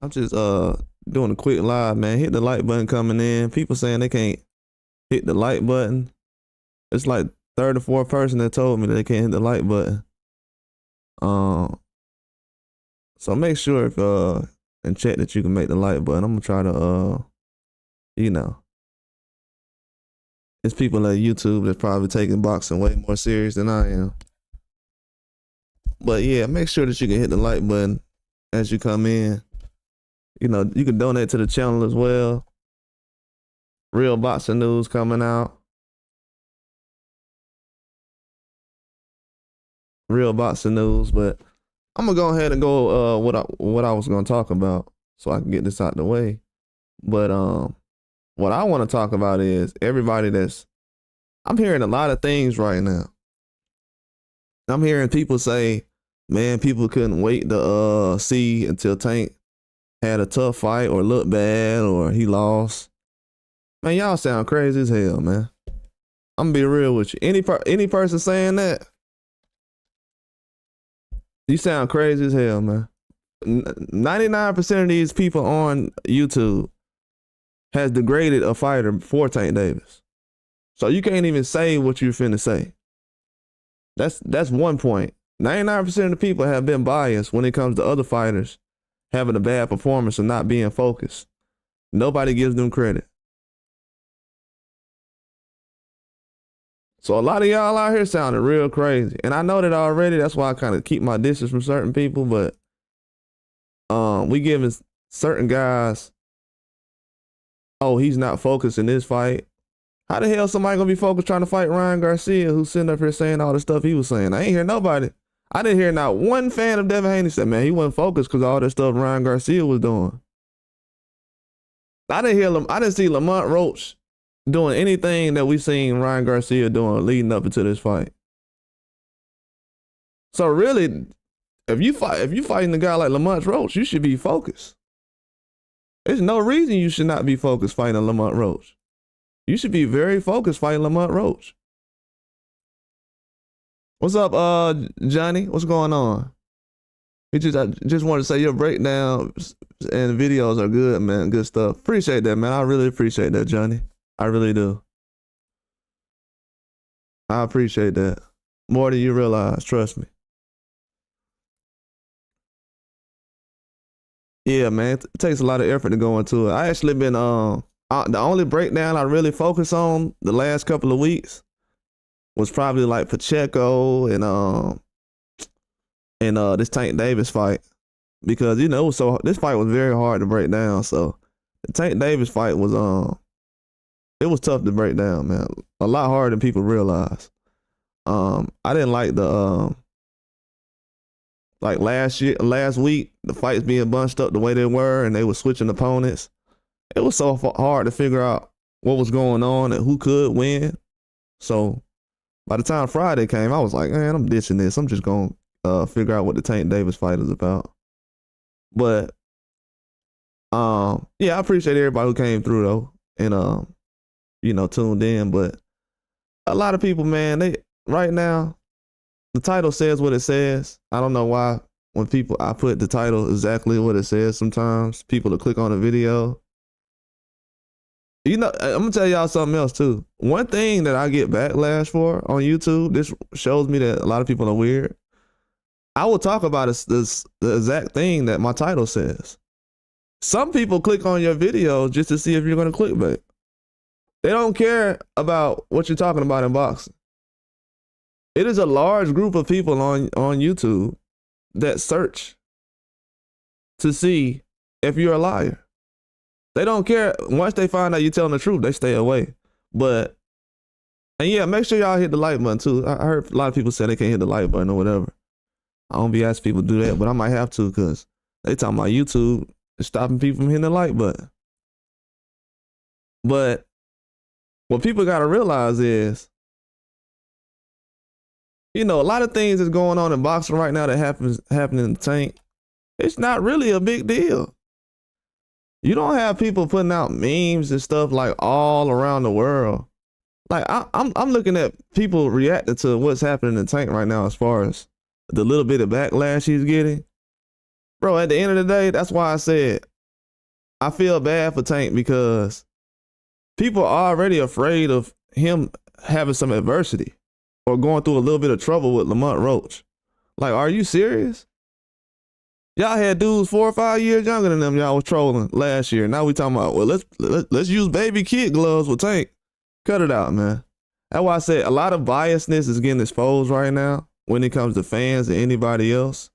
I'm just doing a quick live, man. Hit the like button coming in. People saying they can't hit the like button. It's like third or fourth person that told me that they can't hit the like button. Um, so make sure if and check that you can make the like button. I'm gonna try to you know, it's people at YouTube that's probably taking boxing way more serious than I am. But yeah, make sure that you can hit the like button as you come in. You know, you can donate to the channel as well. Real boxing news coming out. Real boxing news, but I'm gonna go ahead and go what I was gonna talk about so I can get this out the way. But what I want to talk about is everybody I'm hearing a lot of things right now. I'm hearing people say, man, people couldn't wait to see until Tank had a tough fight or looked bad or he lost. Man, y'all sound crazy as hell, man. I'm gonna be real with you. Any person saying that, you sound crazy as hell, man. 99% of these people on YouTube has degraded a fighter for Tank Davis. So you can't even say what you're finna say. That's one point. 99% of the people have been biased when it comes to other fighters having a bad performance and not being focused. Nobody gives them credit. So a lot of y'all out here sounding real crazy. And I know that already. That's why I kind of keep my distance from certain people. But we giving certain guys, oh, he's not focused in this fight. How the hell somebody gonna be focused trying to fight Ryan Garcia, who's sitting up here saying all the stuff he was saying? I ain't hear nobody. I didn't hear not one fan of Devin Haney say, man, he wasn't focused because all that stuff Ryan Garcia was doing. I didn't see Lamont Roach doing anything that we seen Ryan Garcia doing leading up into this fight. So really, if you fighting a guy like Lamont Roach, you should be focused. There's no reason you should not be focused fighting Lamont Roach. You should be very focused fighting Lamont Roach. What's up, Johnny? What's going on? I just wanted to say your breakdowns and videos are good, man. Good stuff. Appreciate that, man. I really appreciate that, Johnny. I really do. I appreciate that more than you realize. Trust me. Yeah, man. It takes a lot of effort to go into it. I actually been the only breakdown I really focus on the last couple of weeks was probably like Pacheco and this Tank Davis fight, because you know this fight was very hard to break down. So the Tank Davis fight was it was tough to break down, man. A lot harder than people realize. I didn't like the like last week the fights being bunched up the way they were and they were switching opponents. It was so hard to figure out what was going on and who could win. So by the time Friday came, I was like, man, I'm ditching this. I'm just going to figure out what the Tank Davis fight is about. But yeah, I appreciate everybody who came through though and you know, tuned in. But a lot of people, man, right now the title says what it says. I don't know why when I put the title exactly what it says, sometimes people will click on the video. You know, I'm gonna tell y'all something else too. One thing that I get backlash for on YouTube, this shows me that a lot of people are weird. I will talk about the exact thing that my title says. Some people click on your video just to see if you're gonna clickbait. They don't care about what you're talking about in boxing. It is a large group of people on YouTube that search to see if you're a liar. They don't care. Once they find out you're telling the truth, they stay away. And yeah, make sure y'all hit the like button too. I heard a lot of people say they can't hit the like button or whatever. I don't be asking people to do that, but I might have to because they talking about YouTube is stopping people from hitting the like button. But what people got to realize is, you know, a lot of things that's going on in boxing right now that happening in the Tank, it's not really a big deal. You don't have people putting out memes and stuff like all around the world. Like I'm looking at people reacting to what's happening in the Tank right now as far as the little bit of backlash he's getting. Bro, at the end of the day, that's why I said I feel bad for Tank because people are already afraid of him having some adversity or going through a little bit of trouble with Lamont Roach. Like, are you serious? Y'all had dudes 4 or 5 years younger than them y'all was trolling last year. Now we talking about, well, let's use baby kid gloves with Tank. Cut it out, man. That's why I said a lot of biasness is getting exposed right now when it comes to fans and anybody else.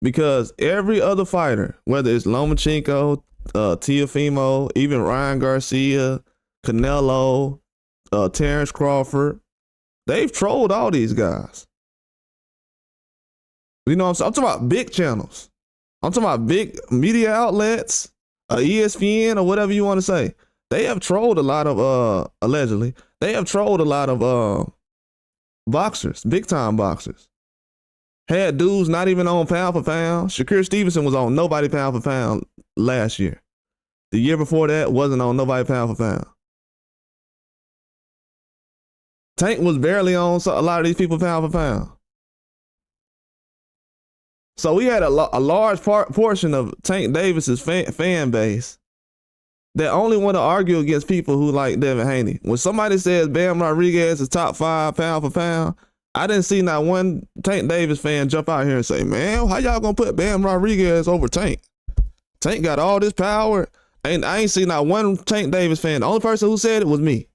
Because every other fighter, whether it's Lomachenko, Teofimo, even Ryan Garcia, Canelo, Terrence Crawford, they've trolled all these guys. You know what I'm talking about? Big channels. I'm talking about big media outlets, ESPN or whatever you want to say. They have trolled a lot of, allegedly, they have trolled a lot of boxers, big time boxers. Had dudes not even on pound for pound. Shakur Stevenson was on nobody pound for pound last year. The year before that wasn't on nobody pound for pound. Tank was barely on a lot of these people pound for pound. So we had a large portion of Tank Davis's fan base that only want to argue against people who like Devin Haney. When somebody says Bam Rodriguez is top 5 pound for pound, I didn't see not one Tank Davis fan jump out here and say, man, how y'all gonna put Bam Rodriguez over Tank? Tank got all this power. And I ain't seen not one Tank Davis fan. The only person who said it was me.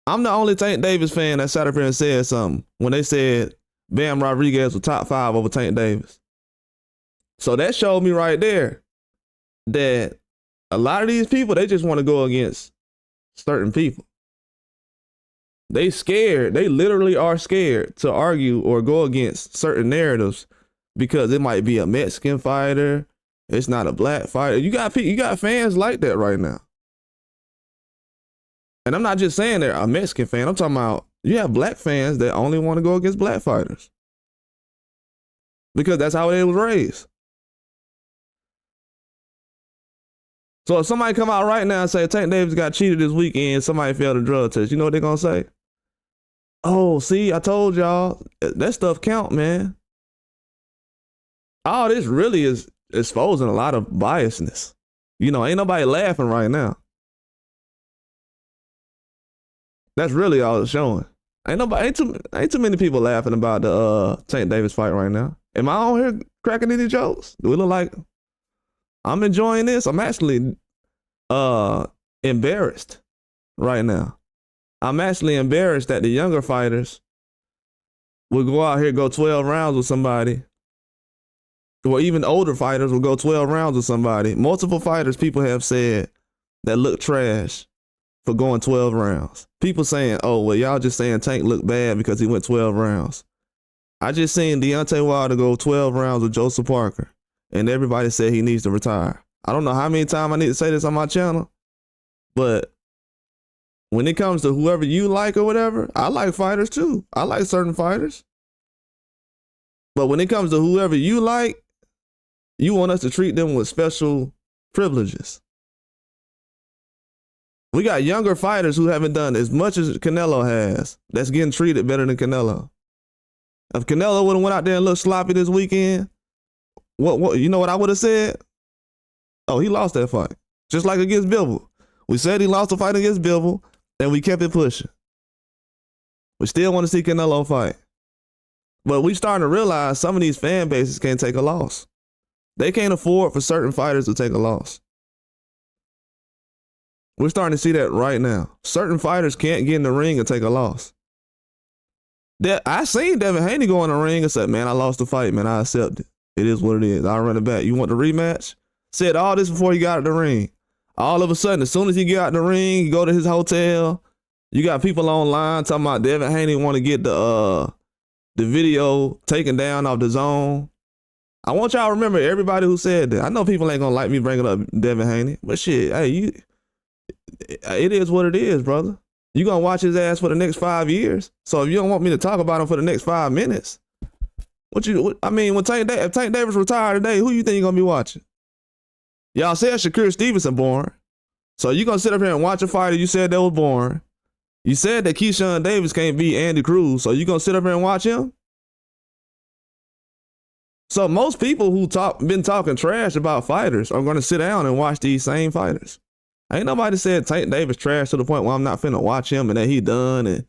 I'm the only Tank Davis fan that sat up here and said something when they said Bam Rodriguez was top 5 over Tank Davis. So that showed me right there that a lot of these people, they just want to go against certain people. They scared. They literally are scared to argue or go against certain narratives because it might be a Mexican fighter. It's not a black fighter. You got fans like that right now. And I'm not just saying they're a Mexican fan. I'm talking about you have black fans that only want to go against black fighters because that's how they was raised. So if somebody come out right now and say Tank Davis got cheated this weekend, somebody failed a drug test, you know what they're gonna say? Oh, see, I told y'all, that stuff count, man. All this really is exposing a lot of biasness. You know, ain't nobody laughing right now. That's really all it's showing. Ain't too many people laughing about the Tank Davis fight right now. Am I on here cracking any jokes? Do it look like I'm enjoying this? I'm actually embarrassed right now. I'm actually embarrassed that the younger fighters will go out here, go 12 rounds with somebody, or even older fighters will go 12 rounds with somebody. Multiple fighters, people have said that look trash for going 12 rounds. People saying, oh, well, y'all just saying Tank looked bad because he went 12 rounds. I just seen Deontay Wilder go 12 rounds with Joseph Parker, and everybody said he needs to retire. I don't know how many times I need to say this on my channel, but when it comes to whoever you like or whatever, I like fighters too. I like certain fighters. But when it comes to whoever you like, you want us to treat them with special privileges. We got younger fighters who haven't done as much as Canelo has that's getting treated better than Canelo. If Canelo would have went out there and looked sloppy this weekend, what you know what I would have said? Oh, he lost that fight. Just like against Bivol. We said he lost the fight against Bivol, and we kept it pushing. We still want to see Canelo fight. But we starting to realize some of these fan bases can't take a loss. They can't afford for certain fighters to take a loss. We're starting to see that right now. Certain fighters can't get in the ring and take a loss. I seen Devin Haney go in the ring and said, man, I lost the fight, man. I accept it. It is what it is. I'll run it back. You want the rematch? Said all this before he got out the ring. All of a sudden, as soon as he get out the ring, he go to his hotel. You got people online talking about Devin Haney want to get the video taken down off the zone. I want y'all to remember everybody who said that. I know people ain't gonna like me bringing up Devin Haney, but shit, hey, it is what it is, brother. You gonna watch his ass for the next 5 years. So if you don't want me to talk about him for the next 5 minutes, when if Tank Davis retired today, who you think you gonna be watching? Y'all said Shakur Stevenson born. So you gonna sit up here and watch a fighter you said that was born. You said that Keyshawn Davis can't beat Andy Cruz, so you gonna sit up here and watch him? So most people who been talking trash about fighters are gonna sit down and watch these same fighters. Ain't nobody said Tank Davis trash to the point where I'm not finna watch him and that he done and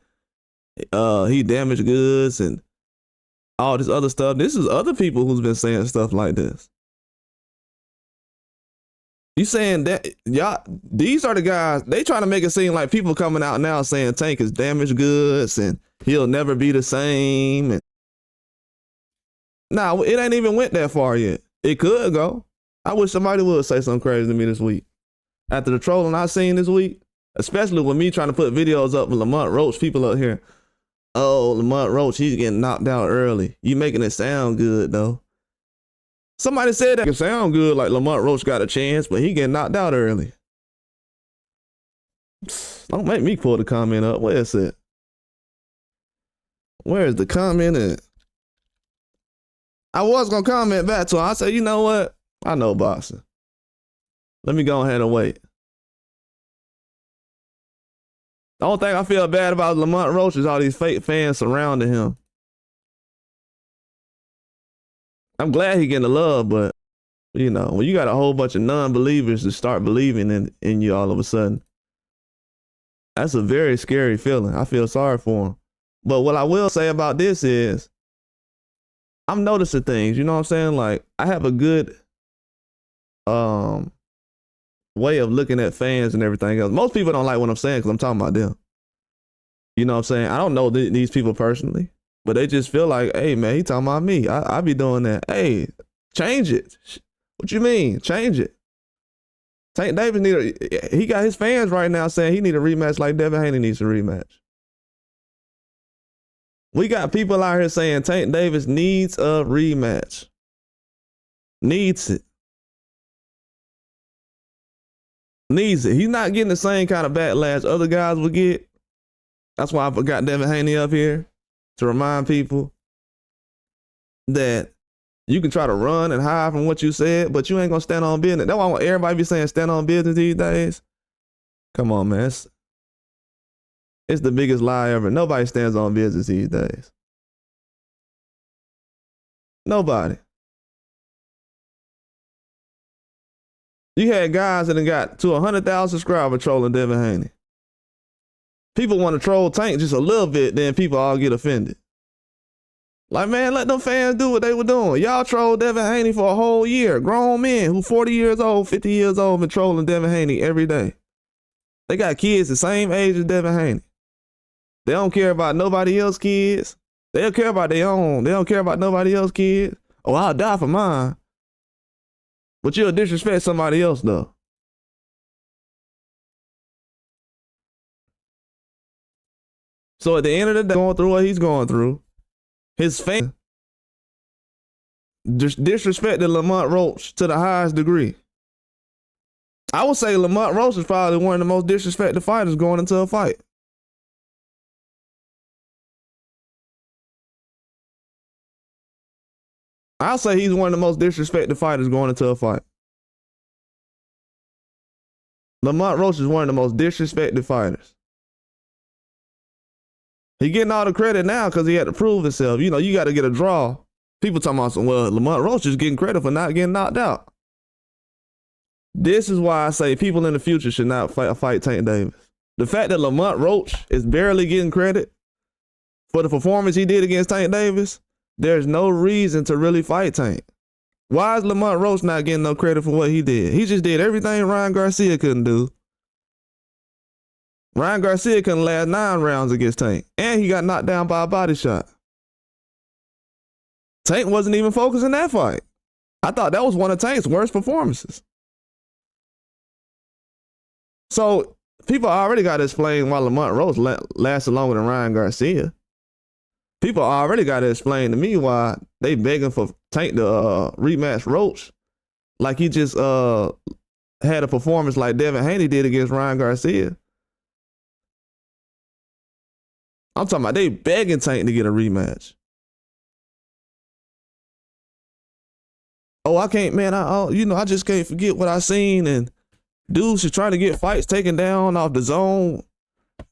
he damaged goods and all this other stuff. This is other people who's been saying stuff like this. You saying that y'all? These are the guys. They trying to make it seem like people coming out now saying Tank is damaged goods and he'll never be the same. And nah, it ain't even went that far yet. It could go. I wish somebody would say something crazy to me this week. After the trolling I seen this week, especially with me trying to put videos up with Lamont Roach, people up here, oh, Lamont Roach, he's getting knocked out early. You making it sound good though. Somebody said that it sound good like Lamont Roach got a chance, but he getting knocked out early. Don't make me pull the comment up. Where is it? Where is the comment at? I was gonna comment back to him. I said, you know what? I know boxing. Let me go ahead and wait. The only thing I feel bad about Lamont Roach is all these fake fans surrounding him. I'm glad he getting the love, but you know, when you got a whole bunch of non-believers to start believing in you all of a sudden, that's a very scary feeling. I feel sorry for him. But what I will say about this is, I'm noticing things, you know what I'm saying? Like, I have a good way of looking at fans and everything else. Most people don't like what I'm saying because I'm talking about them. You know what I'm saying? I don't know these people personally, but they just feel like, hey, man, he talking about me. I be doing that. Hey, change it. What you mean? Change it. Tank Davis he got his fans right now saying he need a rematch like Devin Haney needs a rematch. We got people out here saying Tank Davis needs a rematch. Needs it. Needs it. He's not getting the same kind of backlash other guys would get. That's why I got Devin Haney up here to remind people that you can try to run and hide from what you said, but you ain't gonna stand on business. That's why I want everybody to be saying stand on business these days. Come on, man. It's the biggest lie ever. Nobody stands on business these days. Nobody. You had guys that got to 100,000 subscribers trolling Devin Haney. People want to troll Tank just a little bit, then people all get offended. Like, man, let them fans do what they were doing. Y'all trolled Devin Haney for a whole year. Grown men who 40 years old, 50 years old, been trolling Devin Haney every day. They got kids the same age as Devin Haney. They don't care about nobody else's kids. They'll care about their own. They don't care about nobody else's kids. Oh, I'll die for mine. But you'll disrespect somebody else, though. So at the end of the day, going through what he's going through, his fans disrespected Lamont Roach to the highest degree. I would say Lamont Roach is probably one of the most disrespected fighters going into a fight. I'll say he's one of the most disrespected fighters going into a fight. Lamont Roach is one of the most disrespected fighters. He getting all the credit now because he had to prove himself. You know, you got to get a draw. People talking about, well, Lamont Roach is getting credit for not getting knocked out. This is why I say people in the future should not fight Tank Davis. The fact that Lamont Roach is barely getting credit for the performance he did against Tank Davis, there's no reason to really fight Tank. Why is Lamont Roach not getting no credit for what he did? He just did everything Ryan Garcia couldn't do. Ryan Garcia couldn't last 9 rounds against Tank, and he got knocked down by a body shot. Tank wasn't even focused in that fight. I thought that was one of Tank's worst performances. So people already got to explain why Lamont Roach lasted longer than Ryan Garcia. People already got to explain to me why they begging for Tank to rematch Roach like he just had a performance like Devin Haney did against Ryan Garcia. I'm talking about they begging Tank to get a rematch. Oh, I can't, man. I just can't forget what I seen. And dudes are trying to get fights taken down off the Zone,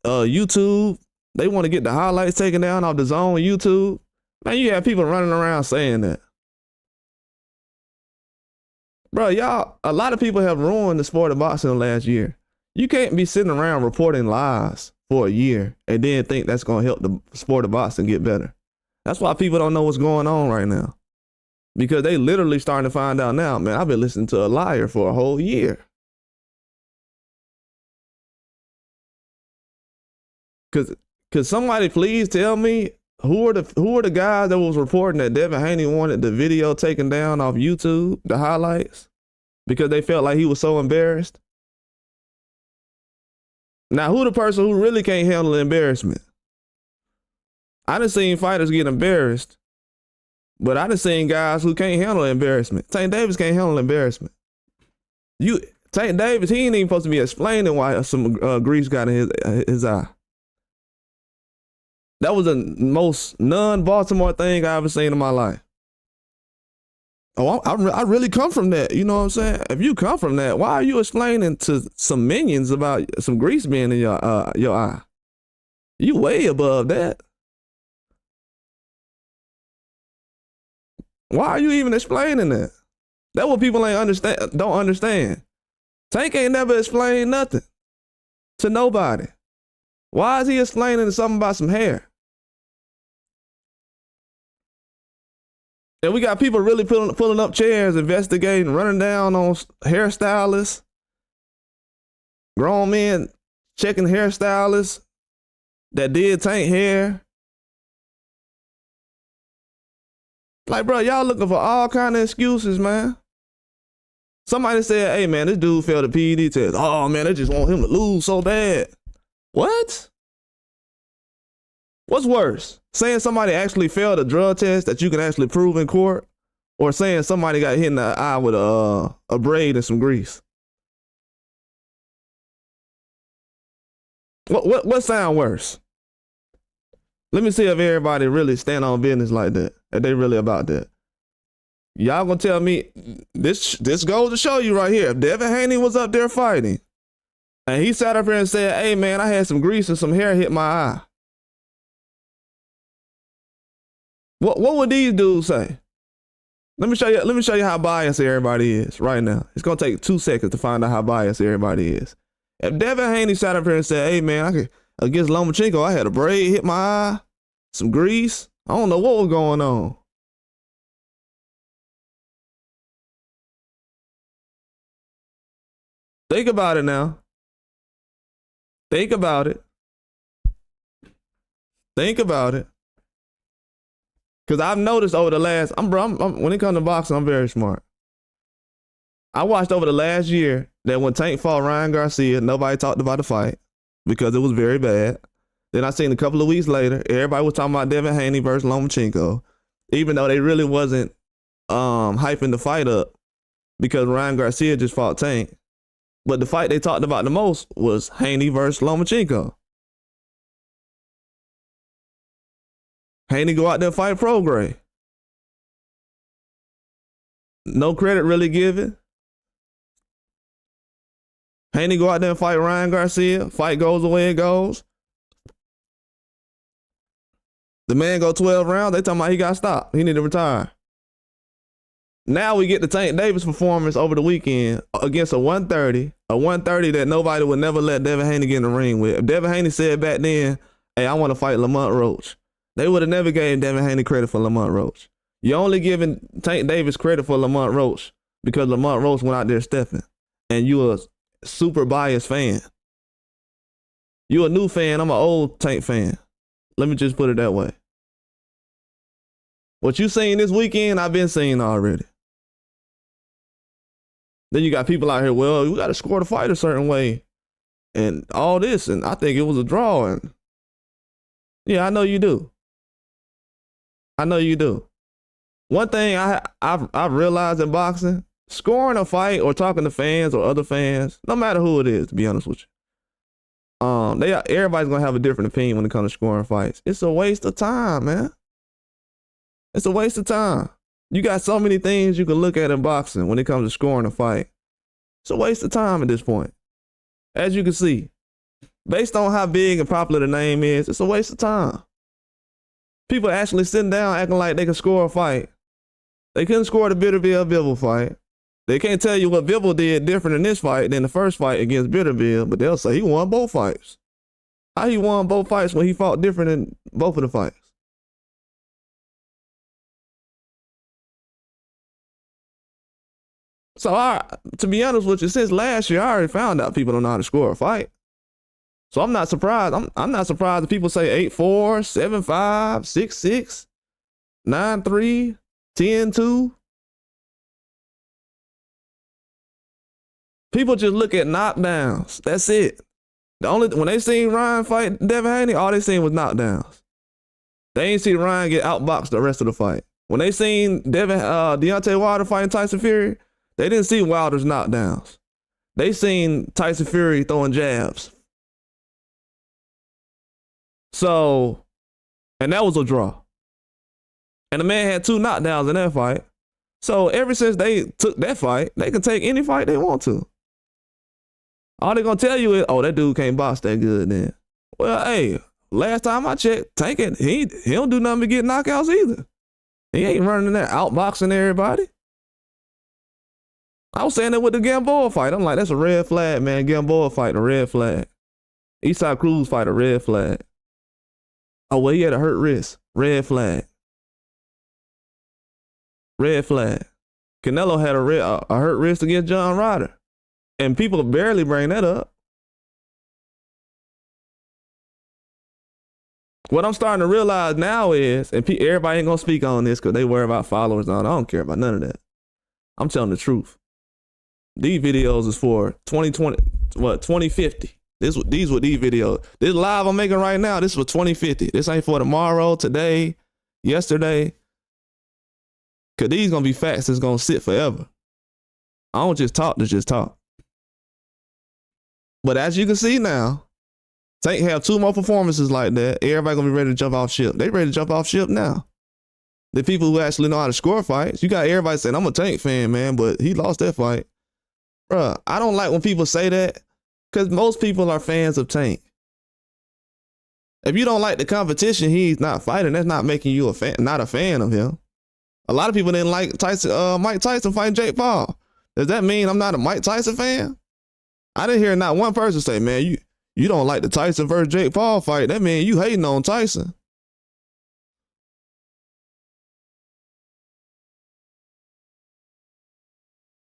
YouTube. They want to get the highlights taken down off the Zone YouTube. Man, you have people running around saying that. Bro, y'all, a lot of people have ruined the sport of boxing the last year. You can't be sitting around reporting lies for a year and then think that's going to help the sport of boxing get better. That's why people don't know what's going on right now. Because they literally starting to find out now, man, I've been listening to a liar for a whole year. Could somebody please tell me who are the guys that was reporting that Devin Haney wanted the video taken down off YouTube, the highlights, because they felt like he was so embarrassed? Now, who the person who really can't handle the embarrassment? I done seen fighters get embarrassed, but I done seen guys who can't handle embarrassment. Tank Davis can't handle embarrassment. Tank Davis, he ain't even supposed to be explaining why some grease got in his eye. That was the most non-Baltimore thing I ever seen in my life. Oh, I really come from that. You know what I'm saying? If you come from that, why are you explaining to some minions about some grease being in your eye? You way above that. Why are you even explaining that? That's what people don't understand. Tank ain't never explained nothing to nobody. Why is he explaining something about some hair? And we got people really pulling up chairs, investigating, running down on hairstylists, grown men checking hairstylists that did Tank hair. Like, bro, y'all looking for all kind of excuses, man. Somebody said, hey, man, this dude failed the PED test. Oh, man, they just want him to lose so bad. What? What's worse? Saying somebody actually failed a drug test that you can actually prove in court, or saying somebody got hit in the eye with a braid and some grease? What sound worse? Let me see if everybody really stand on business like that. If they really about that. Y'all gonna tell me this goes to show you right here. If Devin Haney was up there fighting, and he sat up here and said, hey man, I had some grease and some hair hit my eye. What would these dudes say? Let me show you how biased everybody is right now. It's gonna take 2 seconds to find out how biased everybody is. If Devin Haney sat up here and said, hey man, against Lomachenko, I had a braid hit my eye, some grease. I don't know what was going on. Think about it now. Think about it. Think about it. Because I've noticed over the last, when it comes to boxing, I'm very smart. I watched over the last year that when Tank fought Ryan Garcia, nobody talked about the fight because it was very bad. Then I seen a couple of weeks later, everybody was talking about Devin Haney versus Lomachenko, even though they really wasn't hyping the fight up because Ryan Garcia just fought Tank. But the fight they talked about the most was Haney versus Lomachenko. Haney go out there and fight Prograis. No credit really given. Haney go out there and fight Ryan Garcia. Fight goes the way it goes. The man go 12 rounds. They talking about he got stopped. He need to retire. Now we get the Tank Davis performance over the weekend against a 130 that nobody would never let Devin Haney get in the ring with. If Devin Haney said back then, hey, I want to fight Lamont Roach, they would have never gave Devin Haney credit for Lamont Roach. You're only giving Tank Davis credit for Lamont Roach because Lamont Roach went out there stepping, and you a super biased fan. You a new fan. I'm an old Tank fan. Let me just put it that way. What you seen this weekend, I've been seeing already. Then you got people out here, well, we got to score the fight a certain way and all this, and I think it was a draw. And yeah, I know you do. I know you do. One thing I've realized in boxing, scoring a fight or talking to fans or other fans, no matter who it is, to be honest with you, everybody's gonna have a different opinion when it comes to scoring fights. It's a waste of time, man. It's a waste of time. You got so many things you can look at in boxing when it comes to scoring a fight. It's a waste of time at this point. As you can see, based on how big and popular the name is, it's a waste of time. People actually sitting down acting like they can score a fight. They couldn't score the Bitterville Bivol fight. They can't tell you what Bivol did different in this fight than the first fight against Bitterbill, but they'll say he won both fights. How he won both fights when he fought different in both of the fights? So to be honest with you, since last year, I already found out people don't know how to score a fight. So I'm not surprised. I'm not surprised if people say 8-4, 7-5, 6-6, 9-3, 10-2. People just look at knockdowns. That's it. When they seen Ryan fight Devin Haney, all they seen was knockdowns. They ain't see Ryan get outboxed the rest of the fight. When they seen Deontay Wilder fighting Tyson Fury, they didn't see Wilder's knockdowns. They seen Tyson Fury throwing jabs. So, and that was a draw. And the man had 2 knockdowns in that fight. So ever since they took that fight, they can take any fight they want to. All they're going to tell you is, oh, that dude can't box that good then. Well, hey, last time I checked, Tank, he don't do nothing but get knockouts either. He ain't running in there outboxing everybody. I was saying that with the Gamboa fight. I'm like, that's a red flag, man. Gamboa fight, a red flag. Eastside Cruz fight, a red flag. Oh, well, he had a hurt wrist. Red flag. Red flag. Canelo had a hurt wrist against John Ryder. And people barely bring that up. What I'm starting to realize now is, and everybody ain't going to speak on this because they worry about followers and all. I don't care about none of that. I'm telling the truth. These videos is for 2050. These videos. This live I'm making right now, this is for 2050. This ain't for tomorrow, today, yesterday. Because these going to be facts that's going to sit forever. I don't just talk to just talk. But as you can see now, Tank have 2 more performances like that. Everybody going to be ready to jump off ship. They ready to jump off ship now. The people who actually know how to score fights. You got everybody saying, I'm a Tank fan, man, but he lost that fight. Bruh, I don't like when people say that because most people are fans of Tank. If you don't like the competition he's not fighting, that's not making you not a fan of him. A lot of people didn't like Mike Tyson fighting Jake Paul. Does that mean I'm not a Mike Tyson fan? I didn't hear not one person say, man, you don't like the Tyson versus Jake Paul fight. That means you hating on Tyson.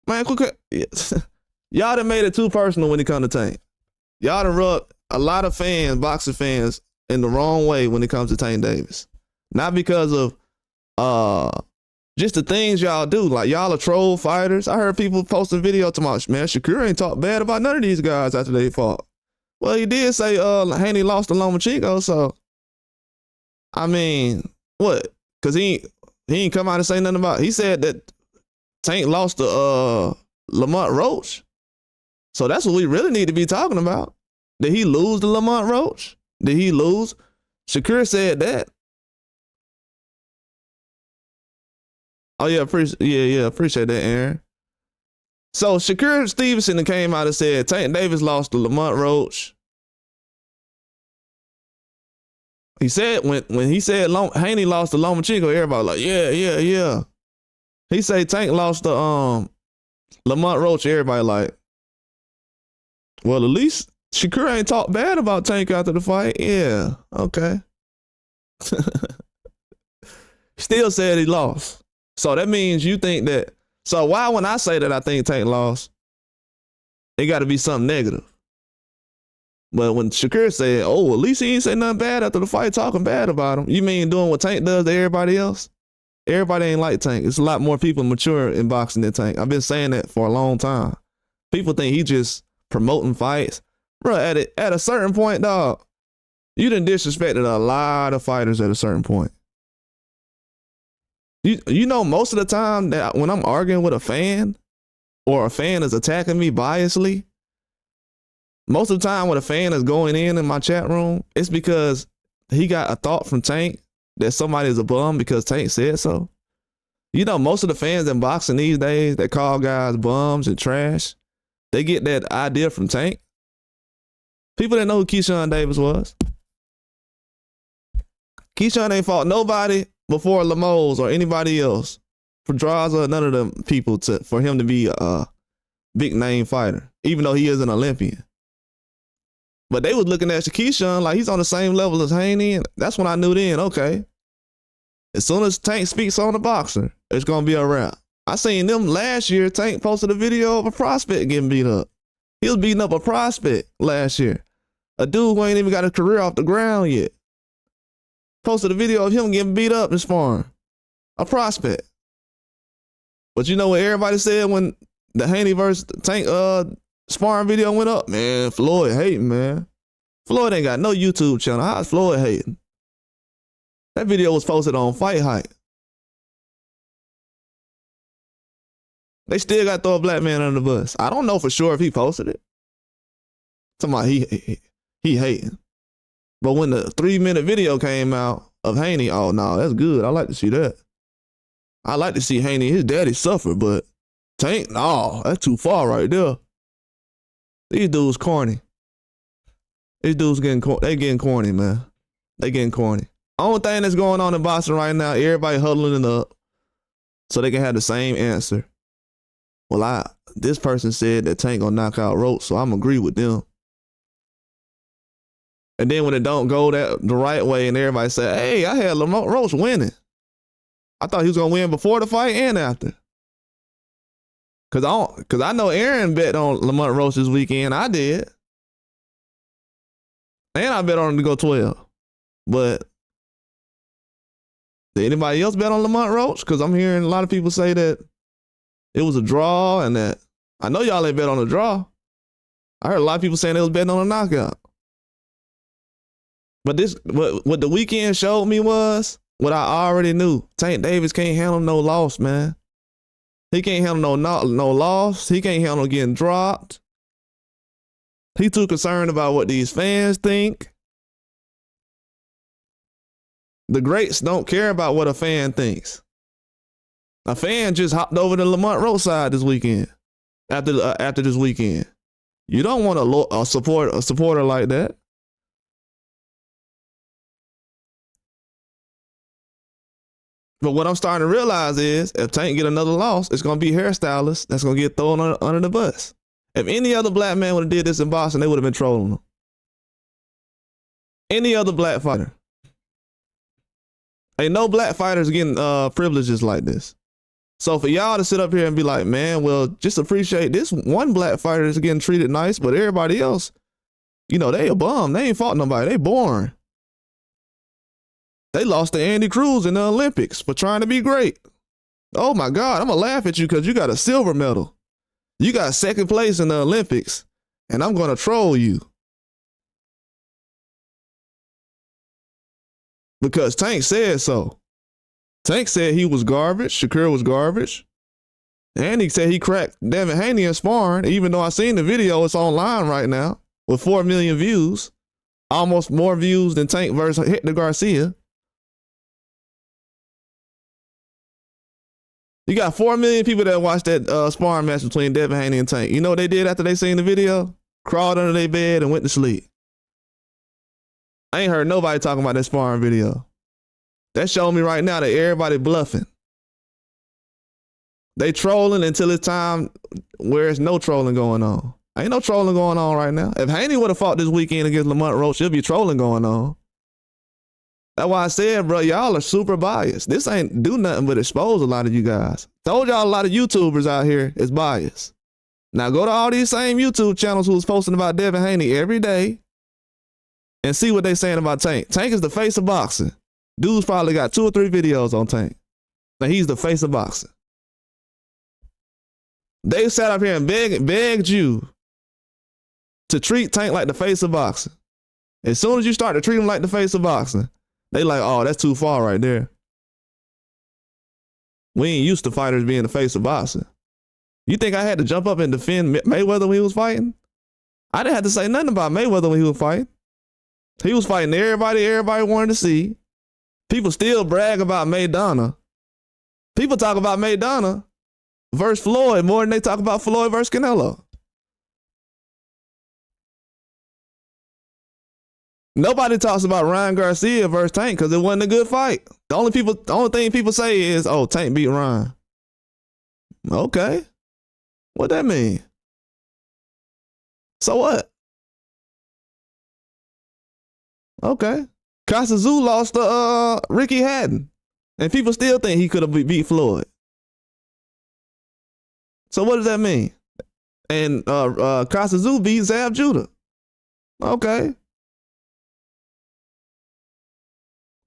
Man, y'all done made it too personal when it comes to Tank. Y'all done rubbed a lot of fans, boxing fans, in the wrong way when it comes to Tank Davis. Not because of just the things y'all do. Like, y'all are troll fighters. I heard people posting video to my, man, Shakur ain't talk bad about none of these guys after they fought. Well, he did say Haney lost to Lomachenko, so I mean, what? Because he ain't come out and say nothing about it. He said that Tank lost to Lamont Roach. So that's what we really need to be talking about. Did he lose to Lamont Roach? Did he lose? Shakur said that. Oh yeah, appreciate that, Aaron. So Shakur Stevenson came out and said Tank Davis lost to Lamont Roach. He said when he said Haney lost to Lomachenko, everybody like, yeah. He said Tank lost to Lamont Roach, everybody like, well, at least Shakur ain't talked bad about Tank after the fight. Yeah, okay. Still said he lost. So that means you think that. So why when I say that I think Tank lost, it got to be something negative. But when Shakur said, oh, at least he ain't say nothing bad after the fight, talking bad about him, you mean doing what Tank does to everybody else? Everybody ain't like Tank. It's a lot more people mature in boxing than Tank. I've been saying that for a long time. People think he just promoting fights. Bro, at a certain point, dog, you done disrespected a lot of fighters at a certain point. You know, most of the time that when I'm arguing with a fan or a fan is attacking me biasly, most of the time when a fan is going in my chat room, it's because he got a thought from Tank that somebody is a bum because Tank said so. You know, most of the fans in boxing these days that call guys bums and trash, they get that idea from Tank. People didn't know who Keyshawn Davis was. Keyshawn ain't fought nobody before Lemos or anybody else for draws or none of them people for him to be a big name fighter, even though he is an Olympian. But they was looking at Keyshawn like he's on the same level as Haney, and that's when I knew then, okay, as soon as Tank speaks on the boxer, it's gonna be a wrap. I seen them last year. Tank posted a video of a prospect getting beat up. He was beating up a prospect last year. A dude who ain't even got a career off the ground yet. Posted a video of him getting beat up in sparring. A prospect. But you know what everybody said when the Haney versus Tank sparring video went up? Man, Floyd hating, man. Floyd ain't got no YouTube channel. How's Floyd hating? That video was posted on Fight Hype. They still got to throw a black man under the bus. I don't know for sure if he posted it. Somebody he hating. But when the 3-minute video came out of Haney, oh no, that's good. I like to see that. I like to see Haney, his daddy suffer, but Tank, no, that's too far right there. These dudes corny. These dudes getting corny, man. They getting corny. Only thing that's going on in boxing right now, everybody huddling it up so they can have the same answer. Well, this person said that Tank gonna knock out Roach, so I'm agree with them. And then when it don't go the right way and everybody say, hey, I had Lamont Roach winning. I thought he was gonna win before the fight and after. Cause I know Aaron bet on Lamont Roach this weekend. I did. And I bet on him to go 12. But did anybody else bet on Lamont Roach? Cause I'm hearing a lot of people say that it was a draw and that I know y'all ain't bet on a draw. I heard a lot of people saying they was betting on a knockout. But what the weekend showed me was what I already knew. Tank Davis can't handle no loss, man. He can't handle no loss. He can't handle getting dropped. He too concerned about what these fans think. The greats don't care about what a fan thinks. A fan just hopped over to Lamont Roach side this weekend. After this weekend, you don't want a supporter like that. But what I'm starting to realize is if Tank get another loss, it's going to be hairstylists that's going to get thrown under the bus. If any other black man would have did this in Boston, they would have been trolling him. Any other black fighter. Ain't no black fighters getting privileges like this. So for y'all to sit up here and be like, man, well, just appreciate this one black fighter that's getting treated nice, but everybody else, you know, they a bum. They ain't fought nobody. They boring. They lost to Andy Cruz in the Olympics for trying to be great. Oh my God, I'm gonna laugh at you because you got a silver medal. You got second place in the Olympics, and I'm gonna troll you. Because Tank said so. Tank said he was garbage, Shakur was garbage. And he said he cracked Devin Haney in sparring, even though I seen the video, it's online right now with 4 million views. Almost more views than Tank versus Hector Garcia. You got 4 million people that watched that sparring match between Devin Haney and Tank. You know what they did after they seen the video? Crawled under their bed and went to sleep. I ain't heard nobody talking about that sparring video. That showed me right now that everybody bluffing. They trolling until it's time where there's no trolling going on. Ain't no trolling going on right now. If Haney would have fought this weekend against Lamont Roach, there'll be trolling going on. That's why I said, bro, y'all are super biased. This ain't do nothing but expose a lot of you guys. Told y'all a lot of YouTubers out here is biased. Now go to all these same YouTube channels who's posting about Devin Haney every day and see what they saying about Tank. Tank is the face of boxing. Dude's probably got 2 or 3 videos on Tank. Now he's the face of boxing. They sat up here and begged you to treat Tank like the face of boxing. As soon as you start to treat him like the face of boxing, they like, oh, that's too far right there. We ain't used to fighters being the face of boxing. You think I had to jump up and defend Mayweather when he was fighting? I didn't have to say nothing about Mayweather when he was fighting. He was fighting everybody wanted to see. People still brag about Maidana. People talk about Maidana versus Floyd more than they talk about Floyd versus Canelo. Nobody talks about Ryan Garcia versus Tank because it wasn't a good fight. The only thing people say is, oh, Tank beat Ryan. Okay. What that mean? So what? Okay. Costa Zoo lost to Ricky Hatton. And people still think he could have beat Floyd. So what does that mean? And Costa Zoo beat Zab Judah. Okay.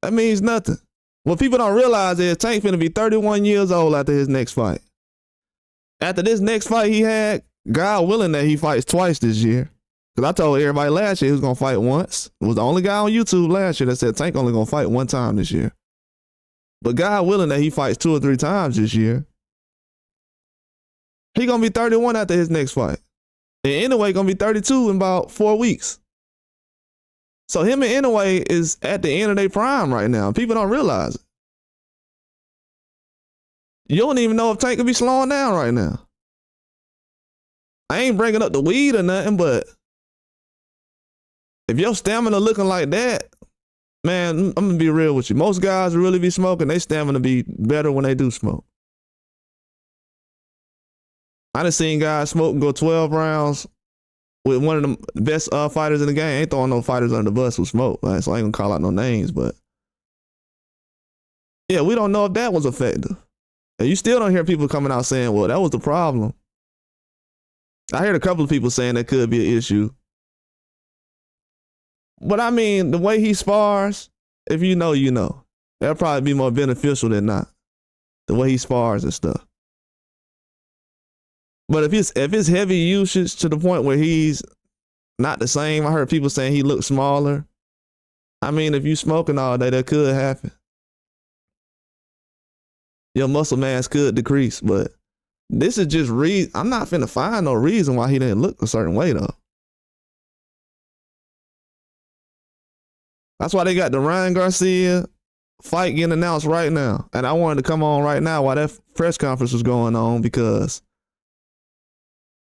That means nothing. What people don't realize is Tank finna be 31 years old after his next fight. After this next fight he had, God willing that he fights twice this year. Because I told everybody last year he was going to fight once. It was the only guy on YouTube last year that said Tank only going to fight one time this year. But God willing that he fights 2 or 3 times this year. He going to be 31 after his next fight. And anyway, going to be 32 in about 4 weeks. So him and Inoue is at the end of their prime right now. People don't realize it. You don't even know if Tank could be slowing down right now. I ain't bringing up the weed or nothing, but if your stamina looking like that, man, I'm going to be real with you. Most guys really be smoking, they stamina be better when they do smoke. I done seen guys smoke and go 12 rounds with one of the best fighters in the game. Ain't throwing no fighters under the bus with smoke, right? So I ain't gonna call out no names, but yeah, we don't know if that was effective. And you still don't hear people coming out saying, well, that was the problem. I heard a couple of people saying that could be an issue. But I mean, the way he spars, if you know, you know. That'll probably be more beneficial than not. The way he spars and stuff. But if it's heavy usage to the point where he's not the same, I heard people saying he looks smaller. I mean, if you smoking all day, that could happen. Your muscle mass could decrease, but this is just I'm not finna find no reason why he didn't look a certain way though. That's why they got the Ryan Garcia fight getting announced right now. And I wanted to come on right now while that press conference was going on because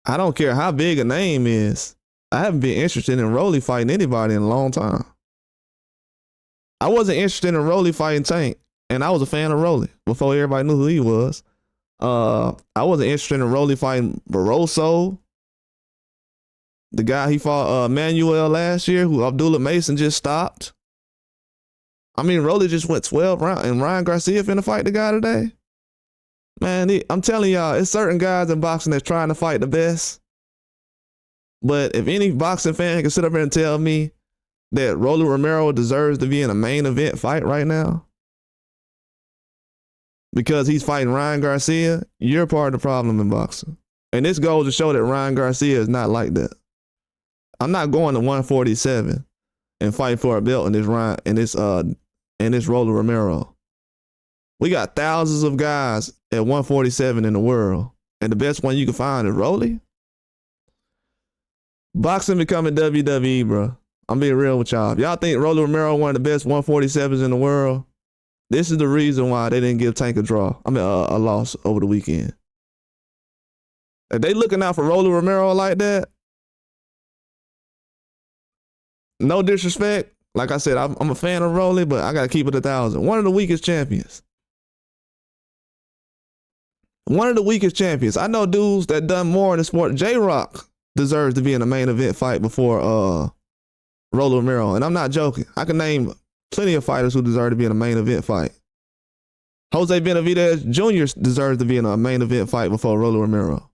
I don't care how big a name is. I haven't been interested in Rolly fighting anybody in a long time. I wasn't interested in Rolly fighting Tank, and I was a fan of Rolly before everybody knew who he was. I wasn't interested in Rolly fighting Barroso, the guy he fought Manuel last year, who Abdullah Mason just stopped. I mean, Rolly just went 12 rounds, and Ryan Garcia finna fight the guy today. Man, I'm telling y'all, it's certain guys in boxing that's trying to fight the best. But if any boxing fan can sit up here and tell me that Rolly Romero deserves to be in a main event fight right now because he's fighting Ryan Garcia, you're part of the problem in boxing. And this goes to show that Ryan Garcia is not like that. I'm not going to 147 and fight for a belt in this Rolly Romero. We got thousands of guys at 147 in the world, and the best one you can find is Rolly. Boxing becoming WWE, bro. I'm being real with y'all. If y'all think Rolly Romero one of the best 147s in the world, this is the reason why they didn't give Tank a loss over the weekend. If they looking out for Rolly Romero like that, no disrespect. Like I said, I'm a fan of Rolly, but I got to keep it 1,000. One of the weakest champions. One of the weakest champions. I know dudes that done more in the sport. J-Rock deserves to be in a main event fight before Rolly Romero. And I'm not joking. I can name plenty of fighters who deserve to be in a main event fight. Jose Benavidez Jr. deserves to be in a main event fight before Rolly Romero.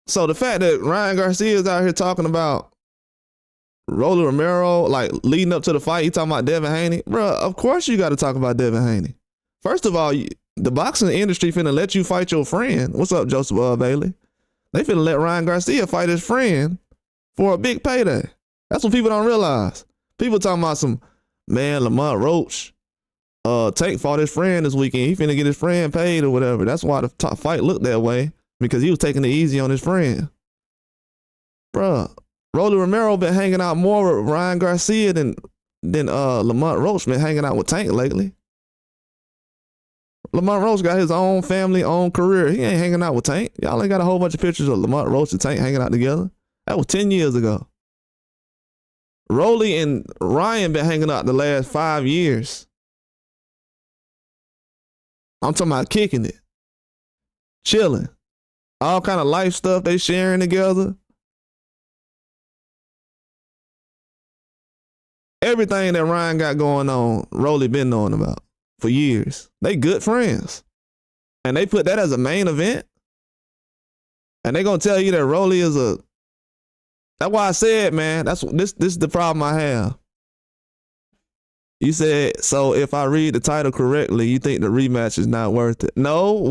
So the fact that Ryan Garcia is out here talking about Rolly Romero, like leading up to the fight, he talking about Devin Haney. Bro, of course you got to talk about Devin Haney. First of all, the boxing industry finna let you fight your friend. What's up, Joseph Bailey? They finna let Ryan Garcia fight his friend for a big payday. That's what people don't realize. People talking about some, man, Lamont Roach, Tank fought his friend this weekend. He finna get his friend paid or whatever. That's why the fight looked that way, because he was taking it easy on his friend. Bruh, Rolly Romero been hanging out more with Ryan Garcia than Lamont Roach been hanging out with Tank lately. Lamont Roach got his own family, own career. He ain't hanging out with Tank. Y'all ain't got a whole bunch of pictures of Lamont Roach and Tank hanging out together. That was 10 years ago. Rolly and Ryan been hanging out the last 5 years. I'm talking about kicking it, chilling, all kind of life stuff they sharing together. Everything that Ryan got going on, Rolly been knowing about for years. They good friends. And they put that as a main event. And they gonna tell you that Rolly is a. That's why I said, man, this is the problem I have. You said, so if I read the title correctly, you think the rematch is not worth it. No,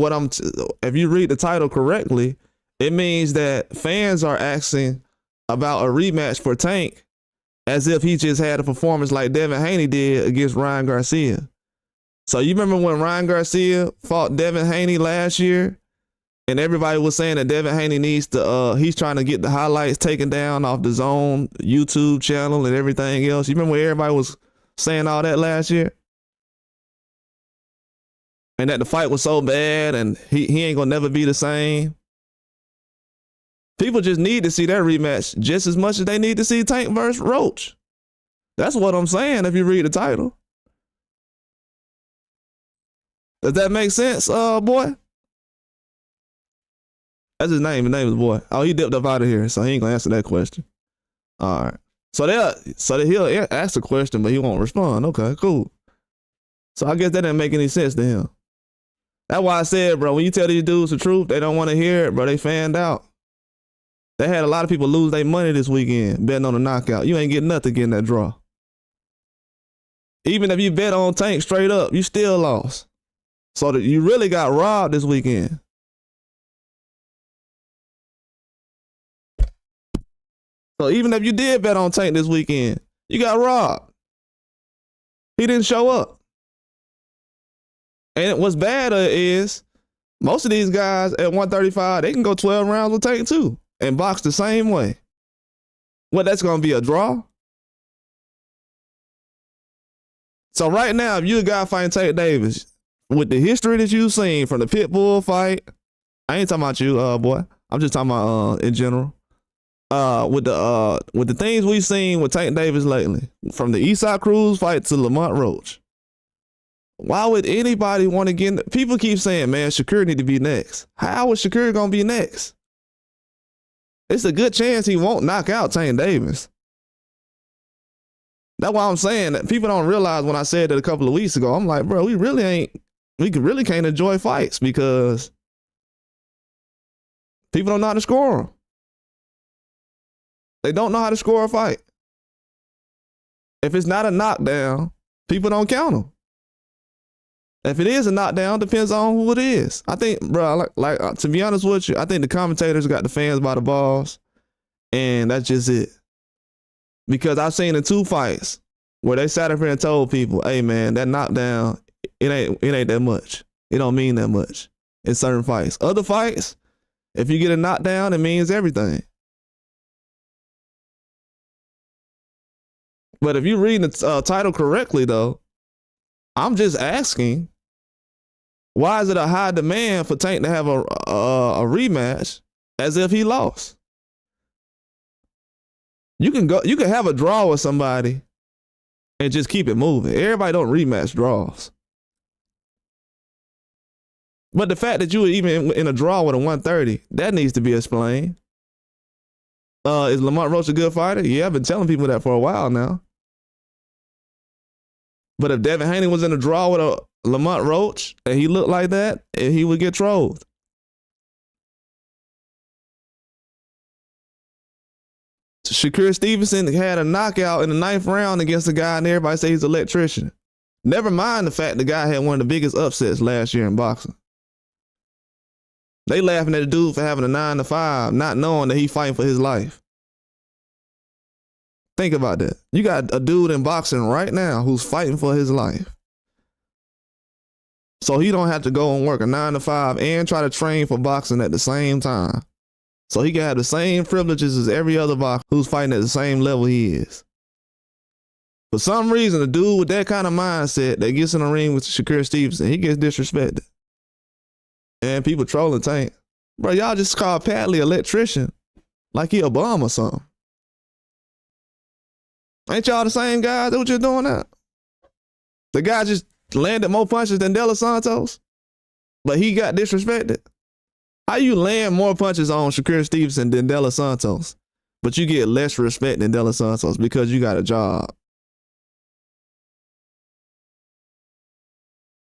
if you read the title correctly, it means that fans are asking about a rematch for Tank as if he just had a performance like Devin Haney did against Ryan Garcia. So you remember when Ryan Garcia fought Devin Haney last year, and everybody was saying that Devin Haney needs to, he's trying to get the highlights taken down off the Zone YouTube channel and everything else. You remember when everybody was saying all that last year? And that the fight was so bad and he ain't gonna never be the same. People just need to see that rematch just as much as they need to see Tank versus Roach. That's what I'm saying if you read the title. Does that make sense, boy? That's his name. His name is Boy. Oh, he dipped up out of here, so he ain't gonna answer that question. All right. So he'll ask the question, but he won't respond. Okay, cool. So I guess that didn't make any sense to him. That's why I said, bro, when you tell these dudes the truth, they don't want to hear it, bro. They fanned out. They had a lot of people lose their money this weekend betting on the knockout. You ain't getting nothing getting that draw. Even if you bet on Tank straight up, you still lost. So that you really got robbed this weekend. So even if you did bet on Tank this weekend, you got robbed. He didn't show up. And what's bad is most of these guys at 135, they can go 12 rounds with Tank too and box the same way. What, that's going to be a draw? So right now, if you a guy fighting Tank Davis, with the history that you've seen from the Pitbull fight, I ain't talking about you, boy. I'm just talking about in general. With the things we've seen with Tank Davis lately, from the Eastside Cruz fight to Lamont Roach, why would anybody want to get? People keep saying, man, Shakur need to be next. How is Shakur gonna be next? It's a good chance he won't knock out Tank Davis. That's why I'm saying that people don't realize when I said it a couple of weeks ago, I'm like, bro, we really can't enjoy fights because people don't know how to score them. They don't know how to score a fight. If it's not a knockdown, people don't count them. If it is a knockdown, depends on who it is. I think, bro, like to be honest with you, I think the commentators got the fans by the balls, and that's just it. Because I've seen in 2 fights where they sat up here and told people, hey man, that knockdown, it ain't that much. It don't mean that much in certain fights. Other fights, if you get a knockdown, it means everything. But if you're reading the title correctly, though, I'm just asking, why is it a high demand for Tank to have a rematch as if he lost? You can have a draw with somebody and just keep it moving. Everybody don't rematch draws. But the fact that you were even in a draw with a 130, that needs to be explained. Is Lamont Roach a good fighter? Yeah, I've been telling people that for a while now. But if Devin Haney was in a draw with a Lamont Roach and he looked like that, he would get trolled. Shakur Stevenson had a knockout in the 9th round against a guy and everybody say he's an electrician. Never mind the fact the guy had one of the biggest upsets last year in boxing. They laughing at the dude for having a 9-5, not knowing that he fighting for his life. Think about that. You got a dude in boxing right now who's fighting for his life. So he don't have to go and work a 9-5 and try to train for boxing at the same time. So he can have the same privileges as every other boxer who's fighting at the same level he is. For some reason, a dude with that kind of mindset that gets in the ring with Shakur Stevenson, he gets disrespected. And people trolling Tank. Bro, y'all just called Padley an electrician like he a bum or something. Ain't y'all the same guys that were just doing that? The guy just landed more punches than De Los Santos. but he got disrespected. How you land more punches on Shakur Stevenson than De Los Santos, but you get less respect than De Los Santos because you got a job?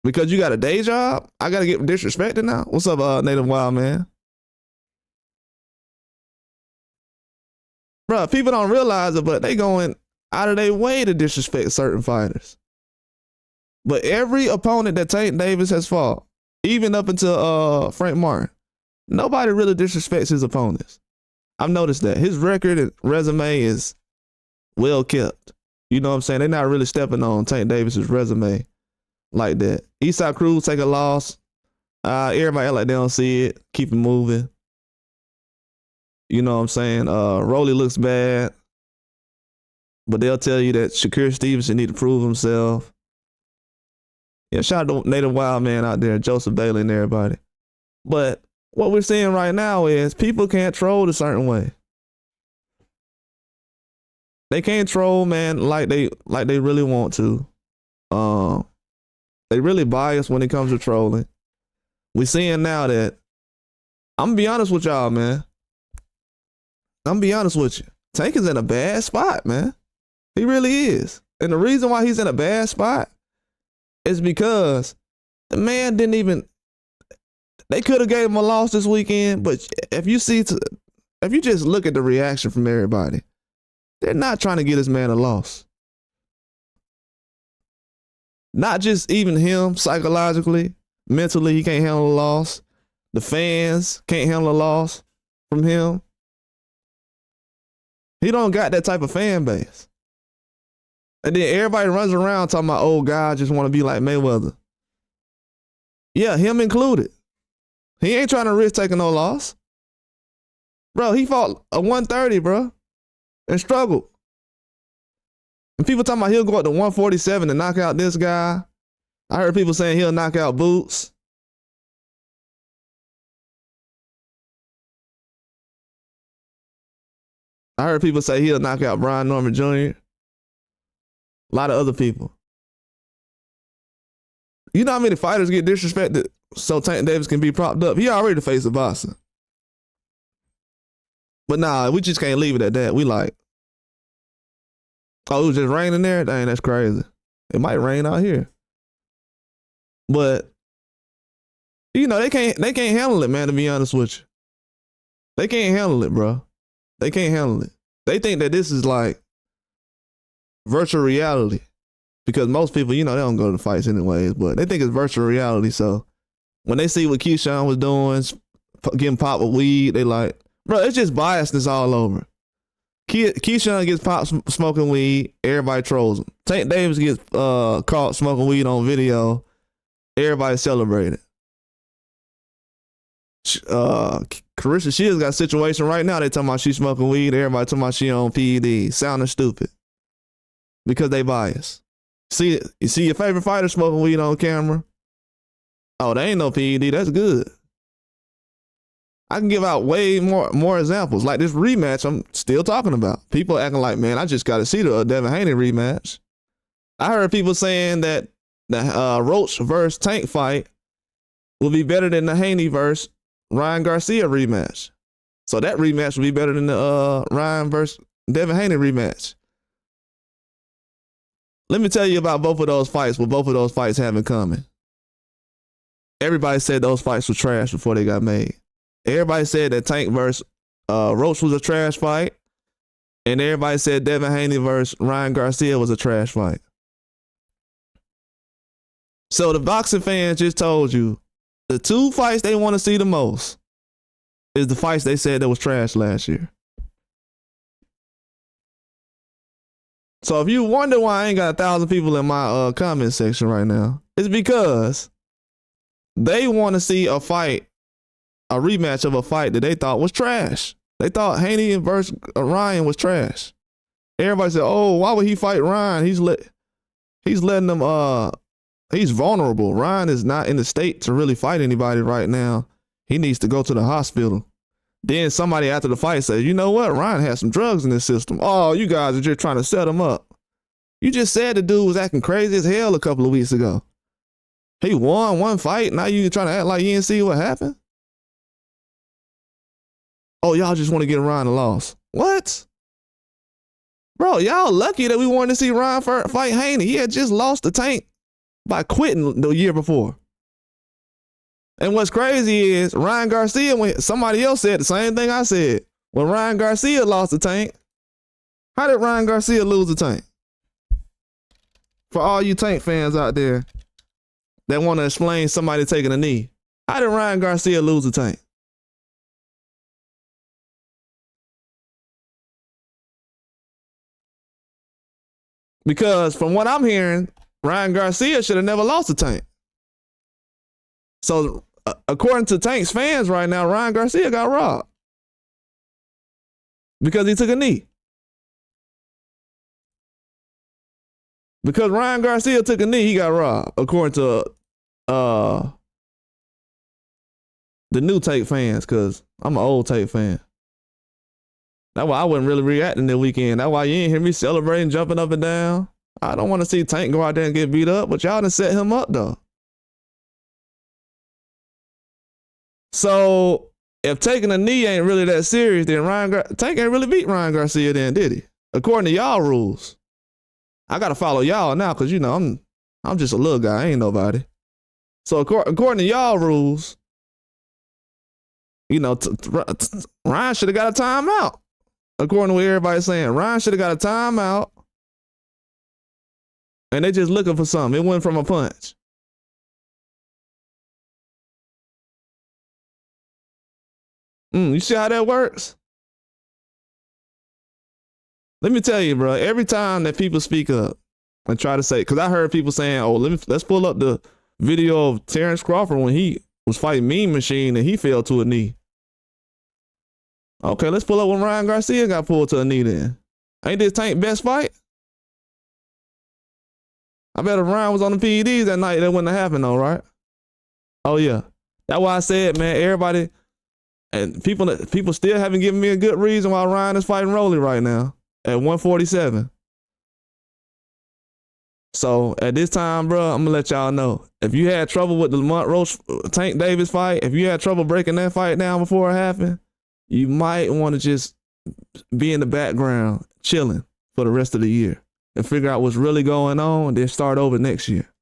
Because you got a day job, I gotta get disrespected now? What's up, Native Wild Man? Bro, people don't realize it, but they going out of their way to disrespect certain fighters. But every opponent that Tank Davis has fought, even up until Frank Martin, nobody really disrespects his opponents. I've noticed that. His record and resume is well kept. You know what I'm saying? They're not really stepping on Tank Davis's resume like that. Eastside Cruz take a loss. Everybody act like they don't see it. Keep it moving. You know what I'm saying? Rolly looks bad. But they'll tell you that Shakur Stevenson need to prove himself. Yeah, shout out to Native Wild Man out there, Joseph Bailey and everybody. But what we're seeing right now is people can't troll a certain way. They can't troll, man, like they really want to. They really biased when it comes to trolling. We're seeing now that, I'm gonna be honest with y'all, man. I'm gonna be honest with you. Tank is in a bad spot, man. He really is. And the reason why he's in a bad spot is because the man didn't even, they could have gave him a loss this weekend, but if you just look at the reaction from everybody, they're not trying to get this man a loss. Not just even him psychologically, mentally, he can't handle a loss. The fans can't handle a loss from him. He don't got that type of fan base. And then everybody runs around talking about, oh, God, just want to be like Mayweather. Yeah, him included. He ain't trying to risk taking no loss. Bro, he fought a 130, bro, and struggled. And people talking about he'll go up to 147 and knock out this guy. I heard people saying he'll knock out Boots. I heard people say he'll knock out Brian Norman Jr. A lot of other people. You know how many fighters get disrespected so Tank Davis can be propped up? He already faced a boxer. But nah, we just can't leave it at that. We like, oh, it was just raining there? Dang, that's crazy. It might rain out here. But, you know, they can't handle it, man, to be honest with you. They can't handle it, bro. They can't handle it. They think that this is like virtual reality. Because most people, you know, they don't go to the fights anyways, but they think it's virtual reality. So when they see what Keyshawn was doing, getting popped with weed, they like, bro, it's just biasness all over. Keyshawn gets popped smoking weed, everybody trolls him. Tank Davis gets caught smoking weed on video, everybody celebrated. Carissa Shields got a situation right now. They talking about she smoking weed. Everybody talking about she on PED. Sounding stupid because they biased. See, you see your favorite fighter smoking weed on camera. Oh, they ain't no PED. That's good. I can give out way more examples. Like this rematch I'm still talking about. People acting like, man, I just got to see the Devin Haney rematch. I heard people saying that the Roach versus Tank fight will be better than the Haney versus Ryan Garcia rematch. So that rematch will be better than the Ryan versus Devin Haney rematch. Let me tell you about both of those fights, what both of those fights have in common. Everybody said those fights were trash before they got made. Everybody said that Tank versus Roach was a trash fight. And everybody said Devin Haney versus Ryan Garcia was a trash fight. So the boxing fans just told you the two fights they want to see the most is the fights they said that was trash last year. So if you wonder why I ain't got 1,000 people in my comment section right now, it's because they want to see a fight, a rematch of a fight that they thought was trash. They thought Haney versus Ryan was trash. Everybody said, oh, why would he fight Ryan? He's letting them, he's vulnerable. Ryan is not in the state to really fight anybody right now. He needs to go to the hospital. Then somebody after the fight said, you know what? Ryan has some drugs in his system. Oh, you guys are just trying to set him up. You just said the dude was acting crazy as hell a couple of weeks ago. He won one fight. Now you trying to act like you didn't see what happened? Oh, y'all just want to get Ryan a loss. What? Bro, y'all lucky that we wanted to see Ryan fight Haney. He had just lost the Tank by quitting the year before. And what's crazy is Ryan Garcia, when somebody else said the same thing I said, when Ryan Garcia lost the Tank, how did Ryan Garcia lose the Tank? For all you Tank fans out there that want to explain somebody taking a knee, how did Ryan Garcia lose the Tank? Because from what I'm hearing, Ryan Garcia should have never lost the Tank. So according to Tank's fans right now, Ryan Garcia got robbed because he took a knee. Because Ryan Garcia took a knee, he got robbed, according to the new Tank fans, because I'm an old Tank fan. That's why I wasn't really reacting that weekend. That's why you ain't hear me celebrating, jumping up and down. I don't want to see Tank go out there and get beat up, but y'all done set him up, though. So if taking a knee ain't really that serious, then Tank ain't really beat Ryan Garcia then, did he? According to y'all rules. I got to follow y'all now because, you know, I'm just a little guy. I ain't nobody. So according to y'all rules, you know, Ryan should have got a timeout. According to what everybody's saying, Ryan should have got a timeout. And they just looking for something. It went from a punch. You see how that works? Let me tell you, bro, every time that people speak up and try to say, because I heard people saying, oh, let's pull up the video of Terrence Crawford when he was fighting Mean Machine and he fell to a knee. Okay, let's pull up when Ryan Garcia got pulled to a knee then. Ain't this Tank best fight? I bet if Ryan was on the PEDs that night, that wouldn't have happened though, right? Oh yeah. That's why I said, man, everybody, and people still haven't given me a good reason why Ryan is fighting Rolly right now at 147. So at this time, bro, I'm gonna let y'all know. If you had trouble with the Lamont Roach Tank Davis fight, if you had trouble breaking that fight down before it happened, you might want to just be in the background chilling for the rest of the year and figure out what's really going on and then start over next year.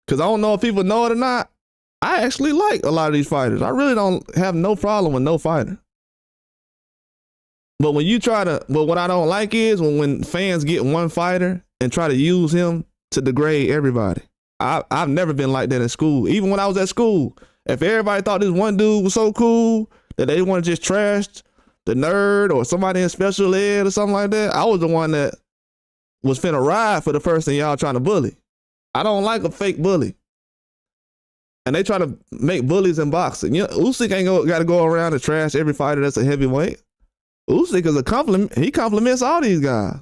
Because I don't know if people know it or not, I actually like a lot of these fighters. I really don't have no problem with no fighter. But when you what I don't like is when fans get one fighter and try to use him to degrade everybody. I've never been like that in school. Even when I was at school, if everybody thought this one dude was so cool that they want to just trash the nerd or somebody in special ed or something like that, I was the one that was finna ride for the person y'all trying to bully. I don't like a fake bully. And they try to make bullies in boxing. You know, Usyk ain't got to go around and trash every fighter that's a heavyweight. Usyk is a compliment. He compliments all these guys.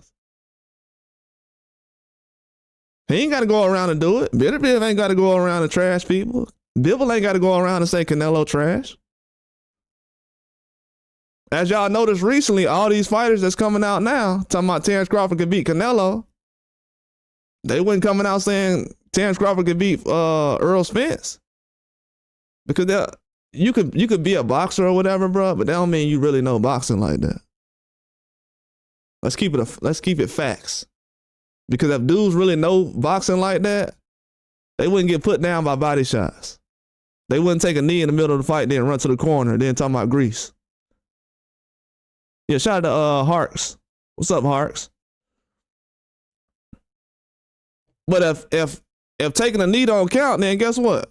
He ain't got to go around and do it. Bitter ain't got to go around and trash people. Bivol ain't got to go around and say Canelo trash. As y'all noticed recently, all these fighters that's coming out now, talking about Terrence Crawford could beat Canelo, they wasn't coming out saying Terrence Crawford could beat Earl Spence. Because you could be a boxer or whatever, bro, but that don't mean you really know boxing like that. Let's keep it facts. Because if dudes really know boxing like that, they wouldn't get put down by body shots. They wouldn't take a knee in the middle of the fight, then run to the corner, then talking about grease. Yeah, shout out to Harks. What's up, Harks? But if taking a knee don't count, then guess what?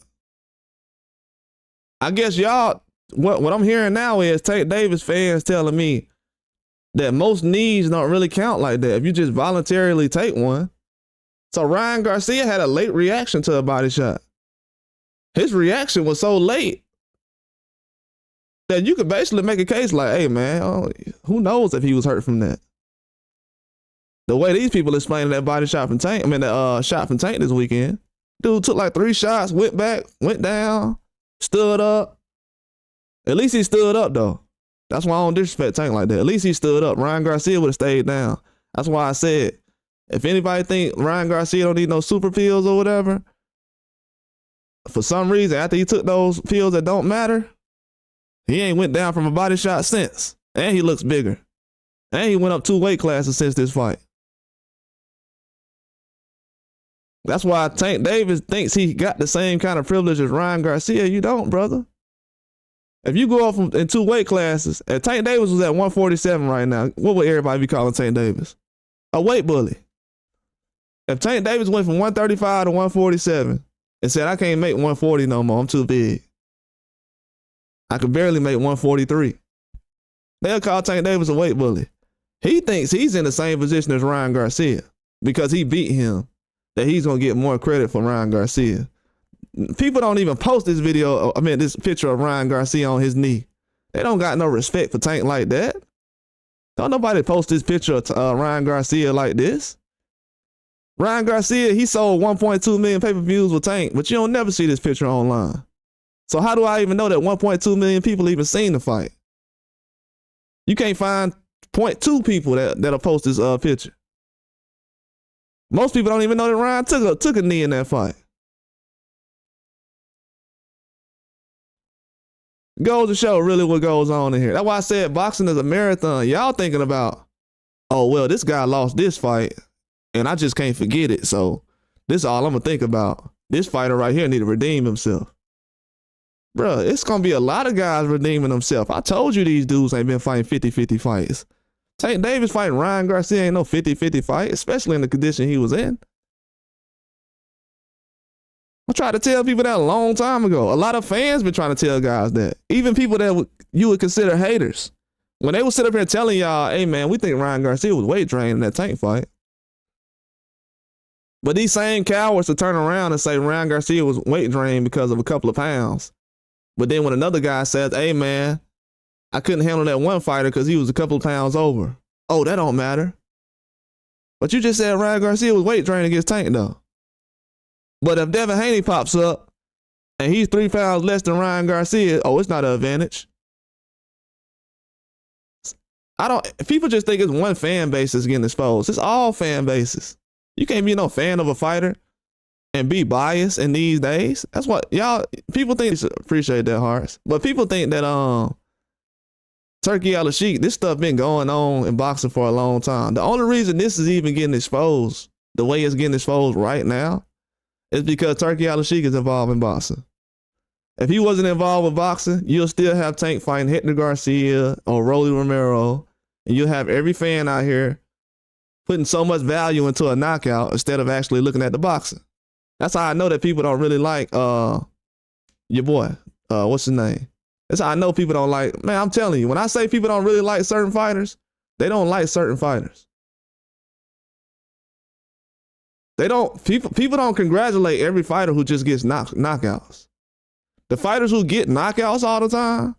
I guess y'all, what I'm hearing now is Tank Davis fans telling me that most knees don't really count like that if you just voluntarily take one. So Ryan Garcia had a late reaction to a body shot. His reaction was so late that you could basically make a case like, hey man, who knows if he was hurt from that. The way these people explaining that body shot from Tank, that shot from Tank this weekend, dude took like 3 shots, went back, went down, stood up. At least he stood up though. That's why I don't disrespect Tank like that. At least he stood up. Ryan Garcia would have stayed down. That's why I said, if anybody think Ryan Garcia don't need no super pills or whatever, for some reason, after he took those pills that don't matter, he ain't went down from a body shot since. And he looks bigger. And he went up 2 weight classes since this fight. That's why Tank Davis thinks he got the same kind of privilege as Ryan Garcia. You don't, brother. If you go up in 2 weight classes, and Tank Davis was at 147 right now, what would everybody be calling Tank Davis? A weight bully. If Tank Davis went from 135 to 147 and said, I can't make 140 no more, I'm too big. I could barely make 143. They'll call Tank Davis a weight bully. He thinks he's in the same position as Ryan Garcia because he beat him, that he's going to get more credit for Ryan Garcia. People don't even post this video, this picture of Ryan Garcia on his knee. They don't got no respect for Tank like that. Don't nobody post this picture of Ryan Garcia like this. Ryan Garcia, he sold 1.2 million pay-per-views with Tank, but you don't never see this picture online. So how do I even know that 1.2 million people even seen the fight? You can't find 0.2 people that'll post this picture. Most people don't even know that Ryan took a knee in that fight. Goes to show really what goes on in here. That's why I said boxing is a marathon. Y'all thinking about, oh, well, this guy lost this fight, and I just can't forget it. So this is all I'm going to think about. This fighter right here need to redeem himself. Bruh, it's going to be a lot of guys redeeming themselves. I told you these dudes ain't been fighting 50-50 fights. Tank Davis fighting Ryan Garcia ain't no 50-50 fight, especially in the condition he was in. I tried to tell people that a long time ago. A lot of fans been trying to tell guys that. Even people that you would consider haters. When they would sit up here telling y'all, hey man, we think Ryan Garcia was weight drained in that Tank fight. But these same cowards to turn around and say Ryan Garcia was weight drained because of a couple of pounds. But then when another guy says, hey man, I couldn't handle that one fighter because he was a couple of pounds over. Oh, that don't matter. But you just said Ryan Garcia was weight drained against Tank though. But if Devin Haney pops up and he's 3 pounds less than Ryan Garcia, oh, it's not an advantage. People just think it's one fan base that's getting exposed. It's all fan bases. You can't be no fan of a fighter and be biased in these days. That's what people think. You should appreciate that, Hearts. But people think that Turkey Al-Sheikh, this stuff been going on in boxing for a long time. The only reason this is even getting exposed the way it's getting exposed right now is because Turkey Al-Sheikh is involved in boxing. If he wasn't involved with boxing, you'll still have Tank fighting Hector Garcia or Rolly Romero, and you'll have every fan out here putting so much value into a knockout instead of actually looking at the boxing. That's how I know that people don't really like your boy. What's his name? That's how I know people don't like. Man, I'm telling you, when I say people don't really like certain fighters, they don't like certain fighters. People don't congratulate every fighter who just gets knockouts. The fighters who get knockouts all the time,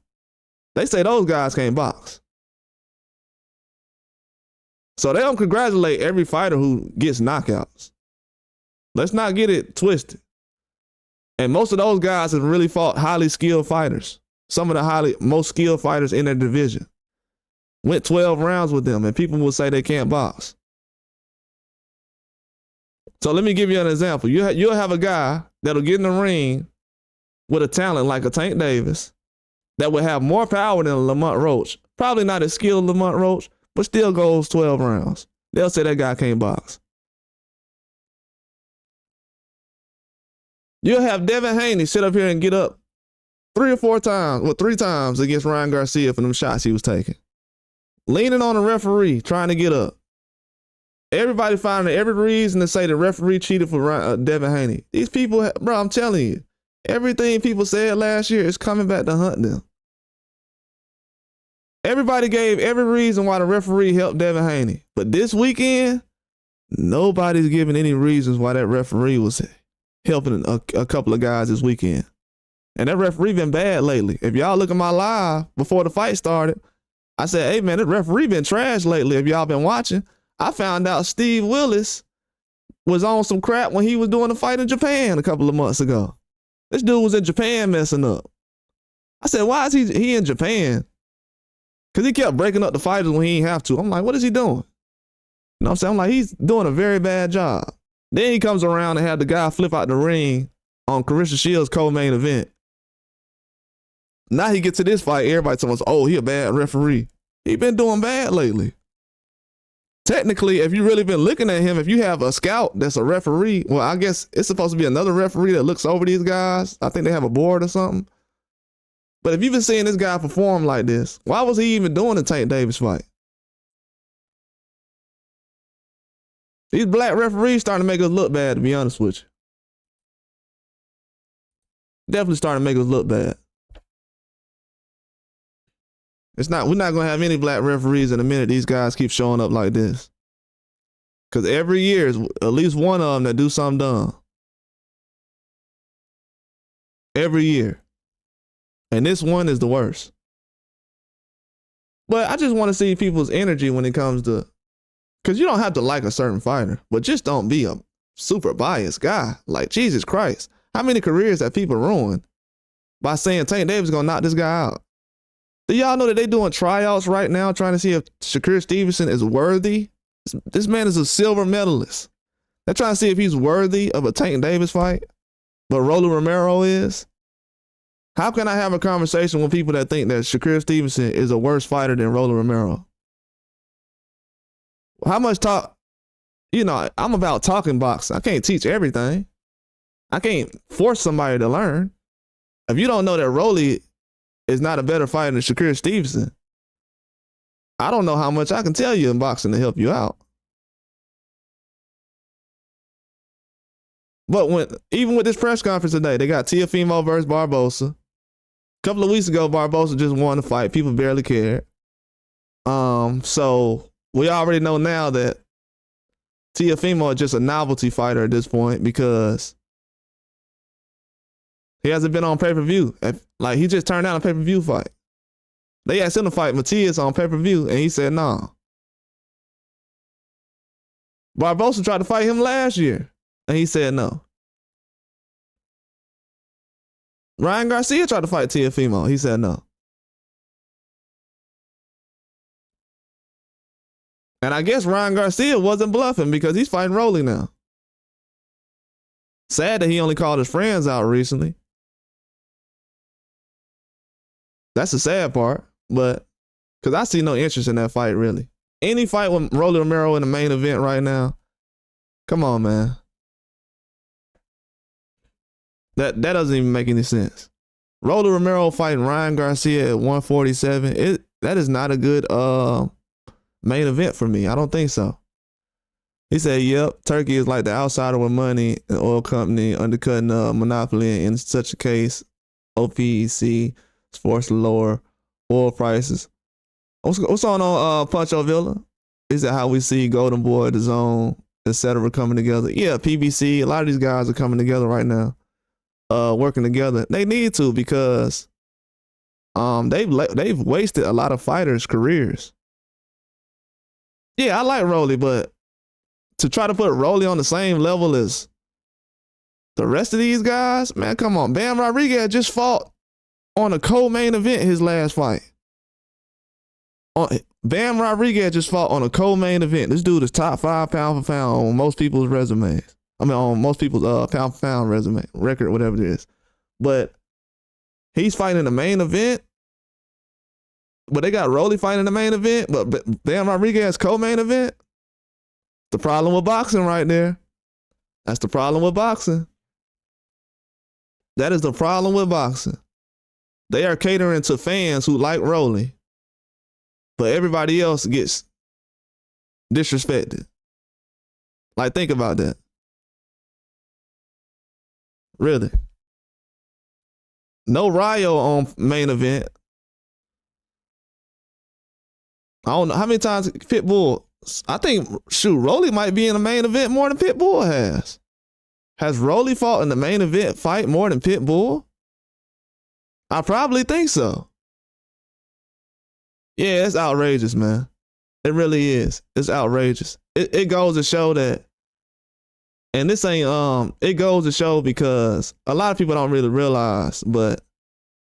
they say those guys can't box. So they don't congratulate every fighter who gets knockouts. Let's not get it twisted. And most of those guys have really fought highly skilled fighters. Some of the most skilled fighters in their division. Went 12 rounds with them, and people will say they can't box. So let me give you an example. You'll have a guy that'll get in the ring with a talent like a Tank Davis that will have more power than a Lamont Roach. Probably not as skilled as Lamont Roach, but still goes 12 rounds. They'll say that guy can't box. You'll have Devin Haney sit up here and get up 3 times against Ryan Garcia for them shots he was taking. Leaning on the referee, trying to get up. Everybody finding every reason to say the referee cheated for Devin Haney. These people, bro, I'm telling you, everything people said last year is coming back to hunt them. Everybody gave every reason why the referee helped Devin Haney. But this weekend, nobody's giving any reasons why that referee was helping a couple of guys this weekend. And that referee been bad lately. If y'all look at my live before the fight started, I said, hey man, that referee been trash lately if y'all been watching. I found out Steve Willis was on some crap when he was doing a fight in Japan a couple of months ago. This dude was in Japan messing up. I said, why is he in Japan? Because he kept breaking up the fighters when he didn't have to. I'm like, what is he doing? You know what I'm saying? I'm like, he's doing a very bad job. Then he comes around and had the guy flip out the ring on Carissa Shields' co-main event. Now he gets to this fight, everybody tells us, oh, he a bad referee. He been doing bad lately. Technically, if you really been looking at him, if you have a scout that's a referee, well, I guess it's supposed to be another referee that looks over these guys. I think they have a board or something. But if you've been seeing this guy perform like this, why was he even doing the Tank Davis fight? These black referees starting to make us look bad, to be honest with you. Definitely starting to make us look bad. We're not gonna have any black referees in a minute these guys keep showing up like this. Cause every year is at least one of them that do something dumb. Every year. And this one is the worst. But I just want to see people's energy when it comes to, cause you don't have to like a certain fighter, but just don't be a super biased guy. Like, Jesus Christ. How many careers have people ruined by saying Tank Davis is gonna knock this guy out? Do y'all know that they doing tryouts right now trying to see if Shakur Stevenson is worthy? This man is a silver medalist. They're trying to see if he's worthy of a Tank Davis fight, but Rolly Romero is. How can I have a conversation with people that think that Shakur Stevenson is a worse fighter than Rolly Romero? How much talk? You know, I'm about talking boxing. I can't teach everything. I can't force somebody to learn. If you don't know that Rolly is not a better fighter than Shakur Stevenson, I don't know how much I can tell you in boxing to help you out. But even with this press conference today, they got Teofimo versus Barbosa. A couple of weeks ago, Barbosa just won the fight. People barely cared. So we already know now that Teofimo is just a novelty fighter at this point because he hasn't been on pay-per-view. Like, he just turned down a pay-per-view fight. They asked him to fight Matias on pay-per-view, and he said no. Barbosa tried to fight him last year, and he said no. Ryan Garcia tried to fight Teofimo. He said no. And I guess Ryan Garcia wasn't bluffing because he's fighting Rolly now. Sad that he only called his friends out recently. That's the sad part, but because I see no interest in that fight, really. Any fight with Rolly Romero in the main event right now, come on, man. That doesn't even make any sense. Rolly Romero fighting Ryan Garcia at 147, that is not a good main event for me. I don't think so. He said, yep, Turkey is like the outsider with money, an oil company undercutting a monopoly. In such a case, OPEC is forced to lower oil prices. What's on Pancho Villa? Is that how we see Golden Boy, The Zone, etc. coming together? Yeah, PBC, a lot of these guys are coming together right now, working together. They need to because they've wasted a lot of fighters' careers. Yeah, I like Rolly, but to try to put Rolly on the same level as the rest of these guys, man, come on. Bam Rodriguez just fought on a co-main event his last fight. Bam Rodriguez just fought on a co-main event. This dude is top 5 pound for pound on most people's resumes. I mean, on most people's pound for pound resume, record, whatever it is. But he's fighting in the main event. But they got Rolly fighting in the main event. But Bam Rodriguez co-main event. The problem with boxing right there. That's the problem with boxing. That is the problem with boxing. They are catering to fans who like Rolly, but everybody else gets disrespected. Like, think about that. Really. No Rayo on main event. I don't know how many times Pitbull. I think, shoot, Rolly might be in the main event more than Pitbull has. Has Rolly fought in the main event fight more than Pitbull? I probably think so. Yeah, it's outrageous, man. It really is. It's outrageous. It goes to show that, and this ain't, it goes to show because a lot of people don't really realize, but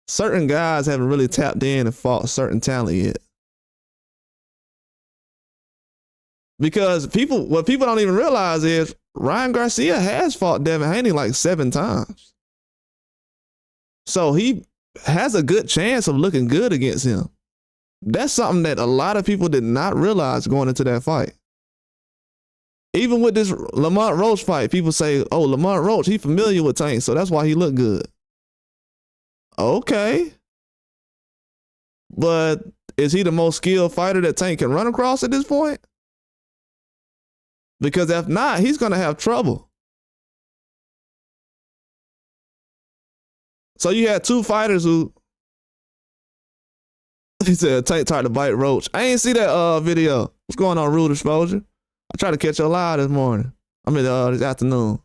certain guys haven't really tapped in and fought certain talent yet. Because what people don't even realize is Ryan Garcia has fought Devin Haney like 7 times. So he has a good chance of looking good against him. That's something that a lot of people did not realize going into that fight. Even with this Lamont Roach fight, people say, oh, Lamont Roach, he familiar with Tank, so that's why he looked good. Okay. But is he the most skilled fighter that Tank can run across at this point? Because if not, he's going to have trouble. So you had 2 fighters who, he said, Tank tried to bite Roach. I ain't see that video. What's going on, Rude Exposure? I tried to catch your live this morning. I mean, this afternoon.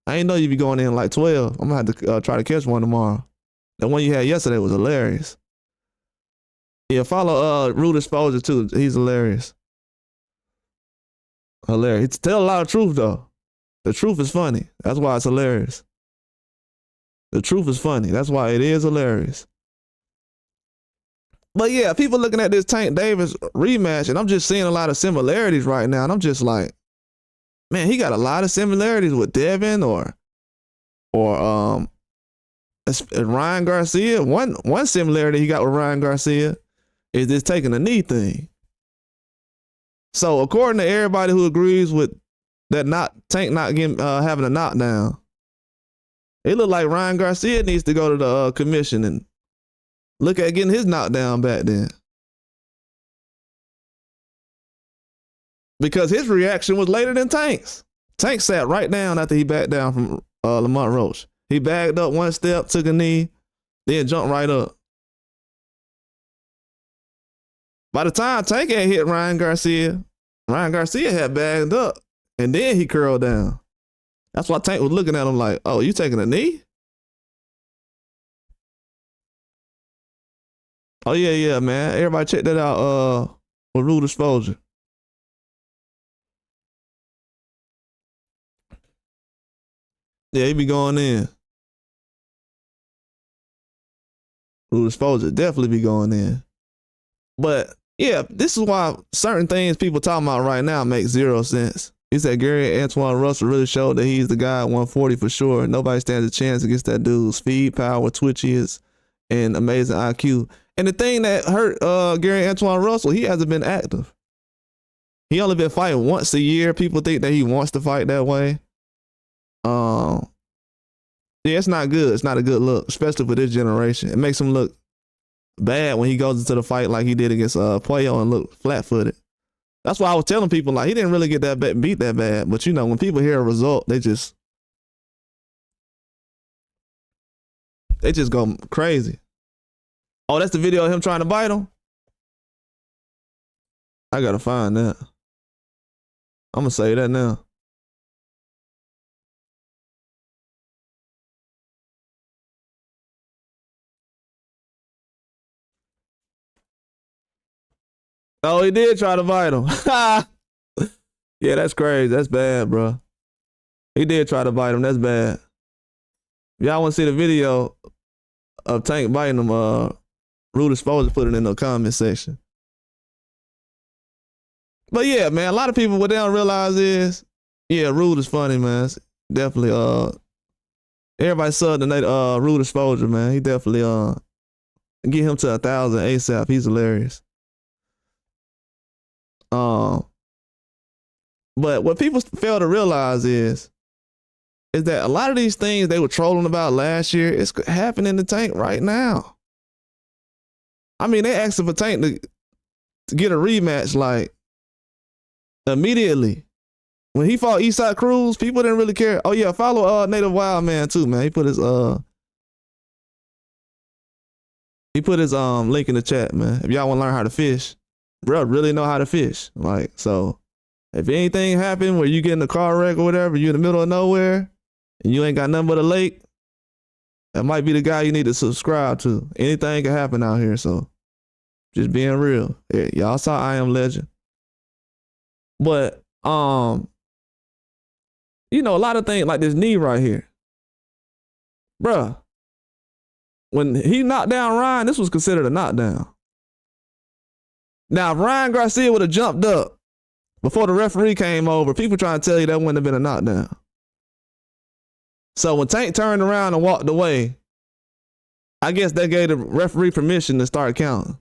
I ain't know you be going in like 12. I'm going to have to try to catch one tomorrow. The one you had yesterday was hilarious. Yeah, follow Rude Exposure too. He's hilarious. Hilarious. He tell a lot of truth though. The truth is funny. That's why it's hilarious. The truth is funny. That's why it is hilarious. But yeah, people looking at this Tank Davis rematch, and I'm just seeing a lot of similarities right now. And I'm just like, man, he got a lot of similarities with Devin or Ryan Garcia. One similarity he got with Ryan Garcia is this taking a knee thing. So according to everybody who agrees with that, Tank not getting having a knockdown, it look like Ryan Garcia needs to go to the commission and look at getting his knockdown back then. Because his reaction was later than Tank's. Tank sat right down after he backed down from Lamont Roach. He backed up 1 step, took a knee, then jumped right up. By the time Tank had hit Ryan Garcia had backed up, and then he curled down. That's why Tank was looking at him like, oh, you taking a knee? Oh, yeah, man. Everybody check that out with Rude Exposure. Yeah, he be going in. Rude Exposure definitely be going in. But yeah, this is why certain things people talking about right now make 0 sense. He said Gary Antoine Russell really showed that he's the guy at 140 for sure. Nobody stands a chance against that dude's speed, power, twitchiness, and amazing IQ. And the thing that hurt Gary Antoine Russell, he hasn't been active. He only been fighting once a year. People think that he wants to fight that way. Yeah, it's not good. It's not a good look, especially for this generation. It makes him look bad when he goes into the fight like he did against Puello and look flat-footed. That's why I was telling people, like, he didn't really get that beat that bad. But, you know, when people hear a result, they just go crazy. Oh, that's the video of him trying to bite him? I got to find that. I'm going to say that now. Oh, he did try to bite him. Yeah, that's crazy. That's bad, bro. He did try to bite him. That's bad. Y'all want to see the video of Tank biting him? Rude Exposure put it in the comment section. But yeah, man, a lot of people, what they don't realize is, yeah, Rude is funny, man. It's definitely, everybody subbed tonight, Rude Exposure, man. He definitely, get him to 1,000 ASAP. He's hilarious. But what people fail to realize is that a lot of these things they were trolling about last year, it's happening to Tank right now. I mean, they asking for Tank to get a rematch like immediately. When he fought Eastside Cruz, people didn't really care. Oh yeah, follow Native Wild Man too, man. He put his link in the chat, man. If y'all want to learn how to fish, bro, really know how to fish. Like, so if anything happened where you get in a car wreck or whatever, you in the middle of nowhere and you ain't got nothing but a lake, that might be the guy you need to subscribe to. Anything can happen out here, so just being real. Yeah, y'all saw I Am Legend. But you know, a lot of things like this knee right here. Bruh, when he knocked down Ryan, this was considered a knockdown. Now, if Ryan Garcia would have jumped up Before the referee came over, people trying to tell you that wouldn't have been a knockdown. So when Tank turned around and walked away, I guess that gave the referee permission to start counting.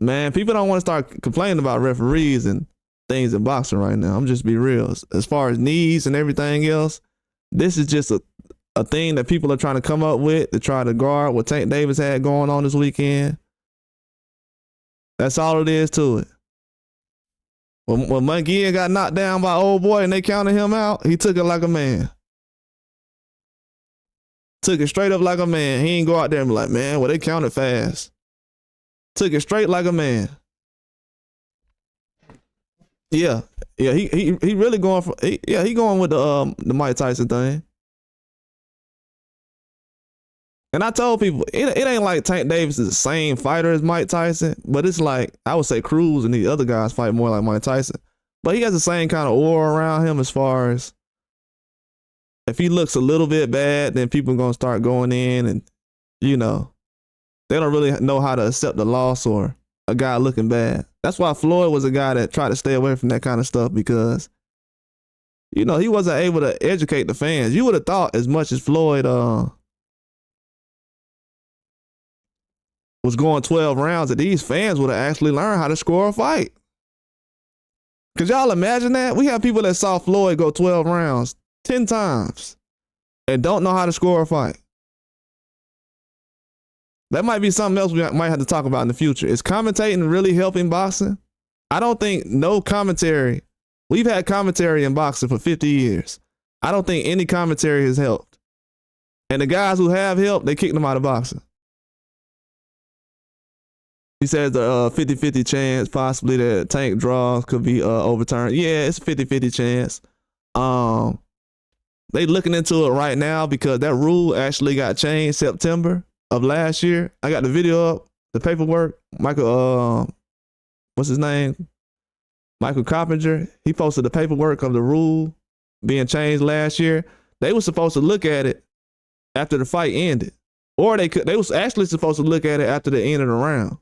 Man, people don't want to start complaining about referees and things in boxing right now. I'm just be real. As far as knees and everything else, this is just a thing that people are trying to come up with to try to guard what Tank Davis had going on this weekend. That's all it is to it. When McGee got knocked down by old boy and they counted him out, he took it like a man. Took it straight up like a man. He ain't go out there and be like, man, well, they counted fast. Took it straight like a man. Yeah, he really going for he going with the Mike Tyson thing. And I told people it ain't like Tank Davis is the same fighter as Mike Tyson, but it's like I would say Cruz and the other guys fight more like Mike Tyson. But he has the same kind of aura around him as far as if he looks a little bit bad, then people are gonna start going in and they don't really know how to accept the loss or a guy looking bad. That's why Floyd was a guy that tried to stay away from that kind of stuff because, he wasn't able to educate the fans. You would have thought as much as Floyd was going 12 rounds that these fans would have actually learned how to score a fight. Could y'all imagine that? We have people that saw Floyd go 12 rounds 10 times and don't know how to score a fight. That might be something else we might have to talk about in the future. Is commentating really helping boxing? I don't think no commentary. We've had commentary in boxing for 50 years. I don't think any commentary has helped. And the guys who have helped, they kicked them out of boxing. He says the 50-50 chance possibly that Tank draws could be overturned. Yeah, it's a 50-50 chance. They looking into it right now because that rule actually got changed September of last year. I got the video up, the paperwork. Michael, what's his name? Michael Coppinger. He posted the paperwork of the rule being changed last year. They were supposed to look at it after the fight ended, or they was actually supposed to look at it after the end of the round.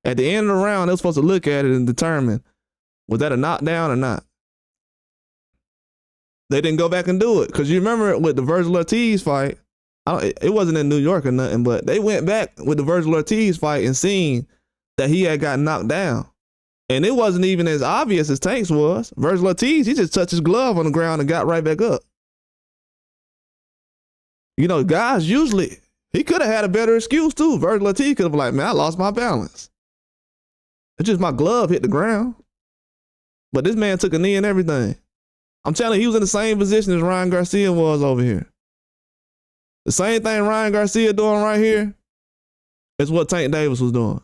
At the end of the round, they were supposed to look at it and determine was that a knockdown or not. They didn't go back and do it because you remember with the Virgil Ortiz fight. It wasn't in New York or nothing, but they went back with the Virgil Ortiz fight and seen that he had got knocked down. And it wasn't even as obvious as Tank's was. Virgil Ortiz, he just touched his glove on the ground and got right back up. Guys usually, he could have had a better excuse too. Virgil Ortiz could have been like, man, I lost my balance. It's just my glove hit the ground. But this man took a knee and everything. I'm telling you, he was in the same position as Ryan Garcia was over here. The same thing Ryan Garcia doing right here is what Tank Davis was doing.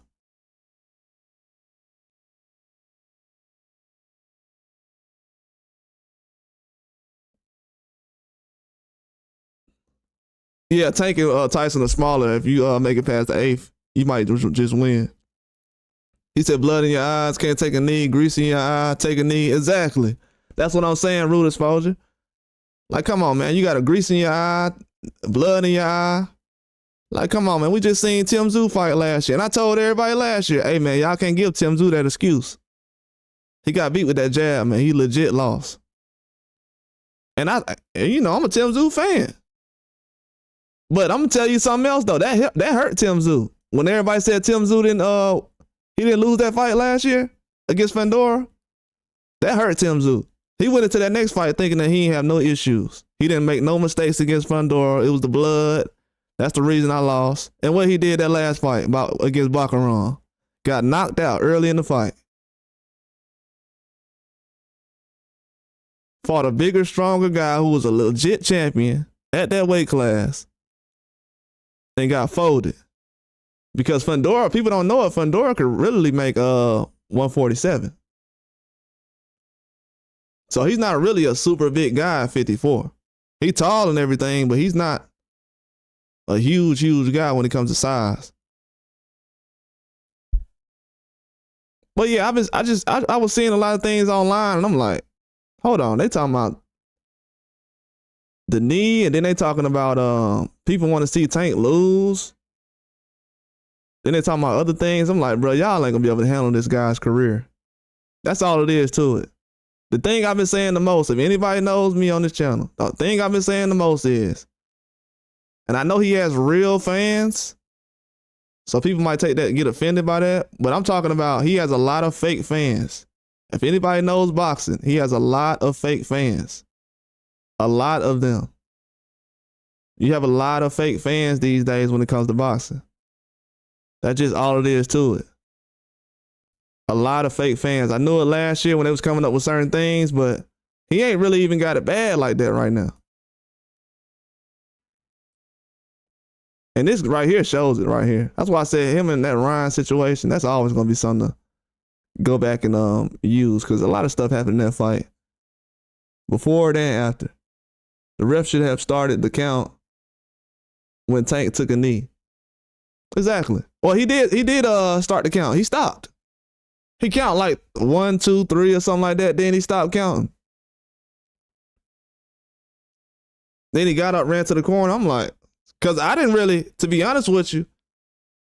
Yeah, Tank and Tyson are smaller. If you make it past the 8th, you might just win. He said, blood in your eyes, can't take a knee, grease in your eye, take a knee. Exactly. That's what I'm saying, root exposure. Like, come on, man. You got a grease in your eye, blood in your eye. Like, come on, man. We just seen Tim Tszyu fight last year. And I told everybody last year, hey, man, y'all can't give Tim Tszyu that excuse. He got beat with that jab, man. He legit lost. And I'm a Tim Tszyu fan. But I'm going to tell you something else, though. That hurt Tim Tszyu. When everybody said Tim Tszyu didn't lose that fight last year against Fandora, that hurt Tim Tszyu. He went into that next fight thinking that he didn't have no issues. He didn't make no mistakes against Fandora. It was the blood. That's the reason I lost. And what he did that last fight against Baccarat, got knocked out early in the fight. Fought a bigger, stronger guy who was a legit champion at that weight class and got folded. Because Fandora, people don't know it, Fandora could really make 147. So he's not really a super big guy at 54. He's tall and everything, but he's not a huge guy when it comes to size. But yeah, I was seeing a lot of things online and I'm like, hold on, they talking about the knee and then they talking about people want to see Tank lose. Then they talking about other things. I'm like, bro, y'all ain't gonna be able to handle this guy's career. That's all it is to it. The thing I've been saying the most, if anybody knows me on this channel, the thing I've been saying the most is, and I know he has real fans, so people might take that and get offended by that, but I'm talking about he has a lot of fake fans. If anybody knows boxing, he has a lot of fake fans. A lot of them. You have a lot of fake fans these days when it comes to boxing. That's just all it is to it. A lot of fake fans. I knew it last year when they was coming up with certain things, but he ain't really even got it bad like that right now. And this right here shows it right here. That's why I said him in that Ryan situation, that's always going to be something to go back and use, because a lot of stuff happened in that fight. Before and after. The ref should have started the count when Tank took a knee. Exactly. Well, he did start the count. He stopped. He count like 1, 2, 3 or something like that. Then he stopped counting. Then he got up, ran to the corner. I'm like, because I didn't really, to be honest with you,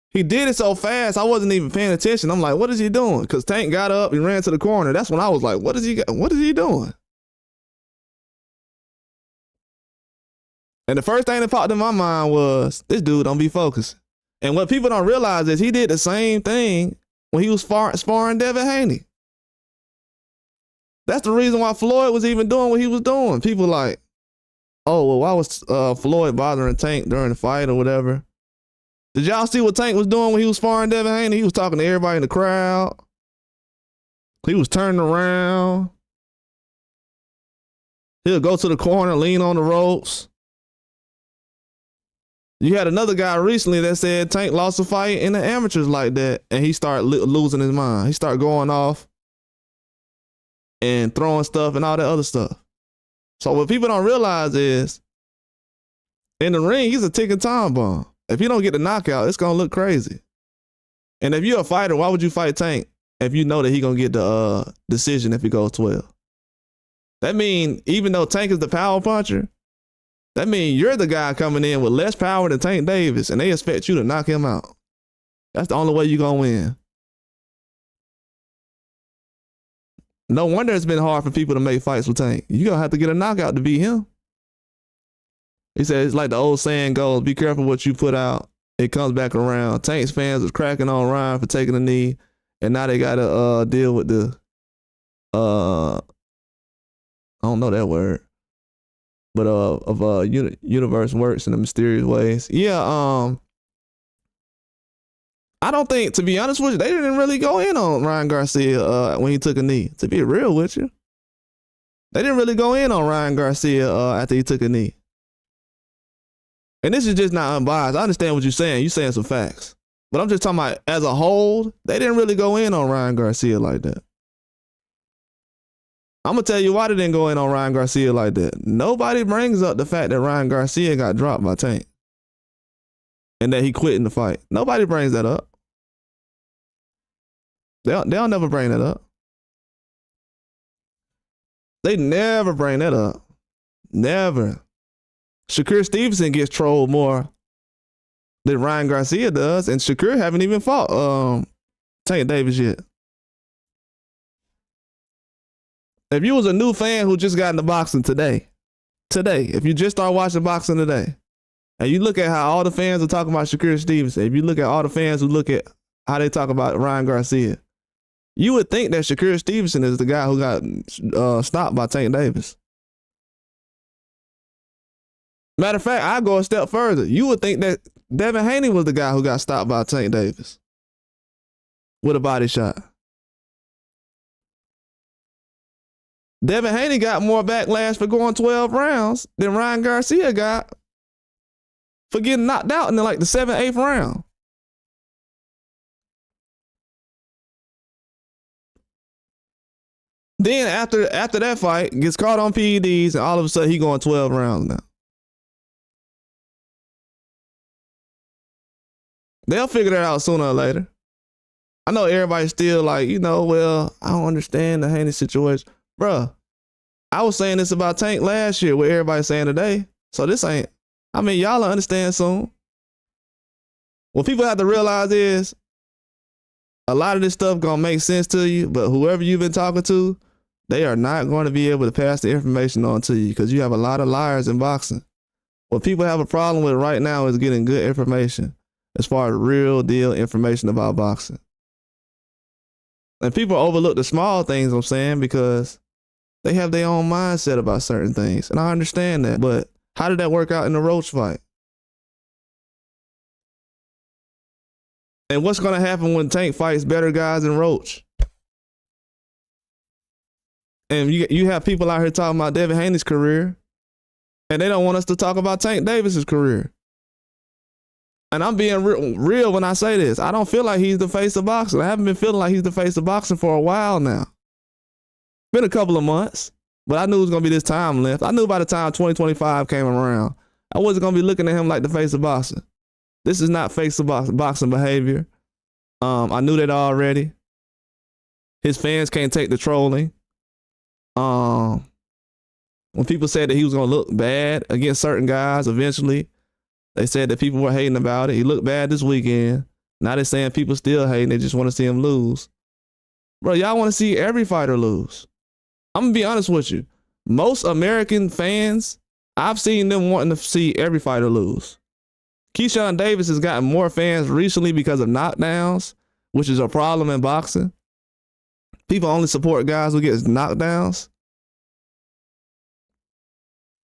he did it so fast, I wasn't even paying attention. I'm like, what is he doing? Because Tank got up and ran to the corner. That's when I was like, what is he doing? And the first thing that popped in my mind was, this dude don't be focused. And what people don't realize is he did the same thing when he was sparring Devin Haney. That's the reason why Floyd was even doing what he was doing. People like, oh, well, why was Floyd bothering Tank during the fight or whatever? Did y'all see what Tank was doing when he was sparring Devin Haney? He was talking to everybody in the crowd. He was turning around. He'll go to the corner, lean on the ropes. You had another guy recently that said Tank lost a fight in the amateurs like that, and he started losing his mind. He started going off and throwing stuff and all that other stuff. So what people don't realize is, in the ring, he's a ticking time bomb. If you don't get the knockout, it's gonna look crazy. And if you're a fighter, why would you fight Tank if you know that he's gonna get the decision if he goes 12? That means even though Tank is the power puncher, that means you're the guy coming in with less power than Tank Davis, and they expect you to knock him out. That's the only way you're gonna win. No wonder it's been hard for people to make fights with Tank. You're gonna have to get a knockout to beat him. He said it's like the old saying goes, be careful what you put out. It comes back around. Tank's fans was cracking on Ryan for taking a knee, and now they gotta deal with the I don't know that word. But universe works in the mysterious ways. Yeah, I don't think, to be honest with you, they didn't really go in on Ryan Garcia when he took a knee. To be real with you, they didn't really go in on Ryan Garcia after he took a knee. And this is just not unbiased. I understand what you're saying. You're saying some facts. But I'm just talking about as a whole, they didn't really go in on Ryan Garcia like that. I'm going to tell you why they didn't go in on Ryan Garcia like that. Nobody brings up the fact that Ryan Garcia got dropped by Tank and that he quit in the fight. Nobody brings that up. They'll never bring that up. They never bring that up. Never. Shakur Stevenson gets trolled more than Ryan Garcia does, and Shakur haven't even fought Tank Davis yet. If you was a new fan who just got into boxing today, if you just start watching boxing today, and you look at how all the fans are talking about Shakur Stevenson, if you look at all the fans who look at how they talk about Ryan Garcia, you would think that Shakur Stevenson is the guy who got stopped by Tank Davis. Matter of fact, I go a step further. You would think that Devin Haney was the guy who got stopped by Tank Davis with a body shot. Devin Haney got more backlash for going 12 rounds than Ryan Garcia got for getting knocked out in the 7th, 8th round. Then after that fight, gets caught on PEDs, and all of a sudden he going 12 rounds now. They'll figure that out sooner or later. I know everybody's still like, well, I don't understand the Haney situation. Bruh, I was saying this about Tank last year, what everybody's saying today. So this ain't, y'all will understand soon. what people have to realize is a lot of this stuff gonna make sense to you, but whoever you've been talking to, they are not going to be able to pass the information on to you because you have a lot of liars in boxing. What people have a problem with right now is getting good information as far as real deal information about boxing. And people overlook the small things, I'm saying, because they have their own mindset about certain things. And I understand that, but how did that work out in the Roach fight? And what's going to happen when Tank fights better guys than Roach? And you have people out here talking about Devin Haney's career, and they don't want us to talk about Tank Davis's career. And I'm being real when I say this. I don't feel like he's the face of boxing. I haven't been feeling like he's the face of boxing for a while now. Been a couple of months, but I knew it was going to be this time left. I knew by the time 2025 came around, I wasn't going to be looking at him like the face of boxing. This is not face of boxing behavior. I knew that already. His fans can't take the trolling. When people said that he was going to look bad against certain guys, eventually, they said that people were hating about it. He looked bad this weekend. Now they're saying people still hating. They just want to see him lose. Bro, y'all want to see every fighter lose. I'm going to be honest with you. Most American fans, I've seen them wanting to see every fighter lose. Keyshawn Davis has gotten more fans recently because of knockdowns, which is a problem in boxing. People only support guys who get knockdowns.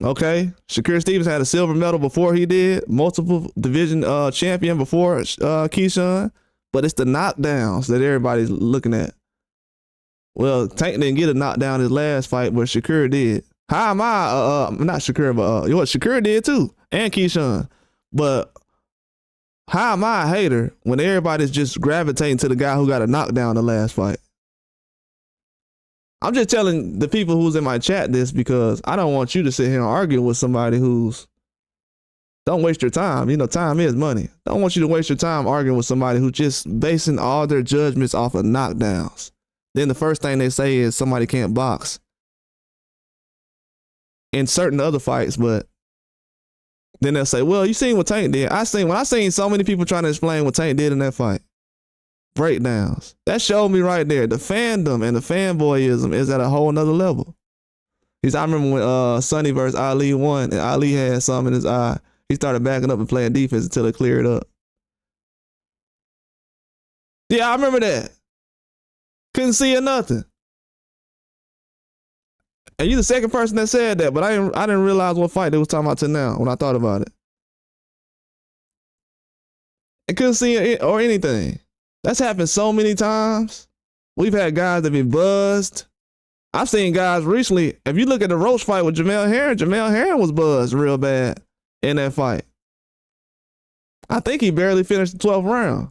Okay, Shakur Stevens had a silver medal before he did, multiple division champion before Keyshawn, but it's the knockdowns that everybody's looking at. Well, Tank didn't get a knockdown his last fight, but Shakur did. How am I? Not Shakur, but Shakur did too, and Keyshawn. But how am I a hater when everybody's just gravitating to the guy who got a knockdown the last fight? I'm just telling the people who's in my chat this because I don't want you to sit here and argue with somebody who's, don't waste your time. You know, time is money. Don't want you to waste your time arguing with somebody who's just basing all their judgments off of knockdowns. Then the first thing they say is somebody can't box in certain other fights, but then they'll say, well, you seen what Tank did. I seen so many people trying to explain what Tank did in that fight. Breakdowns. That showed me right there. The fandom and the fanboyism is at a whole nother level. I remember when Sonny versus Ali won and Ali had something in his eye. He started backing up and playing defense until it cleared up. Yeah, I remember that. Couldn't see or nothing. And you're the second person that said that, but I didn't realize what fight they was talking about till now when I thought about it. I couldn't see it or anything. That's happened so many times. We've had guys that been buzzed. I've seen guys recently, if you look at the Roach fight with Jamel Herring was buzzed real bad in that fight. I think he barely finished the 12th round.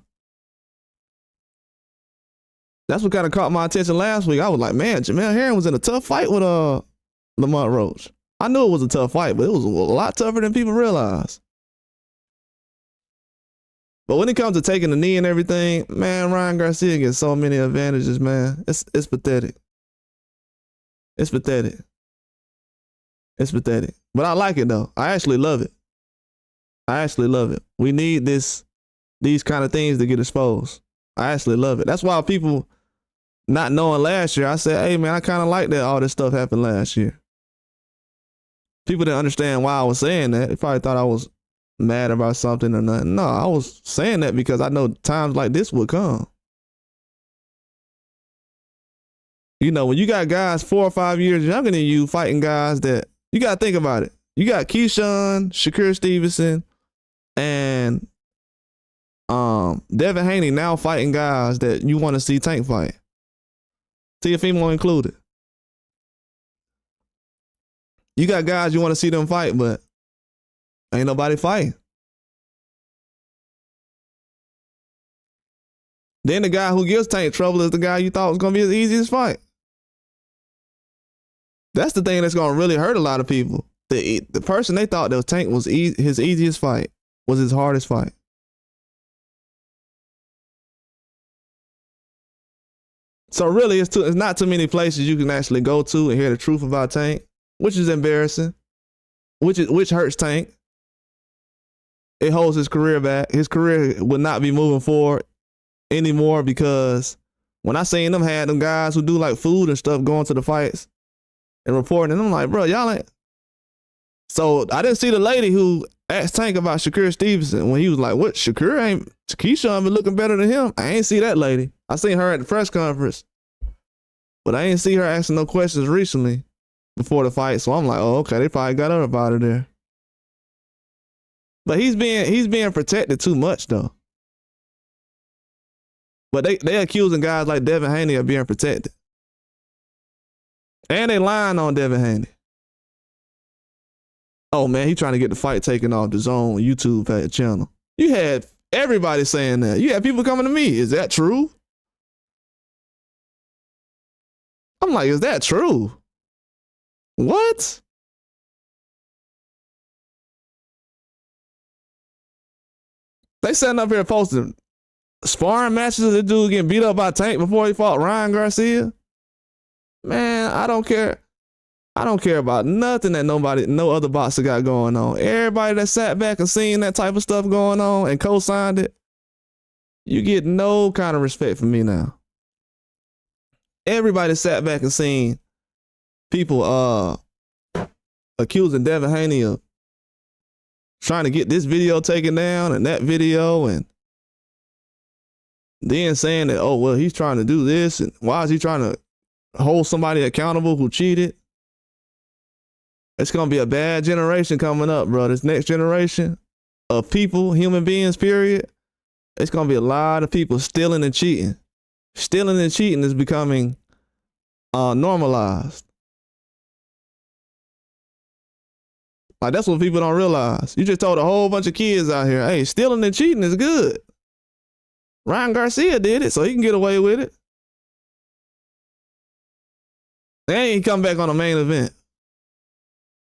That's what kind of caught my attention last week. I was like, man, Jamel Herring was in a tough fight with Lamont Roach. I knew it was a tough fight, but it was a lot tougher than people realize. But when it comes to taking the knee and everything, man, Ryan Garcia gets so many advantages, man. It's pathetic. It's pathetic. It's pathetic. But I like it though. I actually love it. I actually love it. We need these kind of things to get exposed. I actually love it. That's why people not knowing last year, I said, hey man, I kind of like that all this stuff happened last year. People didn't understand why I was saying that. They probably thought I was mad about something or nothing. No, I was saying that because I know times like this would come. You know, when you got guys 4 or 5 years younger than you fighting guys that, you got to think about it. You got Keyshawn, Shakur Stevenson, and Devin Haney now fighting guys that you want to see Tank fight. Teofimo included. You got guys you want to see them fight, but ain't nobody fighting. Then the guy who gives Tank trouble is the guy you thought was going to be his easiest fight. That's the thing that's going to really hurt a lot of people. The person they thought that Tank was his easiest fight was his hardest fight. So really, it's not too many places you can actually go to and hear the truth about Tank, which is embarrassing, which hurts Tank. it holds his career back. His career would not be moving forward anymore because when I seen them had them guys who do like food and stuff going to the fights and reporting, and I'm like, bro, y'all ain't. So I didn't see the lady who asked Tank about Shakur Stevenson when he was like, what, Shakur ain't, Keisha ain't been looking better than him. I ain't see that lady. I seen her at the press conference, but I ain't see her asking no questions recently before the fight. So I'm like, oh, okay, they probably got her up out of there. But he's being protected too much though. But they accusing guys like Devin Haney of being protected. And they lying on Devin Haney. Oh man, he trying to get the fight taken off the Zone YouTube channel. You had everybody saying that. You had people coming to me. Is that true? I'm like, is that true? What? They sitting up here posting sparring matches of the dude getting beat up by Tank before he fought Ryan Garcia. Man, I don't care. I don't care about nothing that no other boxer got going on. Everybody that sat back and seen that type of stuff going on and co-signed it, you get no kind of respect from me now. Everybody sat back and seen people accusing Devin Haney of trying to get this video taken down and that video, and then saying that, oh, well, he's trying to do this, and why is he trying to hold somebody accountable who cheated? It's going to be a bad generation coming up, bro. This next generation of people, human beings, period, it's going to be a lot of people stealing and cheating. Stealing and cheating is becoming normalized. Like, that's what people don't realize. You just told a whole bunch of kids out here, hey, stealing and cheating is good. Ryan Garcia did it, so he can get away with it. And he come back on the main event.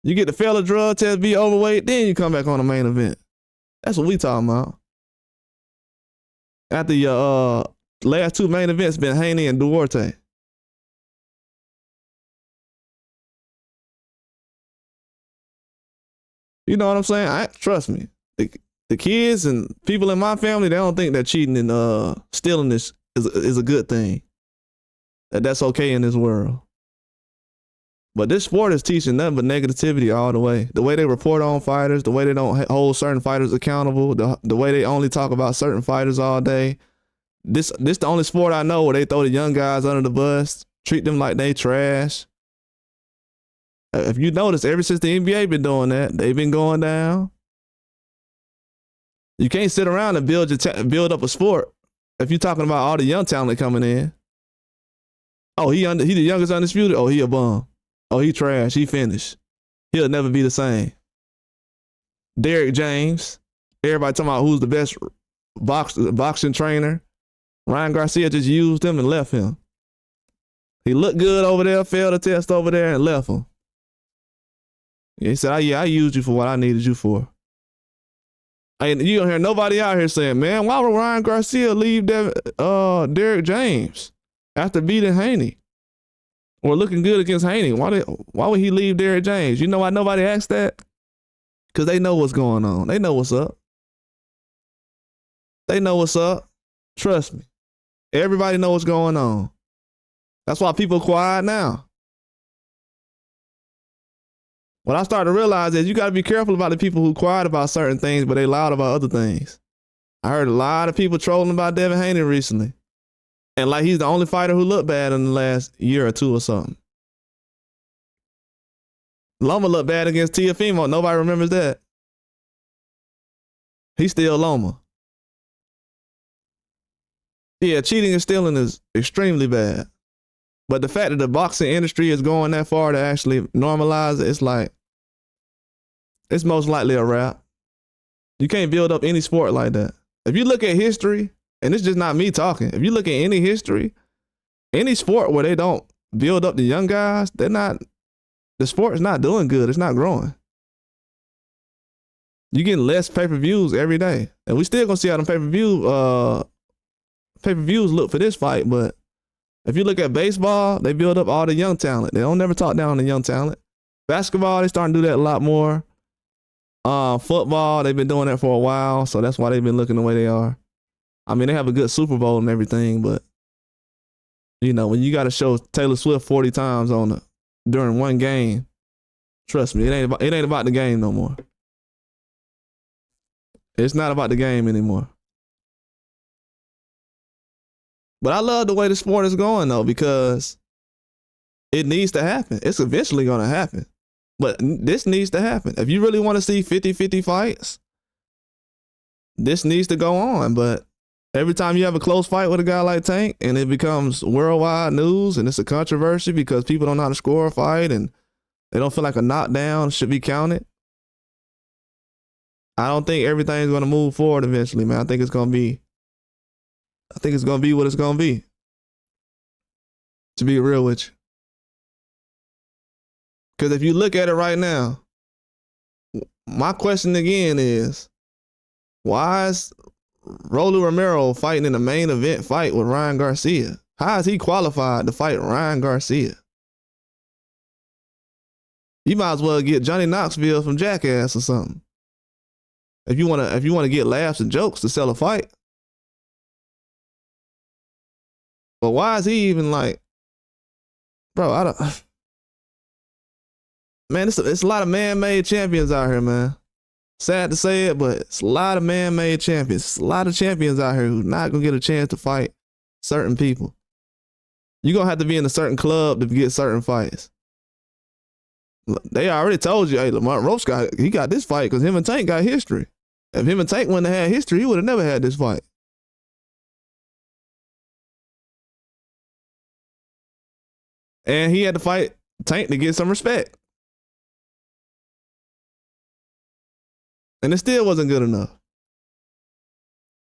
You get the fail a drug test, be overweight, then you come back on the main event. That's what we talking about. After your last two main events been Haney and Duarte. You know what I'm saying? Trust me. The kids and people in my family, they don't think that cheating and stealing is a good thing. That's okay in this world. But this sport is teaching nothing but negativity all the way. The way they report on fighters, the way they don't hold certain fighters accountable, the way they only talk about certain fighters all day. This the only sport I know where they throw the young guys under the bus, treat them like they trash. If you notice, ever since the NBA been doing that, they've been going down. You can't sit around and build up a sport if you're talking about all the young talent coming in. Oh, he the youngest undisputed. Oh, he a bum. Oh, he trash. He finished. He'll never be the same. Derrick James. Everybody talking about who's the best boxing trainer. Ryan Garcia just used him and left him. He looked good over there, failed the test over there, and left him. He said, I used you for what I needed you for. And you don't hear nobody out here saying, man, why would Ryan Garcia leave Derrick James after beating Haney? Or looking good against Haney? Why would he leave Derrick James? You know why nobody asked that? Because they know what's going on. They know what's up. They know what's up. Trust me. Everybody know what's going on. That's why people quiet now. What I started to realize is you got to be careful about the people who quiet about certain things, but they loud about other things. I heard a lot of people trolling about Devin Haney recently. And like he's the only fighter who looked bad in the last year or two or something. Loma looked bad against Teofimo. Nobody remembers that. He's still Loma. Yeah, cheating and stealing is extremely bad. But the fact that the boxing industry is going that far to actually normalize it, it's like, it's most likely a wrap. You can't build up any sport like that. If you look at history, and it's just not me talking, if you look at any history, any sport where they don't build up the young guys, the sport is not doing good. It's not growing. You're getting less pay-per-views every day. And we still gonna see how them pay-per-views look for this fight, but if you look at baseball, they build up all the young talent. They don't never talk down the young talent. Basketball, they starting to do that a lot more. Football, they've been doing that for a while, so that's why they've been looking the way they are. I mean, they have a good Super Bowl and everything, but you know, when you got to show Taylor Swift 40 times during one game, trust me, it ain't about the game no more. It's not about the game anymore. But I love the way the sport is going though, because it needs to happen. It's eventually going to happen. But this needs to happen. If you really want to see 50-50 fights, this needs to go on. But every time you have a close fight with a guy like Tank and it becomes worldwide news and it's a controversy because people don't know how to score a fight and they don't feel like a knockdown should be counted, I don't think everything's going to move forward eventually, man. I think it's going to be what it's going to be. To be real with you. Because if you look at it right now, my question again is, why is Rolly Romero fighting in a main event fight with Ryan Garcia? How is he qualified to fight Ryan Garcia? You might as well get Johnny Knoxville from Jackass or something. If you want to get laughs and jokes to sell a fight. But why is he even like, bro, I don't. Man, it's a lot of man-made champions out here, man. Sad to say it, but it's a lot of man-made champions. It's a lot of champions out here who's not going to get a chance to fight certain people. You're going to have to be in a certain club to get certain fights. They already told you, hey, Lamont Roach got this fight because him and Tank got history. If him and Tank wouldn't have had history, he would have never had this fight. And he had to fight Tank to get some respect. And it still wasn't good enough.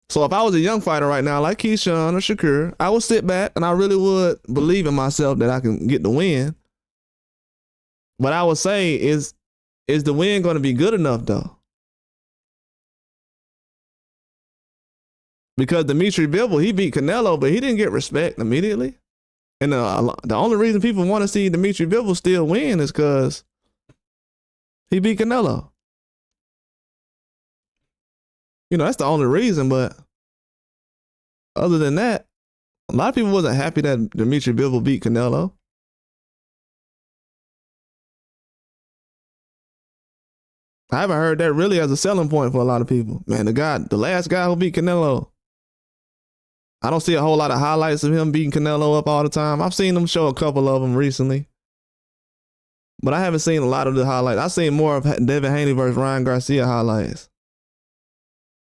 So if I was a young fighter right now, like Keyshawn or Shakur, I would sit back and I really would believe in myself that I can get the win. But I would say, is the win going to be good enough though? Because Dimitri Bivol, he beat Canelo, but he didn't get respect immediately. And the only reason people want to see Dimitri Bivol still win is because he beat Canelo. You know, that's the only reason, but other than that, a lot of people wasn't happy that Dimitri Bivol beat Canelo. I haven't heard that really as a selling point for a lot of people. Man, the last guy who beat Canelo, I don't see a whole lot of highlights of him beating Canelo up all the time. I've seen them show a couple of them recently, but I haven't seen a lot of the highlights. I've seen more of Devin Haney versus Ryan Garcia highlights.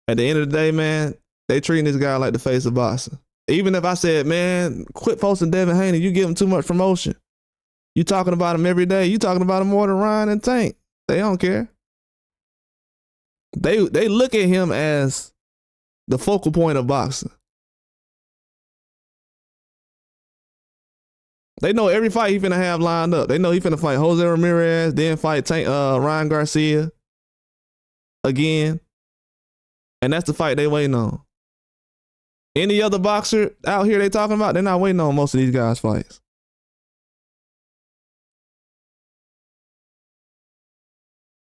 At the end of the day, man, they treating this guy like the face of boxing. Even if I said, man, quit posting Devin Haney, you give him too much promotion. You talking about him every day. You talking about him more than Ryan and Tank. They don't care. They look at him as the focal point of boxing. They know every fight he finna have lined up. They know he finna fight Jose Ramirez, then fight Ryan Garcia again. And that's the fight they waiting on. Any other boxer out here they talking about, they're not waiting on most of these guys' fights.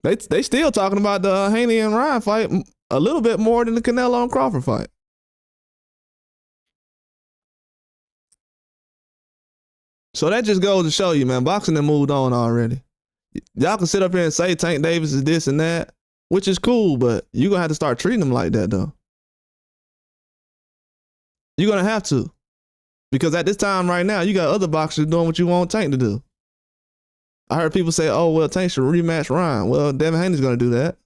They still talking about the Haney and Ryan fight a little bit more than the Canelo and Crawford fight. So that just goes to show you, man, boxing done moved on already. Y'all can sit up here and say Tank Davis is this and that, which is cool, but you're going to have to start treating him like that, though. You're going to have to. Because at this time right now, you got other boxers doing what you want Tank to do. I heard people say, oh, well, Tank should rematch Ryan. Well, Devin Haney's going to do that.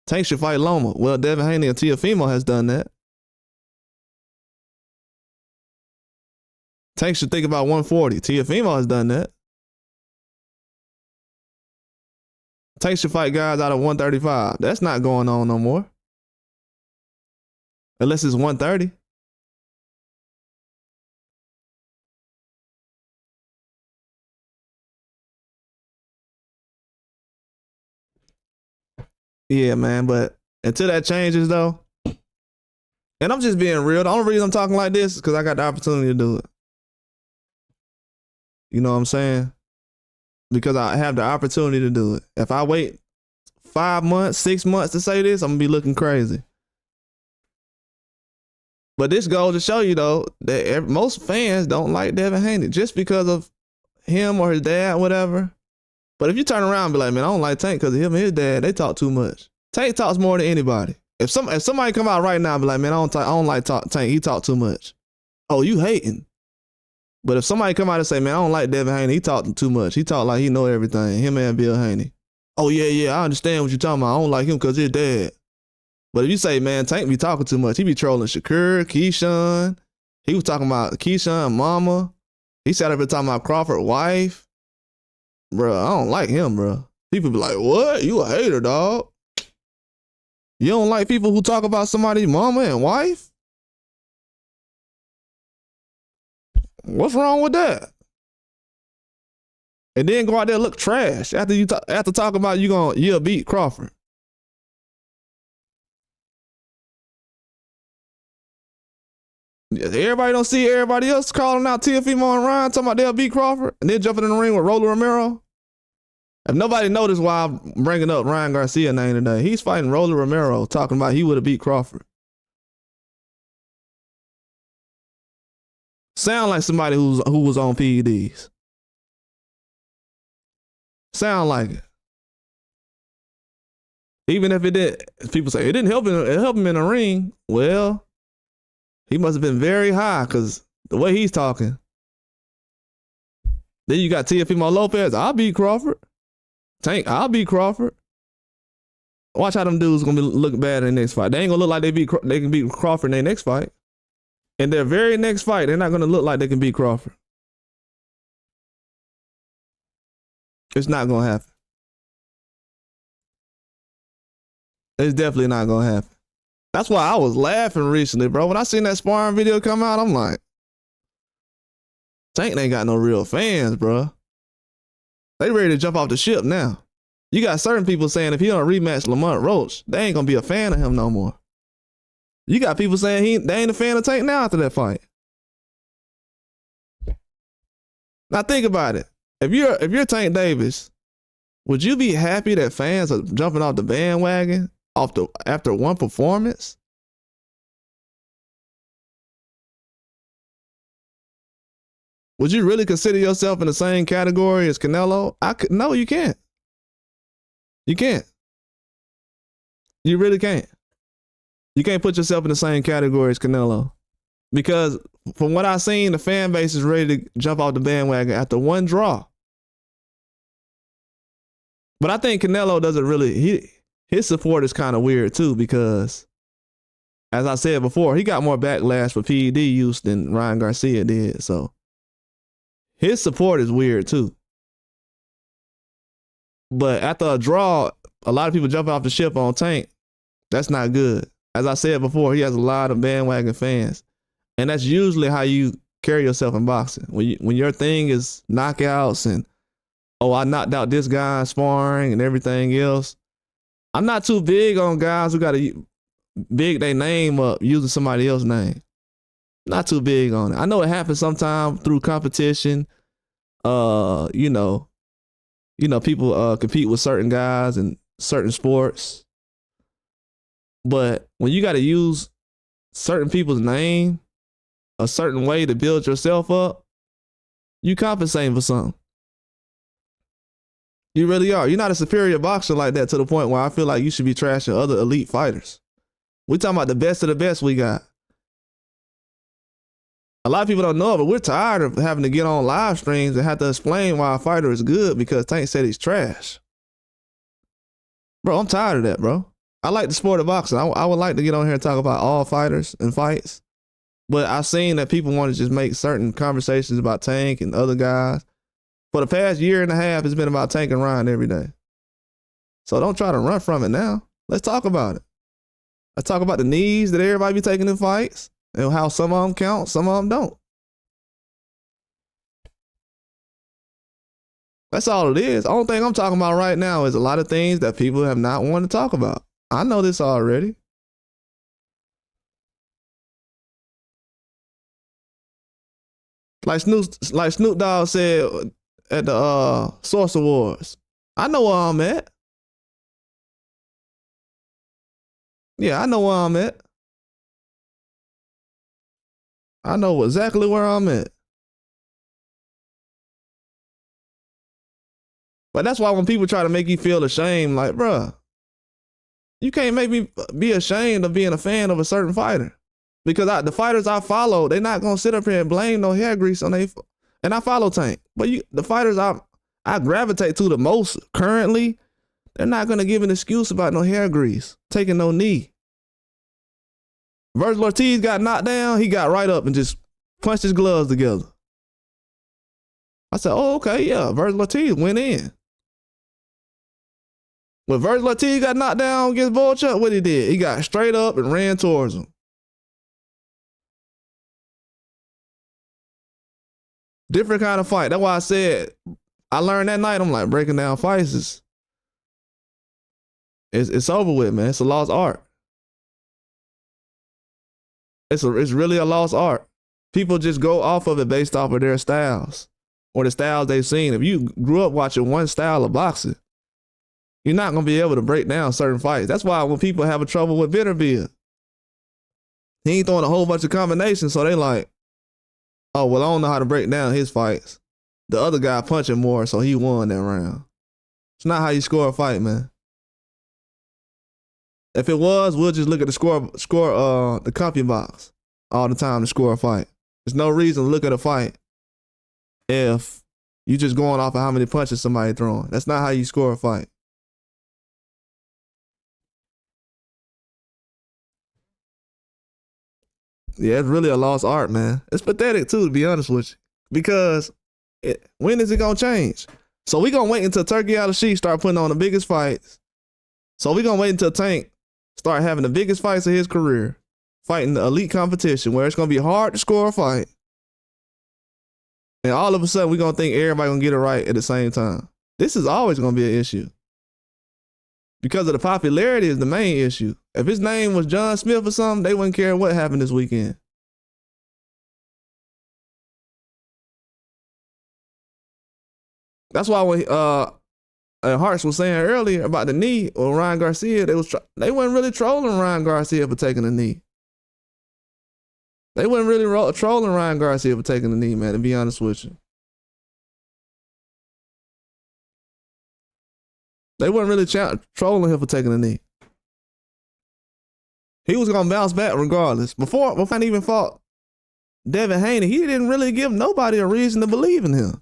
Tank should fight Loma. Well, Devin Haney and Teofimo has done that. Tank should think about 140. Teofimo has done that. Tank should fight guys out of 135. That's not going on no more. Unless it's 130. Yeah, man, but until that changes, though, and I'm just being real, the only reason I'm talking like this is because I got the opportunity to do it. You know what I'm saying? Because I have the opportunity to do it. If I wait 5 months, 6 months to say this, I'm gonna be looking crazy. But this goes to show you though that most fans don't like Devin Haney just because of him or his dad, whatever. But if you turn around and be like, man, I don't like Tank because of him and his dad, they talk too much. Tank talks more than anybody. If somebody come out right now and be like, man, I don't like Tank, he talk too much. Oh, you hating. But if somebody come out and say, man, I don't like Devin Haney, he talking too much. He talk like he know everything. Him and Bill Haney. Oh, yeah, I understand what you're talking about. I don't like him because his dad. But if you say, man, Tank be talking too much, he be trolling Shakur, Keyshawn. He was talking about Keyshawn mama. He sat up here talking about Crawford's wife. Bro, I don't like him, bro. People be like, what? You a hater, dog. You don't like people who talk about somebody's mama and wife? What's wrong with that? And then go out there and look trash after talk about you'll beat Crawford. Everybody don't see everybody else calling out Teofimo and Ryan talking about they'll beat Crawford and then jumping in the ring with Roller Romero. If nobody noticed why I'm bringing up Ryan Garcia's name today, he's fighting Roller Romero talking about he would have beat Crawford. Sound like somebody who was on PEDs. Sound like it. Even if it did, people say it didn't help him. It helped him in the ring. Well, he must have been very high because the way he's talking. Then you got Teofimo Lopez. I'll beat Crawford. Tank, I'll beat Crawford. Watch how them dudes gonna look bad in the next fight. They ain't gonna look like they can beat Crawford in their next fight. In their very next fight, they're not gonna look like they can beat Crawford. It's not gonna happen. It's definitely not gonna happen. That's why I was laughing recently, bro. When I seen that sparring video come out, I'm like, Tank ain't got no real fans, bro. They ready to jump off the ship now. You got certain people saying if he don't rematch Lamont Roach, they ain't gonna be a fan of him no more. You got people saying they ain't a fan of Tank now after that fight. Now think about it. If you're Tank Davis, would you be happy that fans are jumping off the bandwagon after one performance? Would you really consider yourself in the same category as Canelo? No, you can't. You can't. You really can't. You can't put yourself in the same category as Canelo. Because from what I've seen, the fan base is ready to jump off the bandwagon after one draw. But I think Canelo doesn't really, his support is kind of weird too, because as I said before, he got more backlash for PED use than Ryan Garcia did. So his support is weird too. But after a draw, a lot of people jump off the ship on Tank. That's not good. As I said before, he has a lot of bandwagon fans. And that's usually how you carry yourself in boxing. When your thing is knockouts and, oh, I knocked out this guy sparring and everything else. I'm not too big on guys who got to big their name up using somebody else's name. Not too big on it. I know it happens sometimes through competition. People compete with certain guys in certain sports. But when you got to use certain people's name a certain way to build yourself up, you compensating for something. You really are. You're not a superior boxer like that to the point where I feel like you should be trashing other elite fighters. We're talking about the best of the best we got. A lot of people don't know it, but we're tired of having to get on live streams and have to explain why a fighter is good because Tank said he's trash. Bro, I'm tired of that, bro. I like the sport of boxing. I would like to get on here and talk about all fighters and fights. But I've seen that people want to just make certain conversations about Tank and other guys. For the past year and a half, it's been about Tank and Ryan every day. So don't try to run from it now. Let's talk about it. Let's talk about the knees that everybody be taking in fights and how some of them count, some of them don't. That's all it is. The only thing I'm talking about right now is a lot of things that people have not wanted to talk about. I know this already. Like Snoop Dogg said at the Source Awards, I know where I'm at. Yeah, I know where I'm at. I know exactly where I'm at. But that's why when people try to make you feel ashamed, like, bruh, you can't make me be ashamed of being a fan of a certain fighter. Because the fighters I follow, they're not gonna sit up here and blame no hair grease on they. And I follow Tank, but the fighters I gravitate to the most currently, they're not gonna give an excuse about no hair grease, taking no knee. Virgil Ortiz got knocked down, he got right up and just punched his gloves together. I said, oh, okay, yeah, Virgil Ortiz went in. When Virgil Ortiz got knocked down against Volchuk, what he did? He got straight up and ran towards him. Different kind of fight. That's why I said, I learned that night, I'm like, breaking down fights is, it's over with, man. It's a lost art. It's really a lost art. People just go off of it based off of their styles or the styles they've seen. If you grew up watching one style of boxing, you're not going to be able to break down certain fights. That's why when people have trouble with Bitterbeard, he ain't throwing a whole bunch of combinations, so they like, oh, well, I don't know how to break down his fights. The other guy punching more, so he won that round. It's not how you score a fight, man. If it was, we'll just look at the score the copy box all the time to score a fight. There's no reason to look at a fight if you just going off of how many punches somebody throwing. That's not how you score a fight. Yeah, it's really a lost art, man. It's pathetic too, to be honest with you, because when is it gonna change? So we gonna wait until Turkey Al Sheikh start putting on the biggest fights. So we gonna wait until Tank start having the biggest fights of his career, fighting the elite competition where it's gonna be hard to score a fight. And all of a sudden, we're gonna think everybody gonna get it right at the same time. This is always gonna be an issue. Because of the popularity is the main issue. If his name was John Smith or something, they wouldn't care what happened this weekend. That's why when Harts was saying earlier about the knee or Ryan Garcia, they weren't really trolling Ryan Garcia for taking a knee. They weren't really trolling Ryan Garcia for taking the knee, man, to be honest with you. They weren't really trolling him for taking a knee. He was going to bounce back regardless. Before he even fought Devin Haney, he didn't really give nobody a reason to believe in him.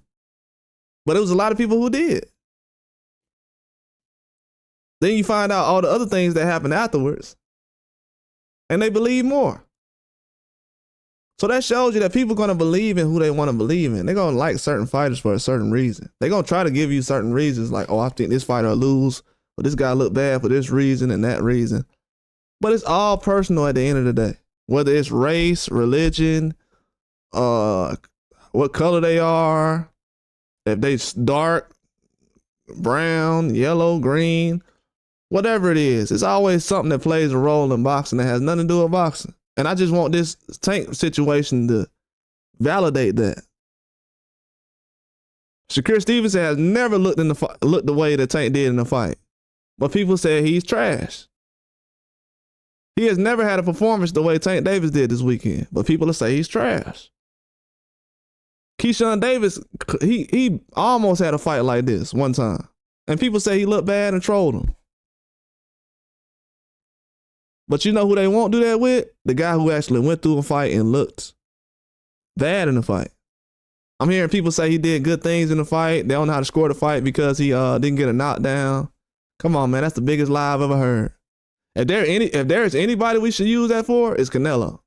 But it was a lot of people who did. Then you find out all the other things that happened afterwards, and they believe more. So that shows you that people are going to believe in who they want to believe in. They're going to like certain fighters for a certain reason. They're going to try to give you certain reasons like, oh, I think this fighter will lose, or this guy look bad for this reason and that reason. But it's all personal at the end of the day. Whether it's race, religion, what color they are, if they dark, brown, yellow, green, whatever it is, it's always something that plays a role in boxing that has nothing to do with boxing. And I just want this Tank situation to validate that. Shakur Stevenson has never looked the way that Tank did in the fight. But people say he's trash. He has never had a performance the way Tank Davis did this weekend. But people will say he's trash. Keyshawn Davis, he almost had a fight like this one time. And people say he looked bad and trolled him. But you know who they won't do that with? The guy who actually went through a fight and looked bad in the fight. I'm hearing people say he did good things in the fight. They don't know how to score the fight because he didn't get a knockdown. Come on, man. That's the biggest lie I've ever heard. If there's anybody we should use that for, it's Canelo.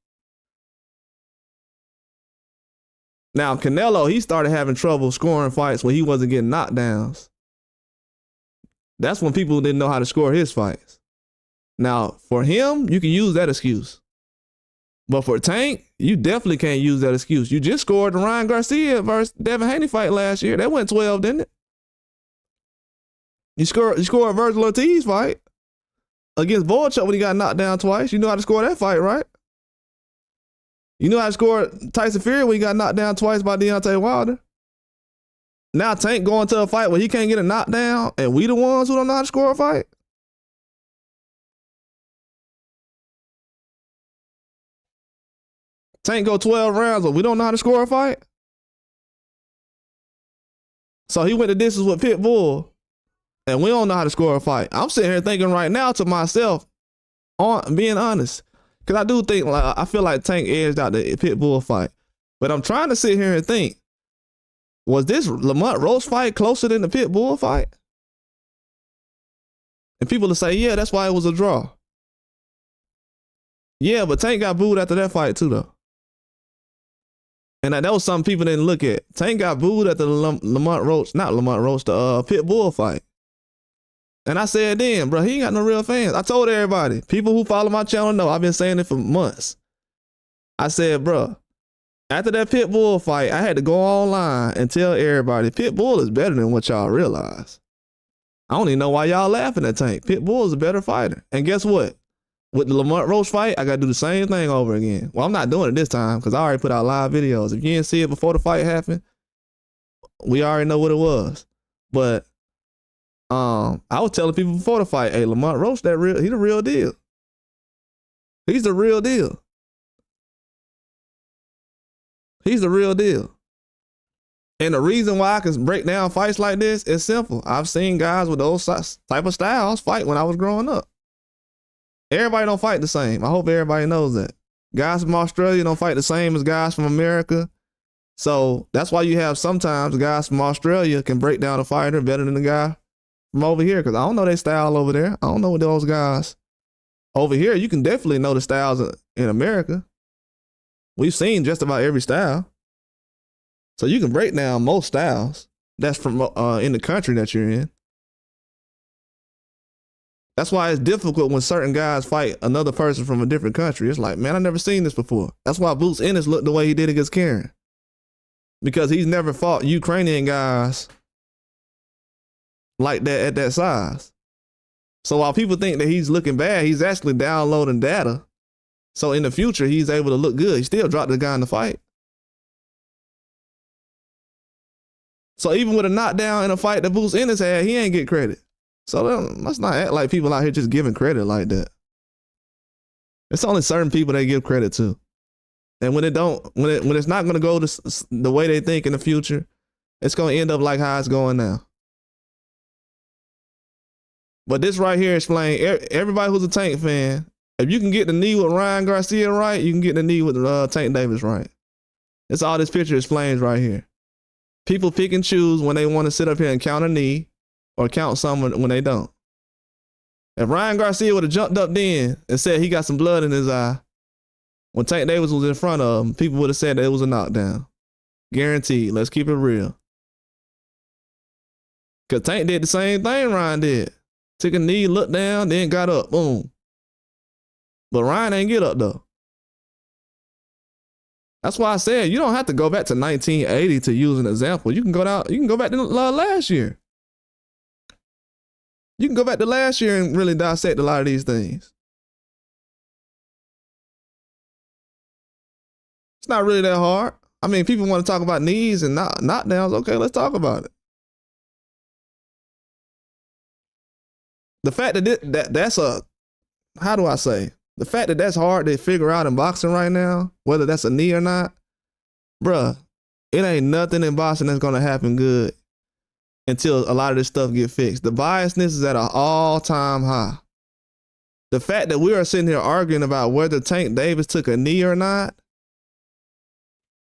Now, Canelo, he started having trouble scoring fights when he wasn't getting knockdowns. That's when people didn't know how to score his fights. Now, for him, you can use that excuse. But for Tank, you definitely can't use that excuse. You just scored the Ryan Garcia versus Devin Haney fight last year. That went 12, didn't it? You scored a Virgil Ortiz fight against Volchuk when he got knocked down twice. You know how to score that fight, right? You know how to score Tyson Fury when he got knocked down twice by Deontay Wilder. Now Tank going to a fight where he can't get a knockdown, and we the ones who don't know how to score a fight? Tank go 12 rounds, but we don't know how to score a fight? So he went to distance with Pitbull, and we don't know how to score a fight. I'm sitting here thinking right now to myself, on being honest, because I do think, like, I feel like Tank edged out the Pitbull fight. But I'm trying to sit here and think, was this Lamont Roach fight closer than the Pitbull fight? And people will say, yeah, that's why it was a draw. Yeah, but Tank got booed after that fight too, though. And that was something people didn't look at. Tank got booed at the Lamont Roach, not Lamont Roach, the Pitbull fight. And I said then, bro, he ain't got no real fans. I told everybody, people who follow my channel know, I've been saying it for months. I said, bro, after that Pitbull fight, I had to go online and tell everybody, Pitbull is better than what y'all realize. I don't even know why y'all laughing at Tank. Pitbull is a better fighter. And guess what? With the Lamont Roach fight, I got to do the same thing over again. Well, I'm not doing it this time because I already put out live videos. If you didn't see it before the fight happened, we already know what it was. But I was telling people before the fight, hey, Lamont Roach, he the real deal. He's the real deal. He's the real deal. And the reason why I can break down fights like this is simple. I've seen guys with those type of styles fight when I was growing up. Everybody don't fight the same. I hope everybody knows that. Guys from Australia don't fight the same as guys from America. So that's why you have sometimes guys from Australia can break down a fighter better than the guy from over here, because I don't know their style over there. I don't know what those guys. Over here, you can definitely know the styles in America. We've seen just about every style. So you can break down most styles that's from in the country that you're in. That's why it's difficult when certain guys fight another person from a different country. It's like, man, I never seen this before. That's why Boots Ennis looked the way he did against Karen. Because he's never fought Ukrainian guys like that at that size. So while people think that he's looking bad, he's actually downloading data. So in the future, he's able to look good. He still dropped the guy in the fight. So even with a knockdown in a fight that Boots Ennis had, he ain't get credit. So let's not act like people out here just giving credit like that. It's only certain people they give credit to. And when it's not going to go the way they think in the future, it's going to end up like how it's going now. But this right here explains, everybody who's a Tank fan, if you can get the knee with Ryan Garcia right, you can get the knee with Tank Davis right. That's all this picture explains right here. People pick and choose when they want to sit up here and count a knee or count someone when they don't. If Ryan Garcia would have jumped up then and said he got some blood in his eye, when Tank Davis was in front of him, people would have said that it was a knockdown. Guaranteed. Let's keep it real. Because Tank did the same thing Ryan did. Took a knee, looked down, then got up. Boom. But Ryan ain't get up, though. That's why I said you don't have to go back to 1980 to use an example. You can go back to last year. You can go back to last year and really dissect a lot of these things. It's not really that hard. I mean, people want to talk about knees and knockdowns. Okay, let's talk about it. The fact that that's how do I say? The fact that that's hard to figure out in boxing right now, whether that's a knee or not, bruh, it ain't nothing in boxing that's going to happen good until a lot of this stuff get fixed. The biasness is at an all-time high. The fact that we are sitting here arguing about whether Tank Davis took a knee or not,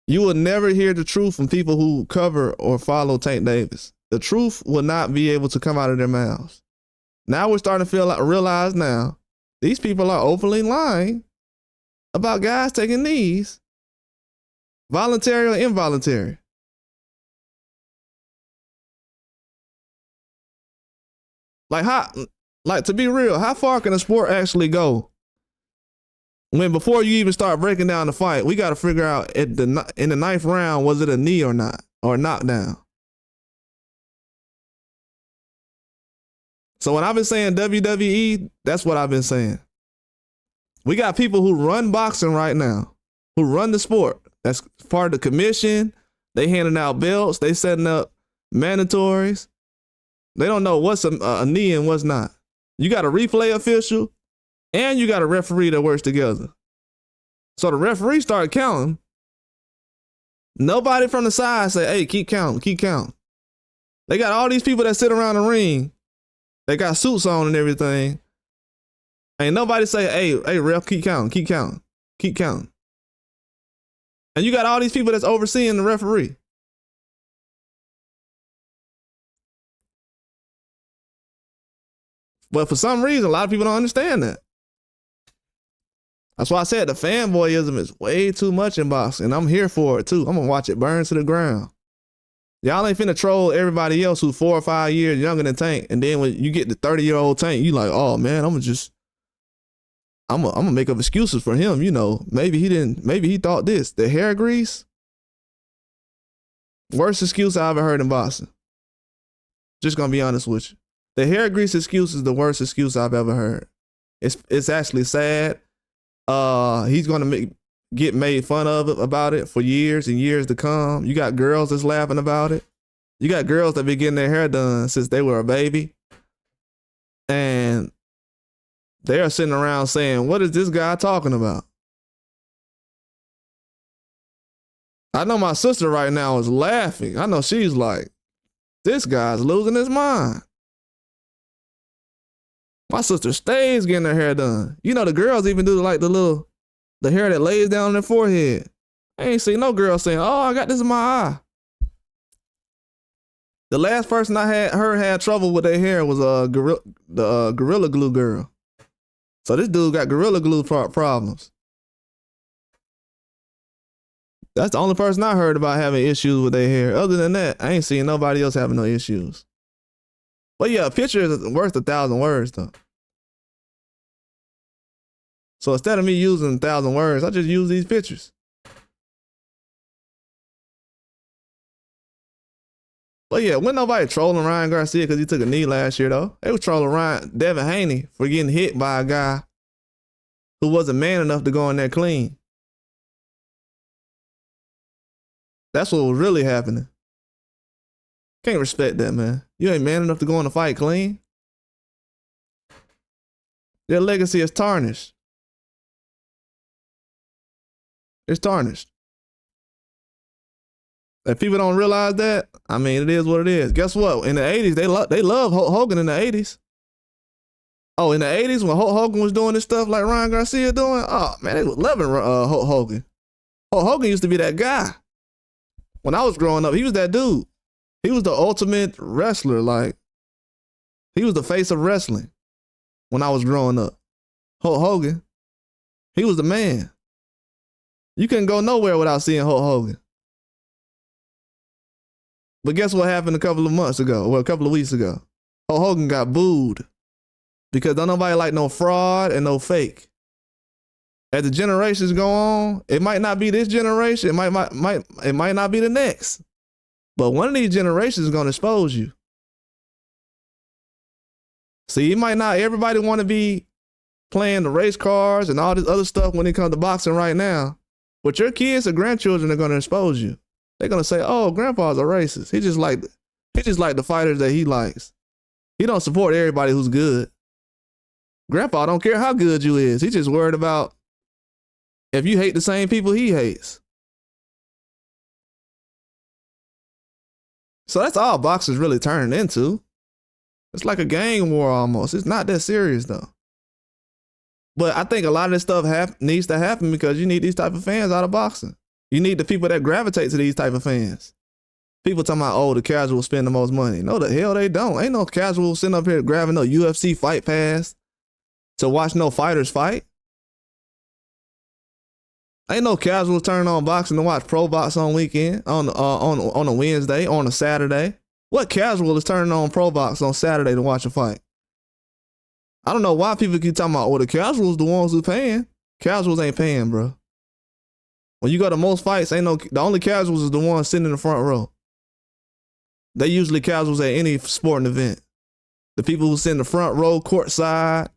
you will never hear the truth from people who cover or follow Tank Davis. The truth will not be able to come out of their mouths. Now we're starting to realize now, these people are openly lying about guys taking knees, voluntary or involuntary. Like to be real, how far can a sport actually go? When before you even start breaking down the fight, we got to figure out in the 9th round, was it a knee or not, or a knockdown? So when I've been saying WWE, that's what I've been saying. We got people who run boxing right now, who run the sport. That's part of the commission. They handing out belts. They setting up mandatories. They don't know what's a knee and what's not. You got a replay official and you got a referee that works together. So the referee started counting. Nobody from the side say, hey, keep counting, keep counting. They got all these people that sit around the ring. They got suits on and everything. Ain't nobody say, hey, ref, keep counting, keep counting, keep counting. And you got all these people that's overseeing the referee. But for some reason, a lot of people don't understand that. That's why I said the fanboyism is way too much in boxing, and I'm here for it too. I'm gonna watch it burn to the ground. Y'all ain't finna troll everybody else who's 4 or 5 years younger than Tank, and then when you get the 30-year-old Tank, you like, oh man, I'm gonna make up excuses for him. You know, maybe he thought this. The hair grease, worst excuse I ever heard in boxing. Just gonna be honest with you. The hair grease excuse is the worst excuse I've ever heard. It's actually sad. He's gonna get made fun of about it for years and years to come. You got girls that's laughing about it. You got girls that been getting their hair done since they were a baby. And they're sitting around saying, what is this guy talking about? I know my sister right now is laughing. I know she's like, this guy's losing his mind. My sister stays getting her hair done. You know, the girls even do like the hair that lays down on their forehead. I ain't seen no girl saying, oh, I got this in my eye. The last person I had trouble with their hair was the Gorilla Glue girl. So this dude got Gorilla Glue problems. That's the only person I heard about having issues with their hair. Other than that, I ain't seen nobody else having no issues. But yeah, a picture is worth 1,000 words though. So instead of me using 1,000 words, I just use these pictures. But yeah, wasn't nobody trolling Ryan Garcia because he took a knee last year though. They was trolling Devin Haney for getting hit by a guy who wasn't man enough to go in there clean. That's what was really happening. Can't respect that, man. You ain't man enough to go in the fight clean. Their legacy is tarnished. It's tarnished. If people don't realize that, I mean, it is what it is. Guess what? In the 80s, they love Hulk Hogan in the 80s. Oh, in the 80s when Hulk Hogan was doing this stuff like Ryan Garcia doing, oh man, they was loving Hulk Hogan. Hulk Hogan used to be that guy. When I was growing up, he was that dude. He was the ultimate wrestler. Like, he was the face of wrestling when I was growing up. Hulk Hogan, he was the man. You couldn't go nowhere without seeing Hulk Hogan. But guess what happened a couple of months ago? Well, a couple of weeks ago. Hulk Hogan got booed because don't nobody like no fraud and no fake. As the generations go on, it might not be this generation. It might not be the next. But one of these generations is gonna expose you. See, it might not everybody want to be playing the race cars and all this other stuff when it comes to boxing right now. But your kids or grandchildren are gonna expose you. They're gonna say, "Oh, Grandpa's a racist. He just like the fighters that he likes. He don't support everybody who's good. Grandpa don't care how good you is. He just worried about if you hate the same people he hates." So that's all boxing's really turning into. It's like a gang war almost. It's not that serious though. But I think a lot of this stuff needs to happen because you need these type of fans out of boxing. You need the people that gravitate to these type of fans. People talking about, oh, the casuals spend the most money. No, the hell they don't. Ain't no casuals sitting up here grabbing no UFC fight pass to watch no fighters fight. Ain't no casuals turning on boxing to watch pro box on weekend, on a Wednesday, on a Saturday. What casual is turning on pro box on Saturday to watch a fight? I don't know why people keep talking about, oh, the casuals the ones who paying. Casuals ain't paying, bro. When you go to most fights, the only casuals is the ones sitting in the front row. They usually casuals at any sporting event. The people who sit in the front row, courtside,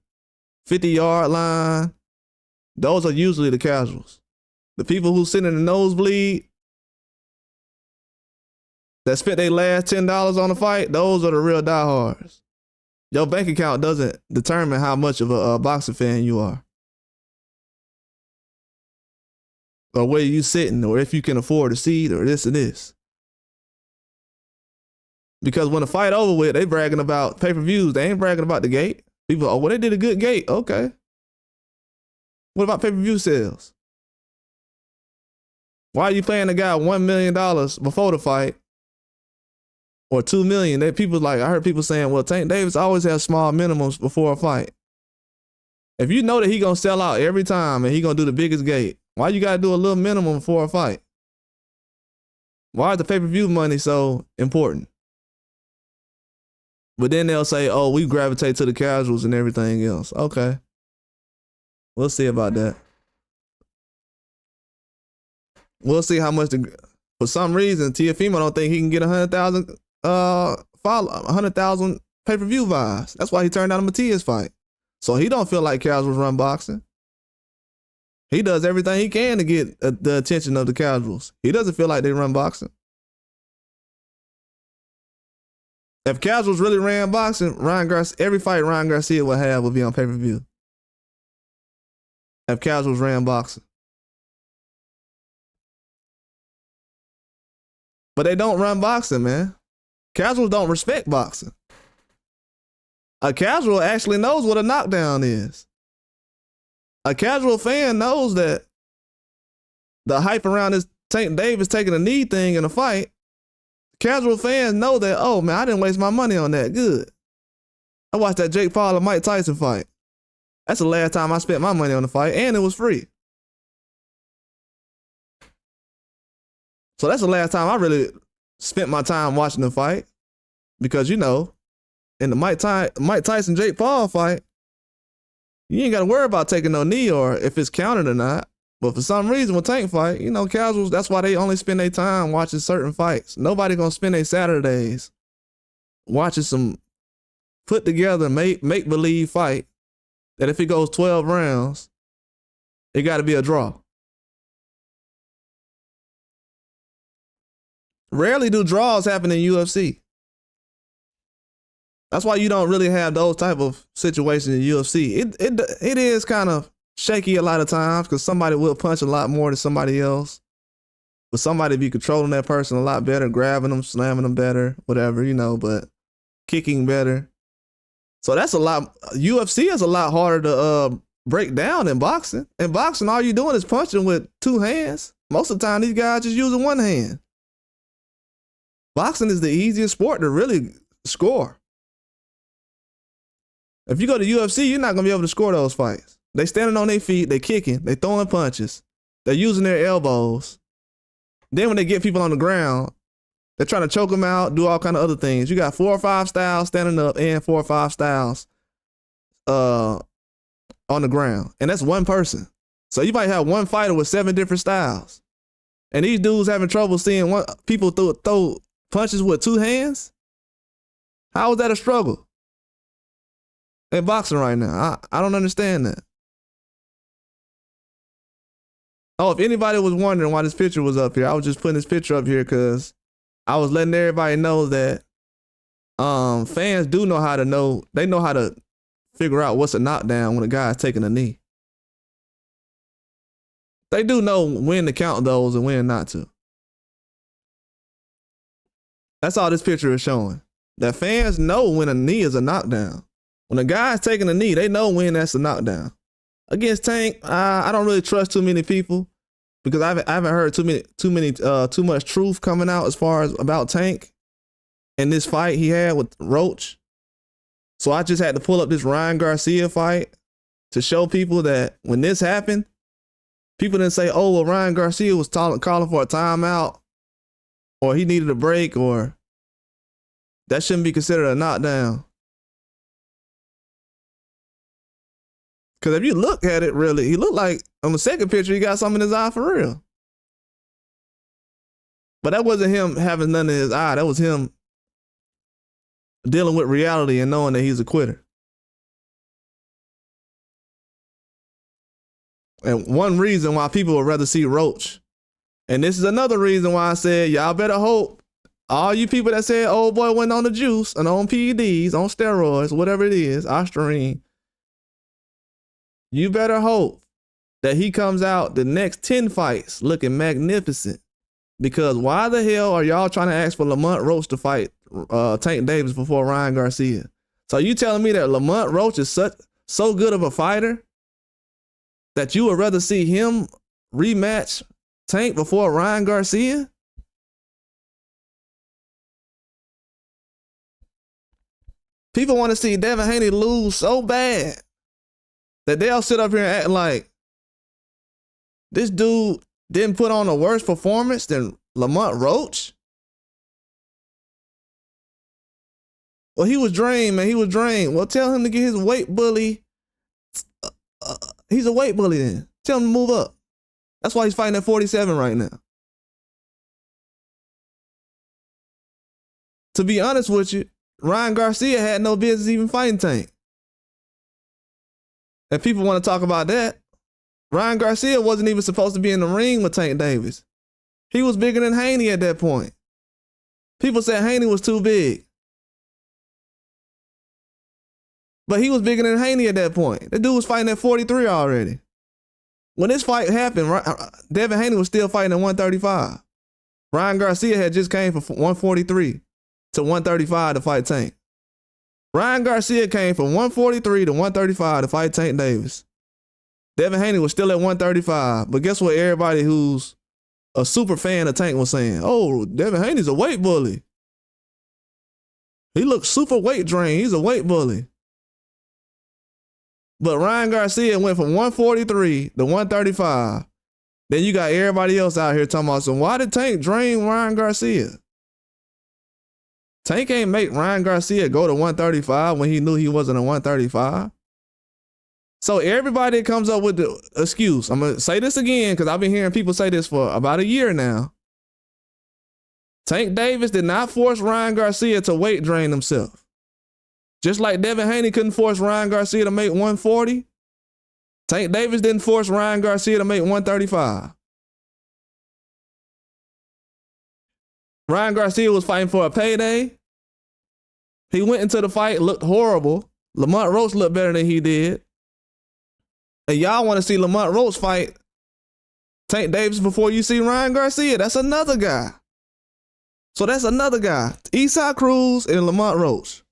50-yard line, those are usually the casuals. The people who sit in the nosebleed that spent their last $10 on the fight, those are the real diehards. Your bank account doesn't determine how much of a boxing fan you are. or where you sitting, or if you can afford a seat, or this and this. Because when the fight over with, they bragging about pay-per-views. They ain't bragging about the gate. People, oh, well, they did a good gate. Okay. What about pay-per-view sales? Why are you paying the guy $1 million before the fight? Or $2 million? I heard people saying, well, Tank Davis always has small minimums before a fight. If you know that he gonna sell out every time and he gonna do the biggest gate, why you gotta do a little minimum before a fight? Why is the pay-per-view money so important? But then they'll say, oh, we gravitate to the casuals and everything else. Okay. We'll see about that. We'll see how much for some reason, Teofimo don't think he can get 100,000 100,000 pay-per-view buys. That's why he turned down a Matias fight. So he don't feel like casuals run boxing. He does everything he can to get the attention of the casuals. He doesn't feel like they run boxing. If casuals really ran boxing, every fight Ryan Garcia would have would be on pay-per-view. If casuals ran boxing. But they don't run boxing, man. Casuals don't respect boxing. A casual actually knows what a knockdown is. A casual fan knows that the hype around this Tank Davis taking a knee thing in a fight, casual fans know that, oh man, I didn't waste my money on that. Good. I watched that Jake Paul and Mike Tyson fight. That's the last time I spent my money on the fight, and it was free. So that's the last time I really spent my time watching the fight. Because, you know, in the Mike Tyson Jake Paul fight, you ain't got to worry about taking no knee or if it's counted or not. But for some reason, with Tank fight, you know, casuals, that's why they only spend their time watching certain fights. Nobody gonna spend their Saturdays watching some put together make-believe fight that if it goes 12 rounds, it got to be a draw. Rarely do draws happen in UFC. That's why you don't really have those type of situations in UFC. It is kind of shaky a lot of times because somebody will punch a lot more than somebody else. But somebody be controlling that person a lot better, grabbing them, slamming them better, whatever, you know, but kicking better. So that's a lot. UFC is a lot harder to break down than boxing. In boxing, all you doing is punching with two hands. Most of the time, these guys just using one hand. Boxing is the easiest sport to really score. If you go to UFC, you're not going to be able to score those fights. They standing on their feet, they kicking, they throwing punches, they're using their elbows. Then when they get people on the ground, they're trying to choke them out, do all kind of other things. You got 4 or 5 styles standing up and 4 or 5 styles on the ground. And that's one person. So you might have one fighter with 7 different styles. And these dudes having trouble seeing people throw punches with 2 hands? How is that a struggle in boxing right now? I don't understand that. Oh, if anybody was wondering why this picture was up here, I was just putting this picture up here because I was letting everybody know that fans do know how to know. They know how to figure out what's a knockdown when a guy's taking a knee. They do know when to count those and when not to. That's all this picture is showing. That fans know when a knee is a knockdown. When a guy's taking a knee, they know when that's a knockdown. Against Tank, I don't really trust too many people because I haven't heard too much truth coming out as far as about Tank and this fight he had with Roach. So I just had to pull up this Ryan Garcia fight to show people that when this happened, people didn't say, oh, well, Ryan Garcia was calling for a timeout or he needed a break or that shouldn't be considered a knockdown. Because if you look at it, really, he looked like on the second picture, he got something in his eye for real. But that wasn't him having nothing in his eye. That was him dealing with reality and knowing that he's a quitter. And one reason why people would rather see Roach, and this is another reason why I said, y'all better hope all you people that said old boy went on the juice and on PEDs, on steroids, whatever it is, Ostarine, you better hope that he comes out the next 10 fights looking magnificent. Because why the hell are y'all trying to ask for Lamont Roach to fight Tank Davis before Ryan Garcia? So you telling me that Lamont Roach is so good of a fighter that you would rather see him rematch Tank before Ryan Garcia? People want to see Devin Haney lose so bad that they'll sit up here and act like this dude didn't put on a worse performance than Lamont Roach. Well, he was drained, man. He was drained. Well, tell him to get his weight bully. He's a weight bully then. Tell him to move up. That's why he's fighting at 47 right now. To be honest with you, Ryan Garcia had no business even fighting Tank. And people want to talk about that. Ryan Garcia wasn't even supposed to be in the ring with Tank Davis. He was bigger than Haney at that point. People said Haney was too big. But he was bigger than Haney at that point. The dude was fighting at 43 already. When this fight happened, Devin Haney was still fighting at 135. Ryan Garcia had just came from 143 to 135 to fight Tank. Ryan Garcia came from 143 to 135 to fight Tank Davis. Devin Haney was still at 135. But guess what everybody who's a super fan of Tank was saying? Oh, Devin Haney's a weight bully. He looks super weight drained. He's a weight bully. But Ryan Garcia went from 143 to 135. Then you got everybody else out here talking about, so why did Tank drain Ryan Garcia? Tank ain't make Ryan Garcia go to 135 when he knew he wasn't a 135. So everybody comes up with the excuse. I'm going to say this again because I've been hearing people say this for about a year now. Tank Davis did not force Ryan Garcia to weight drain himself. Just like Devin Haney couldn't force Ryan Garcia to make 140, Tank Davis didn't force Ryan Garcia to make 135. Ryan Garcia was fighting for a payday. He went into the fight, looked horrible. Lamont Roach looked better than he did. And y'all want to see Lamont Roach fight Tank Davis before you see Ryan Garcia. That's another guy. So that's another guy. Isaac Cruz and Lamont Roach.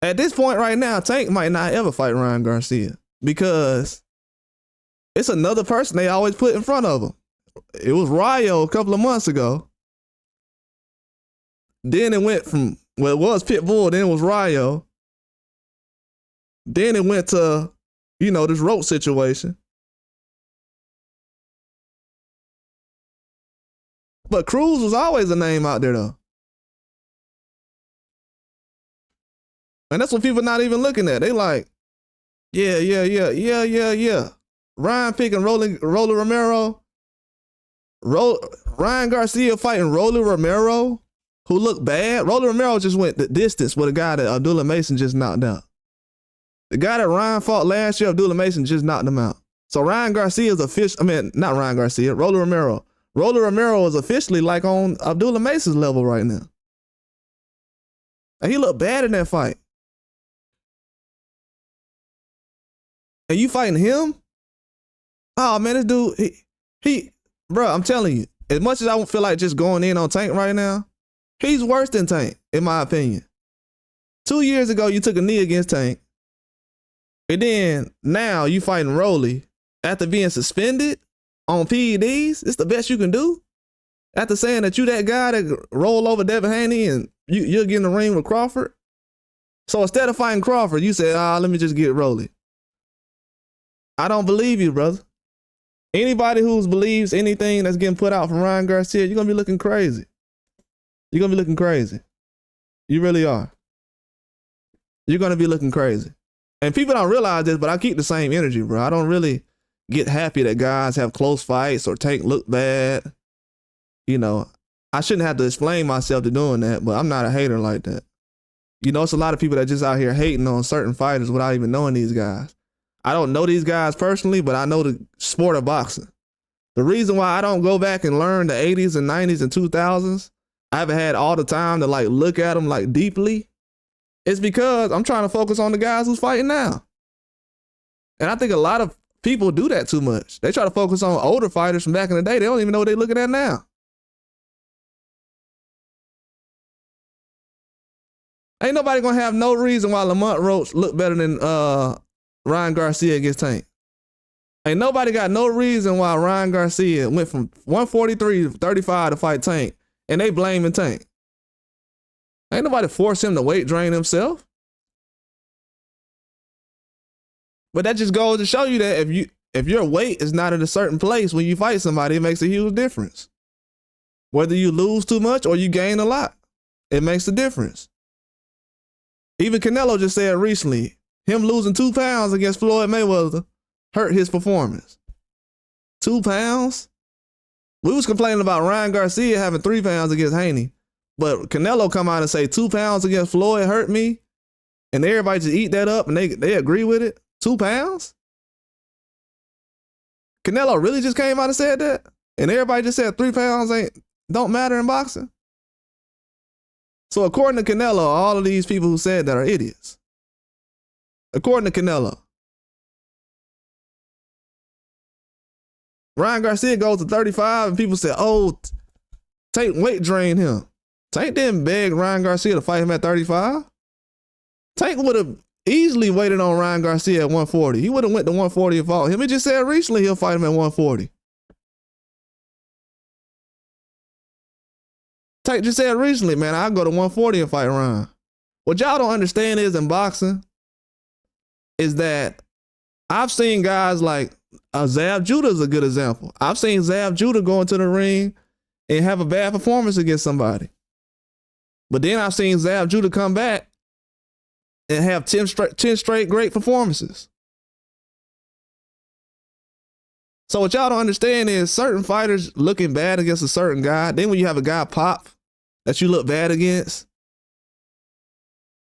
At this point right now, Tank might not ever fight Ryan Garcia because it's another person they always put in front of him. It was Rayo a couple of months ago. Then it went from, well, it was Pitbull, then it was Rayo. Then it went to, this Roach situation. But Cruz was always a name out there, though. And that's what people not even looking at. They like, yeah. Ryan picking Rolly Romero. Ryan Garcia fighting Rolly Romero, who looked bad. Rolly Romero just went the distance with a guy that Abdullah Mason just knocked out. The guy that Ryan fought last year, Abdullah Mason just knocked him out. So Ryan Garcia is not Ryan Garcia, Rolly Romero. Rolly Romero is officially like on Abdullah Mason's level right now. And he looked bad in that fight. And you fighting him? Oh man, this dude, he, bro, I'm telling you, as much as I don't feel like just going in on Tank right now, he's worse than Tank, in my opinion. 2 years ago, you took a knee against Tank. And then now you fighting Rolly after being suspended on PEDs. It's the best you can do. After saying that you that guy that roll over Devin Haney and you'll get in the ring with Crawford. So instead of fighting Crawford, you said, let me just get Rolly. I don't believe you, brother. Anybody who believes anything that's getting put out from Ryan Garcia, you're going to be looking crazy. You're going to be looking crazy. You really are. You're going to be looking crazy. And people don't realize this, but I keep the same energy, bro. I don't really get happy that guys have close fights or Tank look bad. I shouldn't have to explain myself to doing that, but I'm not a hater like that. It's a lot of people that just out here hating on certain fighters without even knowing these guys. I don't know these guys personally, but I know the sport of boxing. The reason why I don't go back and learn the 80s and 90s and 2000s, I haven't had all the time to look at them deeply, is because I'm trying to focus on the guys who's fighting now. And I think a lot of people do that too much. They try to focus on older fighters from back in the day. They don't even know what they're looking at now. Ain't nobody gonna have no reason why Lamont Roach look better than Ryan Garcia against Tank. Ain't nobody got no reason why Ryan Garcia went from 143 to 35 to fight Tank, and they blaming Tank. Ain't nobody force him to weight drain himself. But that just goes to show you that if your weight is not in a certain place when you fight somebody, it makes a huge difference. Whether you lose too much or you gain a lot, it makes a difference. Even Canelo just said recently, him losing 2 pounds against Floyd Mayweather hurt his performance. 2 pounds? We was complaining about Ryan Garcia having 3 pounds against Haney, but Canelo come out and say 2 pounds against Floyd hurt me, and everybody just eat that up and they agree with it. 2 pounds? Canelo really just came out and said that? And everybody just said 3 pounds don't matter in boxing? So according to Canelo, all of these people who said that are idiots. According to Canelo. Ryan Garcia goes to 35 and people say, oh, Tank weight drain him. Tank didn't beg Ryan Garcia to fight him at 35. Tank would have easily waited on Ryan Garcia at 140. He would have went to 140 and fought him. He just said recently he'll fight him at 140. Tank just said recently, man, I'll go to 140 and fight Ryan. What y'all don't understand is in boxing is that I've seen guys like Zab Judah is a good example. I've seen Zab Judah go into the ring and have a bad performance against somebody. But then I've seen Zab Judah come back and have 10 straight great performances. So what y'all don't understand is certain fighters looking bad against a certain guy, then when you have a guy pop that you look bad against,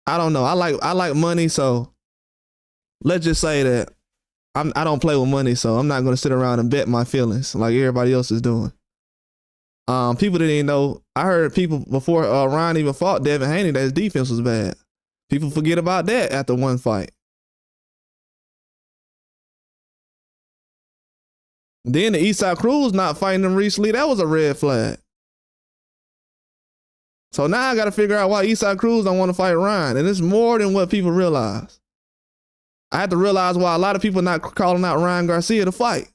I don't know. I like money, so let's just say that I don't play with money, so I'm not going to sit around and bet my feelings like everybody else is doing. People didn't even know. I heard people before Ryan even fought Devin Haney that his defense was bad. People forget about that after one fight. Then the Eastside Cruz not fighting him recently, that was a red flag. So now I got to figure out why Eastside Cruz don't want to fight Ryan, and it's more than what people realize. I had to realize why a lot of people not calling out Ryan Garcia to fight.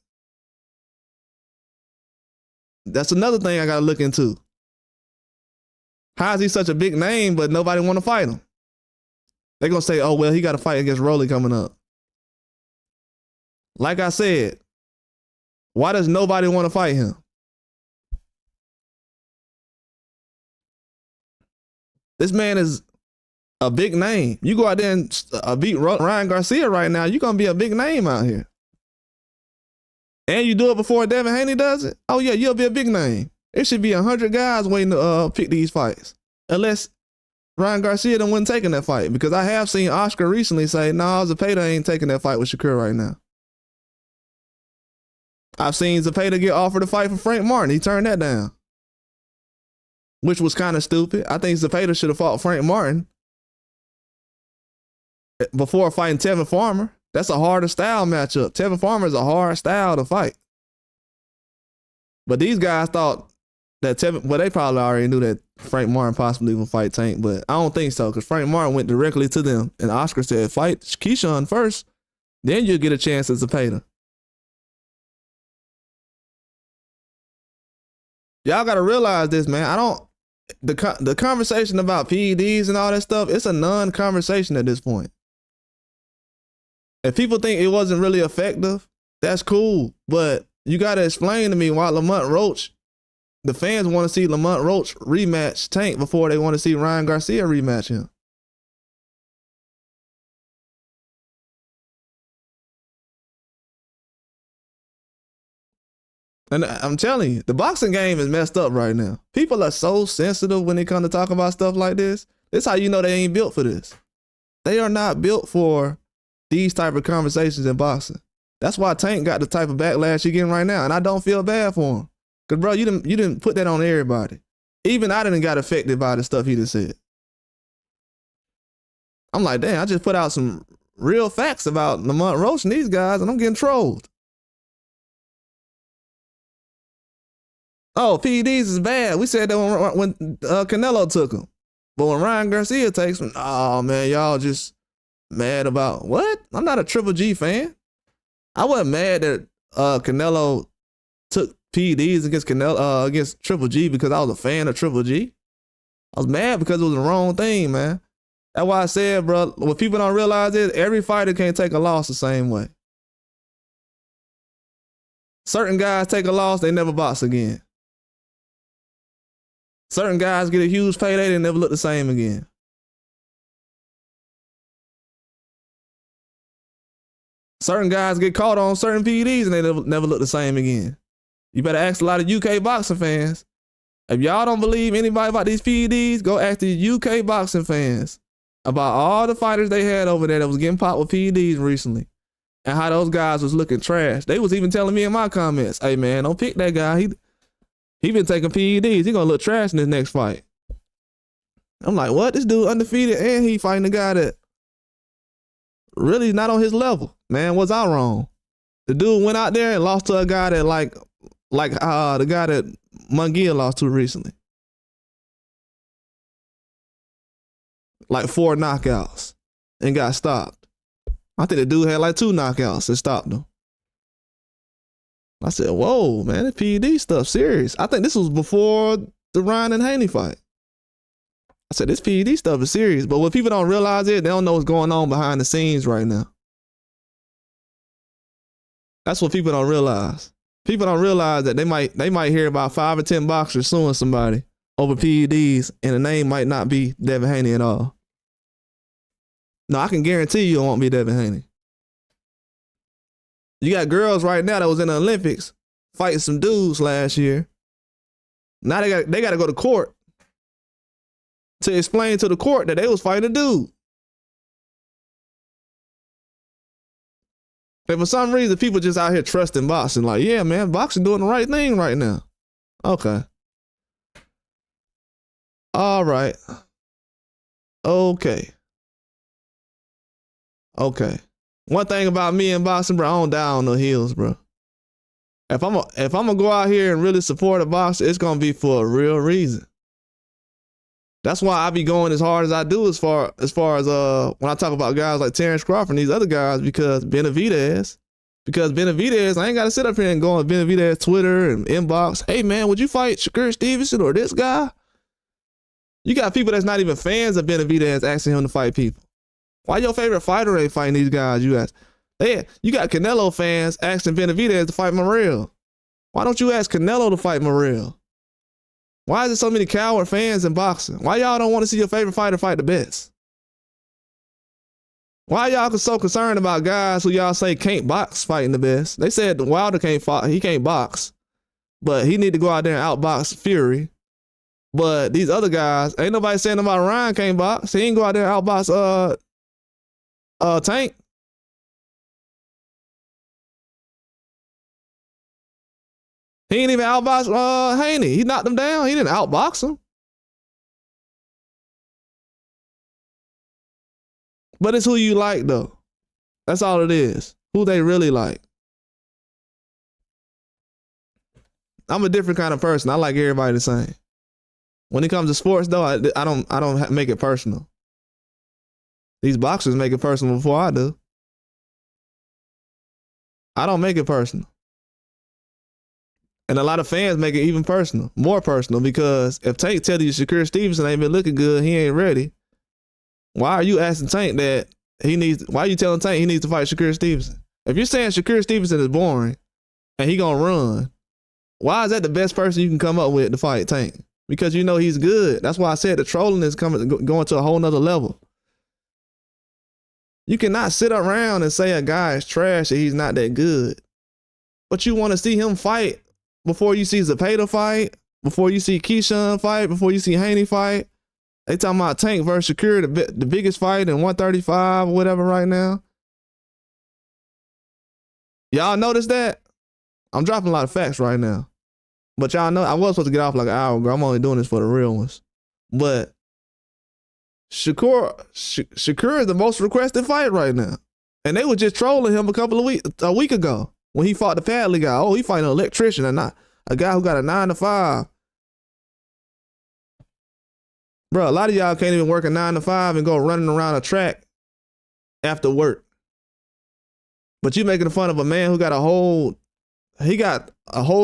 That's another thing I got to look into. How is he such a big name, but nobody want to fight him? They're going to say, oh, well, he got to fight against Rolly coming up. Like I said, why does nobody want to fight him? This man is a big name. You go out there and beat Ryan Garcia right now, you're going to be a big name out here. And you do it before Devin Haney does it? Oh, yeah, you'll be a big name. It should be 100 guys waiting to pick these fights. Unless Ryan Garcia done wasn't taking that fight. Because I have seen Oscar recently say, no, Zepeda ain't taking that fight with Shakur right now. I've seen Zepeda get offered a fight for Frank Martin. He turned that down, which was kind of stupid. I think Zepeda should have fought Frank Martin before fighting Tevin Farmer. That's a harder style matchup. Tevin Farmer is a hard style to fight. But these guys thought that well, they probably already knew that Frank Martin possibly would fight Tank, but I don't think so, because Frank Martin went directly to them, and Oscar said, fight Keyshawn first, then you'll get a chance at Zepeda. Y'all got to realize this, man. The conversation about PEDs and all that stuff, it's a non-conversation at this point. If people think it wasn't really effective, that's cool. But you got to explain to me why Lamont Roach, the fans want to see Lamont Roach rematch Tank before they want to see Ryan Garcia rematch him. And I'm telling you, the boxing game is messed up right now. People are so sensitive when they come to talk about stuff like this. This is how you know they ain't built for this. They are not built for these type of conversations in boxing. That's why Tank got the type of backlash he getting right now, and I don't feel bad for him. Because, bro, you didn't put that on everybody. Even I didn't got affected by the stuff he just said. I'm like, damn, I just put out some real facts about Lamont Roach and these guys, and I'm getting trolled. Oh, PEDs is bad. We said that when Canelo took them. But when Ryan Garcia takes them, oh, man, y'all just mad about what? I'm not a Triple G fan. I wasn't mad that Canelo took PEDs against Triple G because I was a fan of Triple G. I was mad because it was the wrong thing, man. That's why I said, bro, what people don't realize is every fighter can't take a loss the same way. Certain guys take a loss, they never box again. Certain guys get a huge payday, they never look the same again. Certain guys get caught on certain PEDs and they never look the same again. You better ask a lot of UK boxing fans. If y'all don't believe anybody about these PEDs, go ask the UK boxing fans about all the fighters they had over there that was getting popped with PEDs recently and how those guys was looking trash. They was even telling me in my comments, hey man, don't pick that guy. He been taking PEDs. He gonna look trash in his next fight. I'm like, what? This dude undefeated and he fighting a guy that really not on his level. Man, was I wrong? The dude went out there and lost to a guy that like the guy that Munguia lost to recently. Like 4 knockouts and got stopped. I think the dude had like 2 knockouts and stopped him. I said, whoa, man, the PED stuff serious. I think this was before the Ryan and Haney fight. I said, this PED stuff is serious. But when people don't realize it, they don't know what's going on behind the scenes right now. That's what people don't realize. People don't realize that they might hear about 5 or 10 boxers suing somebody over PEDs, and the name might not be Devin Haney at all. No, I can guarantee you it won't be Devin Haney. You got girls right now that was in the Olympics fighting some dudes last year. Now they got to go to court to explain to the court that they was fighting a dude. And for some reason, people just out here trusting boxing. Like, yeah, man, boxing doing the right thing right now. Okay. All right. Okay. One thing about me and boxing, bro, I don't die on no heels, bro. If I'm gonna go out here and really support a boxer, it's gonna be for a real reason. That's why I be going as hard as I do as far as when I talk about guys like Terrence Crawford and these other guys, because Benavidez, I ain't gotta sit up here and go on Benavidez Twitter and inbox, hey man, would you fight Shakur Stevenson or this guy? You got people that's not even fans of Benavidez asking him to fight people. Why your favorite fighter ain't fighting these guys, you ask? Yeah, you got Canelo fans asking Benavidez to fight Morrell. Why don't you ask Canelo to fight Morrell? Why is there so many coward fans in boxing? Why y'all don't want to see your favorite fighter fight the best? Why y'all so concerned about guys who y'all say can't box fighting the best? They said Wilder can't fight, he can't box, but he need to go out there and outbox Fury. But these other guys, ain't nobody saying about Ryan can't box. He ain't go out there and outbox Tank. He ain't even outbox Haney. He knocked him down. He didn't outbox him. But it's who you like, though. That's all it is. Who they really like. I'm a different kind of person. I like everybody the same. When it comes to sports, though, I don't make it personal. These boxers make it personal before I do. I don't make it personal. And a lot of fans make it even personal, more personal, because if Tank tell you Shakur Stevenson ain't been looking good, he ain't ready, why are you asking Tank that why are you telling Tank he needs to fight Shakur Stevenson? If you're saying Shakur Stevenson is boring and he gonna run, why is that the best person you can come up with to fight Tank? Because you know he's good. That's why I said the trolling is going to a whole nother level. You cannot sit around and say a guy is trash and he's not that good, but you want to see him fight before you see Zepeda fight, before you see Keyshawn fight, before you see Haney fight. They talking about Tank versus Shakur, the biggest fight in 135 or whatever right now. Y'all notice that? I'm dropping a lot of facts right now. But y'all know I was supposed to get off like an hour ago. I'm only doing this for the real ones. But Shakur is the most requested fight right now. And they were just trolling him a week ago when he fought the Padley guy. Oh, he fighting an electrician and not a guy who got a 9 to 5. Bro, a lot of y'all can't even work a 9 to 5 and go running around a track after work. But you making fun of a man who got a whole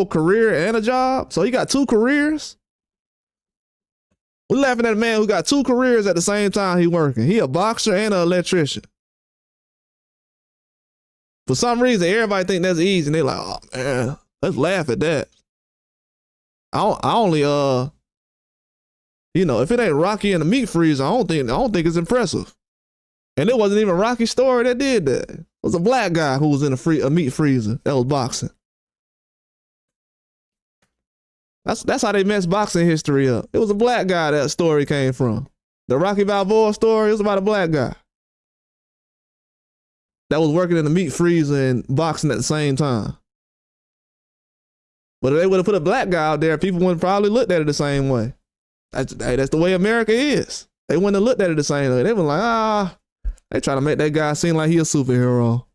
career and a job. So he got 2 careers. We're laughing at a man who got 2 careers at the same time he working. He a boxer and an electrician. For some reason, everybody think that's easy, and they like, oh man, let's laugh at that. I only if it ain't Rocky and the meat freezer, I don't think it's impressive. And it wasn't even Rocky's story that did that. It was a black guy who was in a meat freezer that was boxing. That's how they messed boxing history up. It was a black guy that story came from. The Rocky Balboa story, it was about a black guy that was working in the meat freezer and boxing at the same time. But if they would have put a black guy out there, people wouldn't probably looked at it the same way. That's the way America is. They wouldn't have looked at it the same way. They were like, they try to make that guy seem like he a superhero.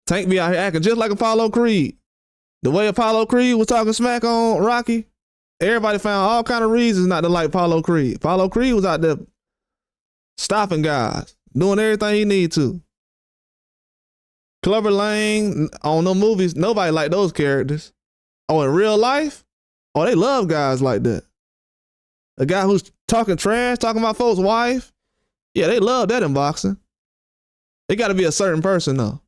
Tank be out here acting just like Apollo Creed. The way Apollo Creed was talking smack on Rocky, everybody found all kind of reasons not to like Apollo Creed. Apollo Creed was out there stopping guys, doing everything he need to. Clubber Lang, on no movies, nobody liked those characters. Oh, in real life, they love guys like that. A guy who's talking trash, talking about folks' wife, yeah, they love that in boxing. It got to be a certain person though.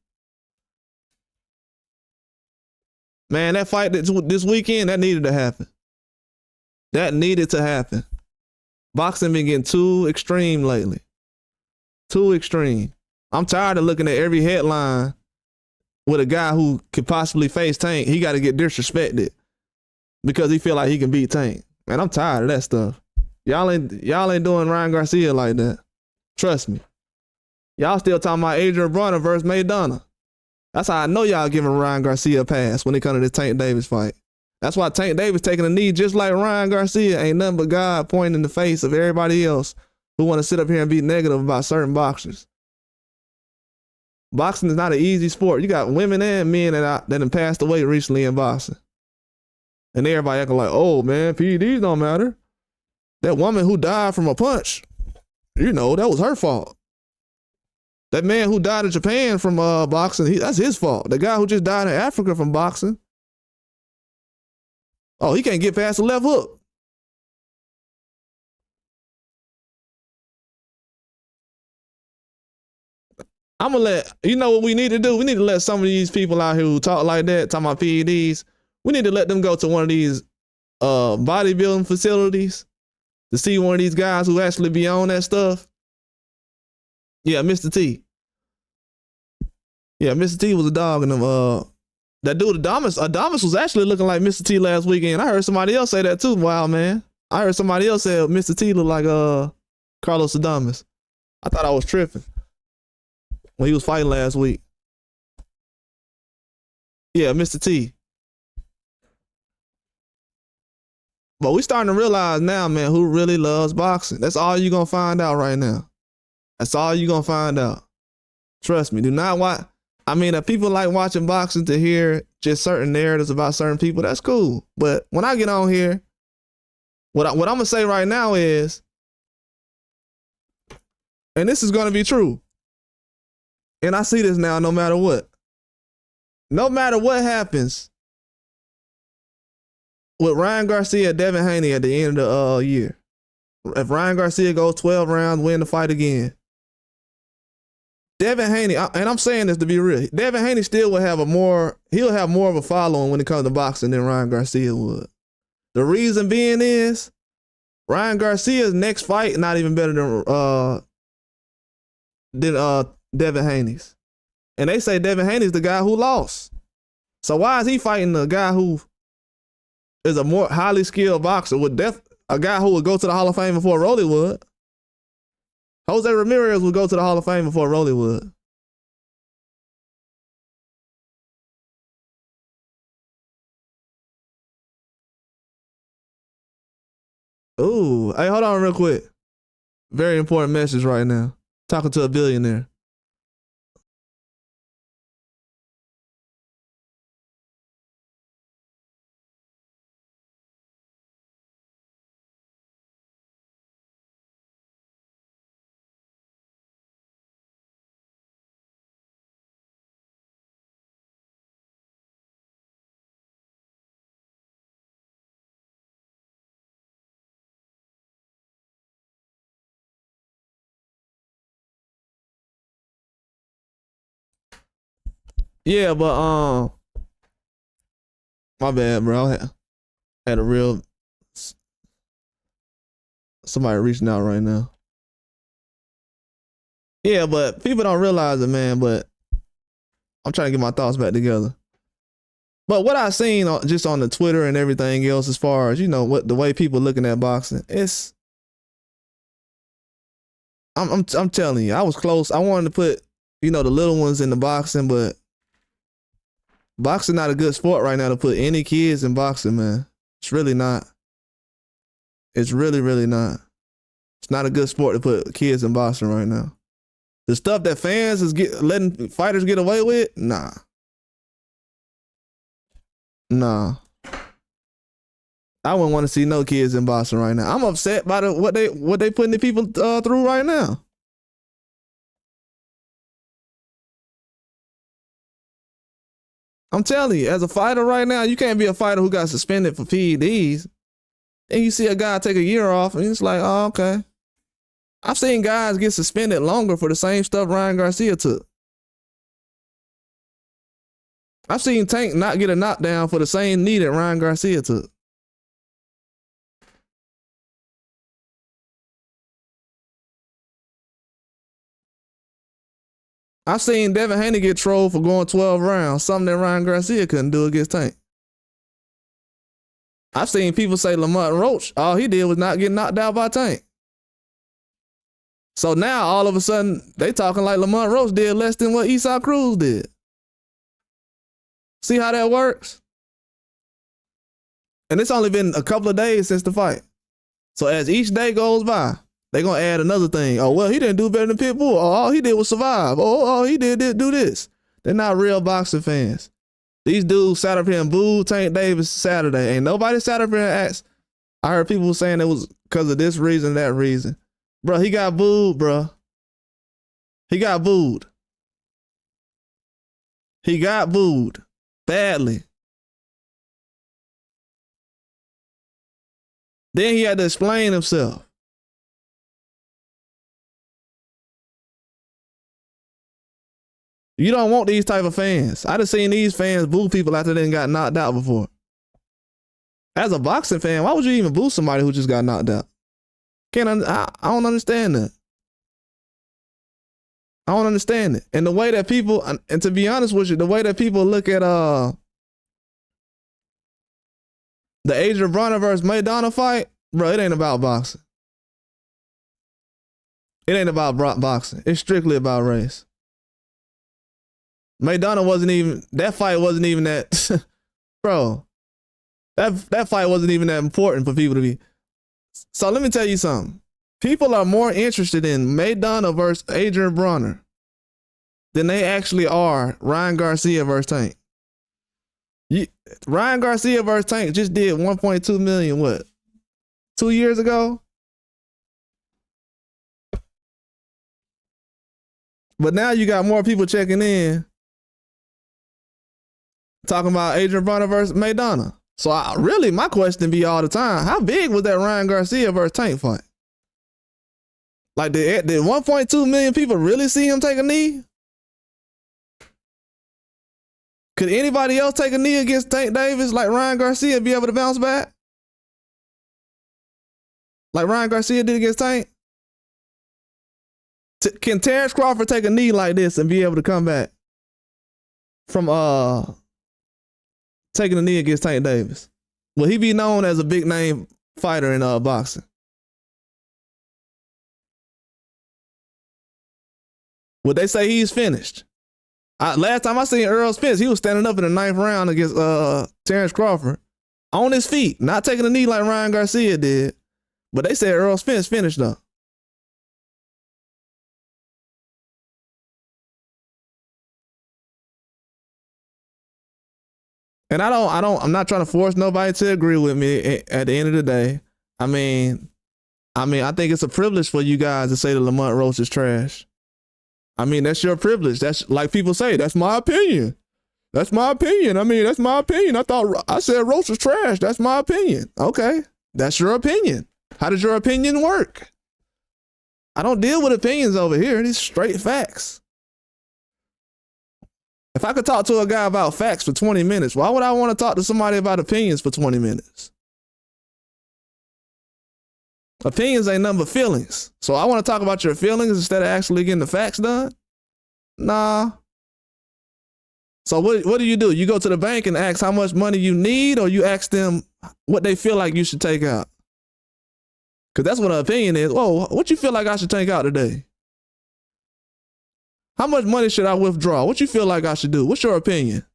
Man, that fight this weekend, that needed to happen. That needed to happen. Boxing been getting too extreme lately. Too extreme. I'm tired of looking at every headline with a guy who could possibly face Tank. He got to get disrespected because he feel like he can beat Tank. Man, I'm tired of that stuff. Y'all ain't doing Ryan Garcia like that. Trust me. Y'all still talking about Adrian Broner versus Maidana. That's how I know y'all giving Ryan Garcia a pass when it comes to this Tank Davis fight. That's why Tank Davis taking a knee just like Ryan Garcia. Ain't nothing but God pointing in the face of everybody else who want to sit up here and be negative about certain boxers. Boxing is not an easy sport. You got women and men that have passed away recently in boxing. And everybody acting like, oh man, PEDs don't matter. That woman who died from a punch, that was her fault. That man who died in Japan from boxing, that's his fault. The guy who just died in Africa from boxing, he can't get past the left hook. I'm going to what we need to do? We need to let some of these people out here who talk like that, talking about PEDs, we need to let them go to one of these bodybuilding facilities to see one of these guys who actually be on that stuff. Yeah, Mr. T. Yeah, Mr. T was a dog in them. That dude, Adamas was actually looking like Mr. T last weekend. I heard somebody else say that too. Wow, man. I heard somebody else say Mr. T looked like Carlos Adamas. I thought I was tripping when he was fighting last week. Yeah, Mr. T. But we starting to realize now, man, who really loves boxing. That's all you're going to find out right now. That's all you're going to find out. Trust me. Do not watch. I mean, if people like watching boxing to hear just certain narratives about certain people, that's cool. But when I get on here, what I'm going to say right now is, and this is going to be true, and I see this now no matter what. No matter what happens with Ryan Garcia and Devin Haney at the end of the year, if Ryan Garcia goes 12 rounds, win the fight again, Devin Haney, and I'm saying this to be real, Devin Haney still will have he'll have more of a following when it comes to boxing than Ryan Garcia would. The reason being is Ryan Garcia's next fight not even better than Devin Haney's. And they say Devin Haney's the guy who lost. So why is he fighting a guy who is a more highly skilled boxer a guy who would go to the Hall of Fame before Rolly would? Jose Ramirez would go to the Hall of Fame before Rolly would. Ooh, hey, hold on real quick. Very important message right now. Talking to a billionaire. Yeah, but my bad, bro. I had a real somebody reaching out right now. Yeah, but people don't realize it, man. But I'm trying to get my thoughts back together. But what I seen just on the Twitter and everything else, as far as what the way people looking at boxing, I'm telling you, I was close. I wanted to put the little ones in the boxing, but boxing not a good sport right now to put any kids in boxing, man. It's really not. It's really, really not. It's not a good sport to put kids in boxing right now. The stuff that fans is letting fighters get away with, nah. I wouldn't want to see no kids in boxing right now. I'm upset by what they putting the people through right now. I'm telling you, as a fighter right now, you can't be a fighter who got suspended for PEDs. And you see a guy take a year off, and it's like, oh, okay. I've seen guys get suspended longer for the same stuff Ryan Garcia took. I've seen Tank not get a knockdown for the same knee that Ryan Garcia took. I've seen Devin Haney get trolled for going 12 rounds, something that Ryan Garcia couldn't do against Tank. I've seen people say Lamont Roach, all he did was not get knocked out by Tank. So now all of a sudden they talking like Lamont Roach did less than what Esau Cruz did. See how that works? And it's only been a couple of days since the fight. So as each day goes by, they're going to add another thing. Oh, well, he didn't do better than Pitbull. Oh, all he did was survive. Oh, he did do this. They're not real boxing fans. These dudes sat up here and booed Tank Davis Saturday. Ain't nobody sat up here and asked. I heard people saying it was because of this reason, that reason. Bro, he got booed, bro. He got booed. He got booed badly. Then he had to explain himself. You don't want these type of fans. I done seen these fans boo people after they got knocked out before. As a boxing fan, why would you even boo somebody who just got knocked out? I don't understand that. I don't understand it. And the way that people, and to be honest with you, the way that people look at the Adrian Broner versus Maidana fight, bro, it ain't about boxing. It ain't about boxing. It's strictly about race. Maidana that fight wasn't even that, bro, that fight wasn't even that important for people to be. So let me tell you something. People are more interested in Maidana versus Adrian Broner than they actually are Ryan Garcia versus Tank. Ryan Garcia versus Tank just did 1.2 million, what, 2 years ago? But now you got more people checking in talking about Adrian Broner versus Maidana. So my question be all the time, how big was that Ryan Garcia versus Tank fight? Like, did 1.2 million people really see him take a knee? Could anybody else take a knee against Tank Davis like Ryan Garcia and be able to bounce back? Like Ryan Garcia did against Tank? Can Terrence Crawford take a knee like this and be able to come back from taking a knee against Tank Davis? Will he be known as a big name fighter in boxing? Would they say he's finished? Last time I seen Earl Spence, he was standing up in the 9th round against Terrence Crawford on his feet, not taking a knee like Ryan Garcia did. But they said Earl Spence finished though. And I'm not trying to force nobody to agree with me at the end of the day. I mean, I think it's a privilege for you guys to say that Lamont Roach is trash. I mean, that's your privilege. That's like people say, that's my opinion. That's my opinion. I mean, that's my opinion. I said Roach was trash. That's my opinion. Okay. That's your opinion. How does your opinion work? I don't deal with opinions over here. These straight facts. If I could talk to a guy about facts for 20 minutes, why would I want to talk to somebody about opinions for 20 minutes? Opinions ain't nothing but feelings. So I want to talk about your feelings instead of actually getting the facts done? Nah. So what do? You go to the bank and ask how much money you need, or you ask them what they feel like you should take out? Because that's what an opinion is. Whoa, what you feel like I should take out today? How much money should I withdraw? What you feel like I should do? What's your opinion?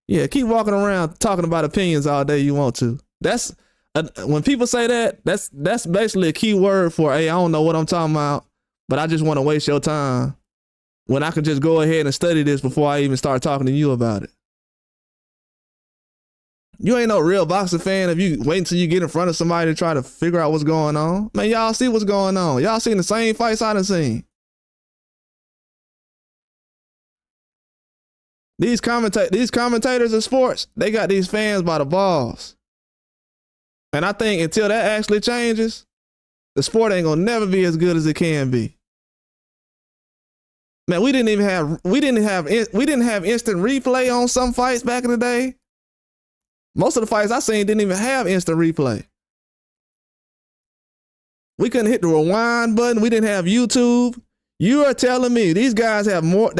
Yeah, keep walking around talking about opinions all day you want to. That's when people say that, that's basically a key word for, hey, I don't know what I'm talking about, but I just want to waste your time when I can just go ahead and study this before I even start talking to you about it. You ain't no real boxing fan if you wait until you get in front of somebody to try to figure out what's going on. Man, y'all see what's going on. Y'all seen the same fights I done seen. These commentators of sports, they got these fans by the balls. And I think until that actually changes, the sport ain't gonna never be as good as it can be. Man, we didn't have instant replay on some fights back in the day. Most of the fights I seen didn't even have instant replay. We couldn't hit the rewind button. We didn't have YouTube. You are telling me these guys have more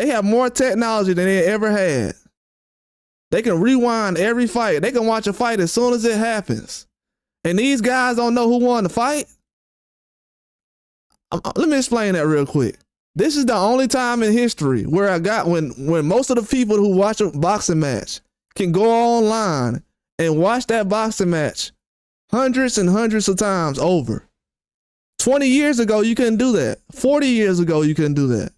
technology than they ever had. They can rewind every fight. They can watch a fight as soon as it happens. And these guys don't know who won the fight? Let me explain that real quick. This is the only time in history where when most of the people who watch a boxing match can go online and watch that boxing match hundreds and hundreds of times over. 20 years ago, you couldn't do that. 40 years ago, you couldn't do that.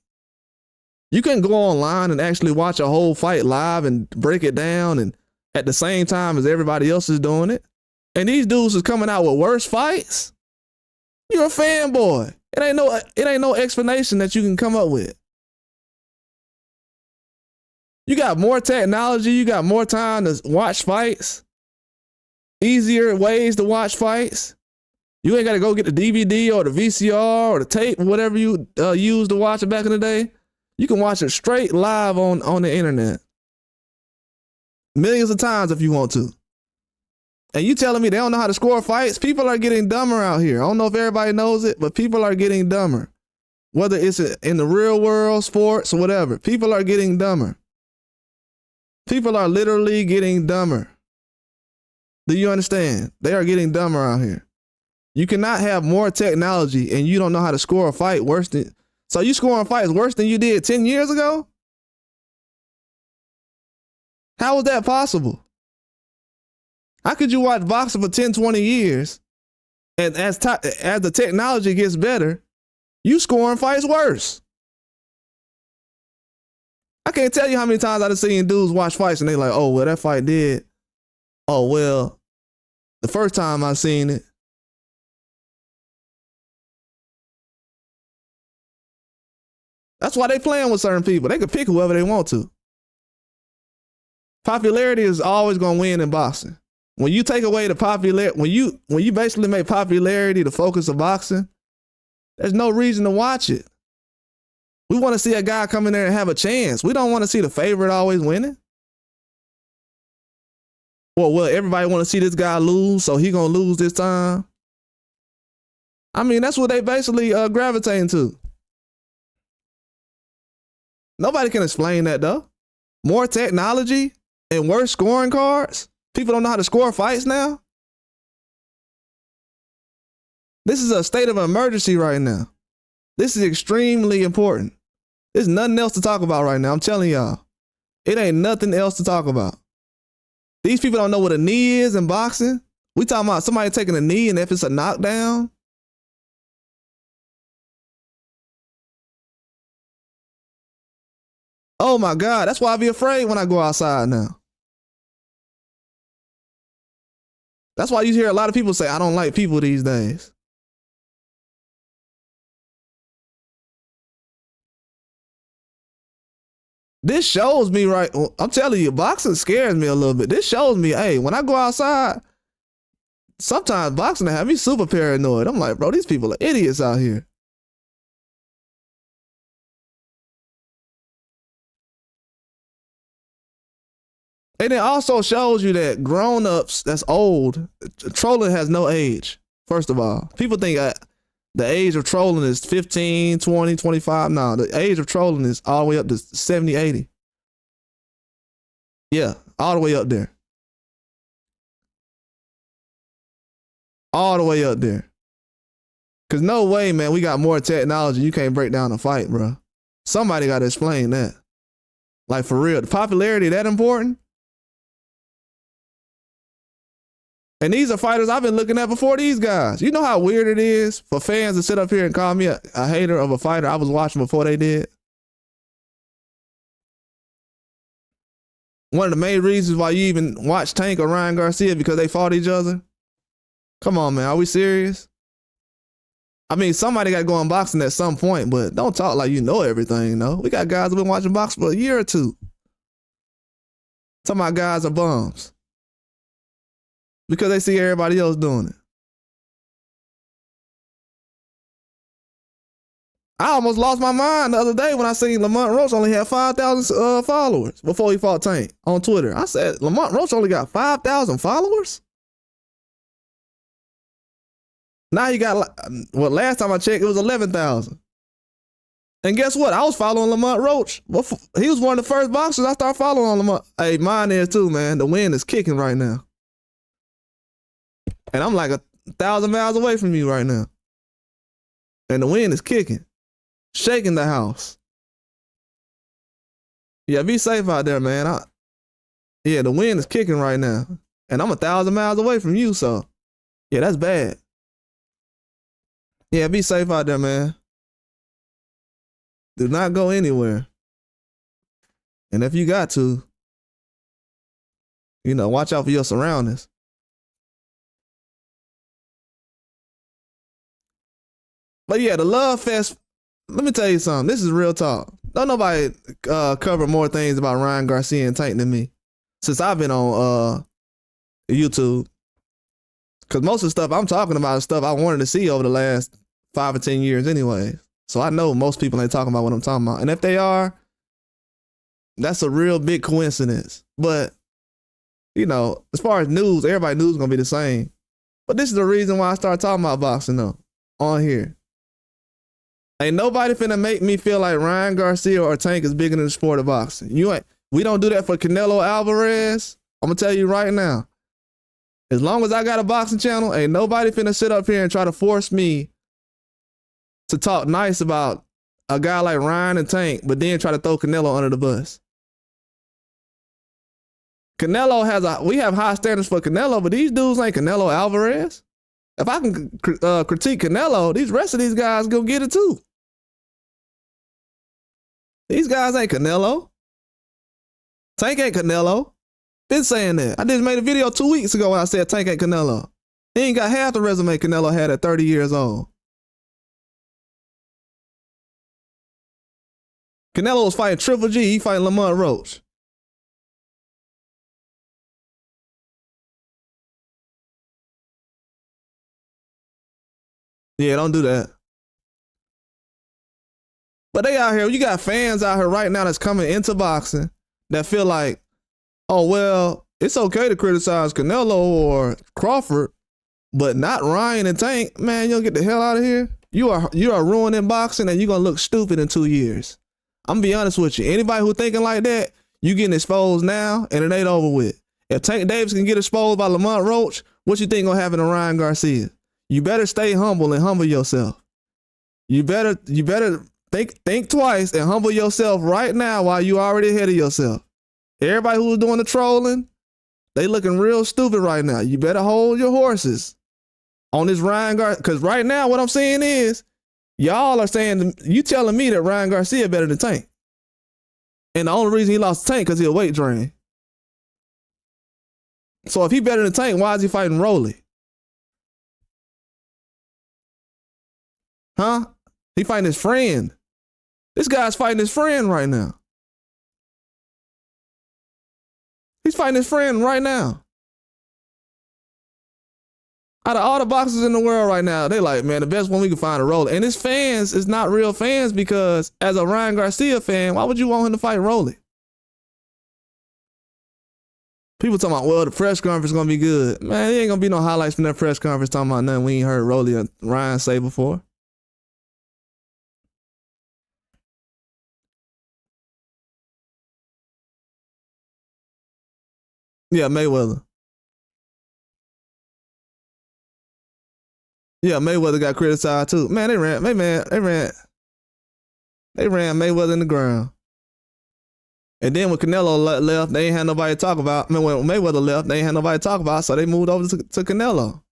You couldn't go online and actually watch a whole fight live and break it down and at the same time as everybody else is doing it. And these dudes is coming out with worse fights. You're a fanboy. It ain't no explanation that you can come up with. You got more technology. You got more time to watch fights. Easier ways to watch fights. You ain't got to go get the DVD or the VCR or the tape, whatever you used to watch it back in the day. You can watch it straight live on the internet. Millions of times if you want to. And you telling me they don't know how to score fights? People are getting dumber out here. I don't know if everybody knows it, but people are getting dumber. Whether it's in the real world, sports, or whatever. People are getting dumber. People are literally getting dumber. Do you understand? They are getting dumber out here. You cannot have more technology and you don't know how to score a fight worse than... So you scoring fights worse than you did 10 years ago? How was that possible? How could you watch boxing for 10, 20 years and as the technology gets better, you scoring fights worse? I can't tell you how many times I've seen dudes watch fights and they like, oh, well, that fight did. Oh, well, the first time I seen it, that's why they playing with certain people. They can pick whoever they want to. Popularity is always going to win in boxing. When you take away the popularity, when you basically make popularity the focus of boxing, there's no reason to watch it. We want to see a guy come in there and have a chance. We don't want to see the favorite always winning. Well, everybody want to see this guy lose, so he going to lose this time. I mean, that's what they basically gravitating to. Nobody can explain that, though. More technology and worse scoring cards? People don't know how to score fights now? This is a state of emergency right now. This is extremely important. There's nothing else to talk about right now. I'm telling y'all. It ain't nothing else to talk about. These people don't know what a knee is in boxing. We talking about somebody taking a knee and if it's a knockdown. Oh my God, that's why I be afraid when I go outside now. That's why you hear a lot of people say, I don't like people these days. This shows me, right? I'm telling you, boxing scares me a little bit. This shows me, hey, when I go outside, sometimes boxing have me super paranoid. I'm like, bro, these people are idiots out here. And it also shows you that grown-ups that's old, trolling has no age, first of all. People think the age of trolling is 15, 20, 25. No, the age of trolling is all the way up to 70, 80. Yeah, all the way up there. All the way up there. Because no way, man, we got more technology. You can't break down a fight, bro. Somebody got to explain that. Like, for real. The popularity that important? And these are fighters I've been looking at before these guys. You know how weird it is for fans to sit up here and call me a hater of a fighter I was watching before they did? One of the main reasons why you even watch Tank or Ryan Garcia because they fought each other? Come on, man. Are we serious? I mean, somebody got to go in boxing at some point, but don't talk like you know everything, no. We got guys who been watching boxing for a year or two. Talking about guys are bums. Because they see everybody else doing it. I almost lost my mind the other day when I seen Lamont Roach only had 5,000 followers before he fought Tank on Twitter. I said, Lamont Roach only got 5,000 followers? Now he got, well, last time I checked, it was 11,000. And guess what? I was following Lamont Roach. He was one of the first boxers I started following on Lamont. Hey, mine is too, man. The wind is kicking right now. And I'm like 1,000 miles away from you right now. And the wind is kicking, shaking the house. Yeah, be safe out there, man. Yeah, the wind is kicking right now. And I'm 1,000 miles away from you, so yeah, that's bad. Yeah, be safe out there, man. Do not go anywhere. And if you got to, watch out for your surroundings. But yeah, the love fest, let me tell you something. This is real talk. Don't nobody cover more things about Ryan Garcia and Tank than me since I've been on YouTube. Because most of the stuff I'm talking about is stuff I wanted to see over the last 5 or 10 years anyway. So I know most people ain't talking about what I'm talking about. And if they are, that's a real big coincidence. But, as far as news, everybody's news is going to be the same. But this is the reason why I started talking about boxing, though, on here. Ain't nobody finna make me feel like Ryan Garcia or Tank is bigger than the sport of boxing. We don't do that for Canelo Alvarez. I'm gonna tell you right now. As long as I got a boxing channel, ain't nobody finna sit up here and try to force me to talk nice about a guy like Ryan and Tank, but then try to throw Canelo under the bus. Canelo we have high standards for Canelo, but these dudes ain't Canelo Alvarez. If I can critique Canelo, these rest of these guys go get it too. These guys ain't Canelo. Tank ain't Canelo. Been saying that. I just made a video 2 weeks ago when I said Tank ain't Canelo. He ain't got half the resume Canelo had at 30 years old. Canelo was fighting Triple G. He fighting Lamont Roach. Yeah, don't do that. But they out here, you got fans out here right now that's coming into boxing that feel like, oh, well, it's okay to criticize Canelo or Crawford, but not Ryan and Tank. Man, you'll get the hell out of here. You are ruining boxing and you're going to look stupid in 2 years. I'm going to be honest with you. Anybody who thinking like that, you getting exposed now and it ain't over with. If Tank Davis can get exposed by Lamont Roach, what you think going to happen to Ryan Garcia? You better stay humble and humble yourself. You better think twice and humble yourself right now while you already ahead of yourself. Everybody who's doing the trolling, they looking real stupid right now. You better hold your horses on this Ryan Garcia. Because right now what I'm saying is, y'all are saying, you telling me that Ryan Garcia better than Tank. And the only reason he lost to Tank because he a weight drain. So if he better than Tank, why is he fighting Rolly? Huh? He fighting his friend. This guy's fighting his friend right now. He's fighting his friend right now. Out of all the boxers in the world right now, they like, man, the best one we can find is Rolly. And his fans is not real fans because as a Ryan Garcia fan, why would you want him to fight Rolly? People talking about, well, the press conference is going to be good. Man, there ain't going to be no highlights from that press conference talking about nothing we ain't heard Rolly or Ryan say before. Yeah, Mayweather. Yeah, Mayweather got criticized too. Man, they ran Mayweather in the ground. And then when Canelo left, they ain't had nobody to talk about. I mean, when Mayweather left, they ain't had nobody to talk about, so they moved over to Canelo.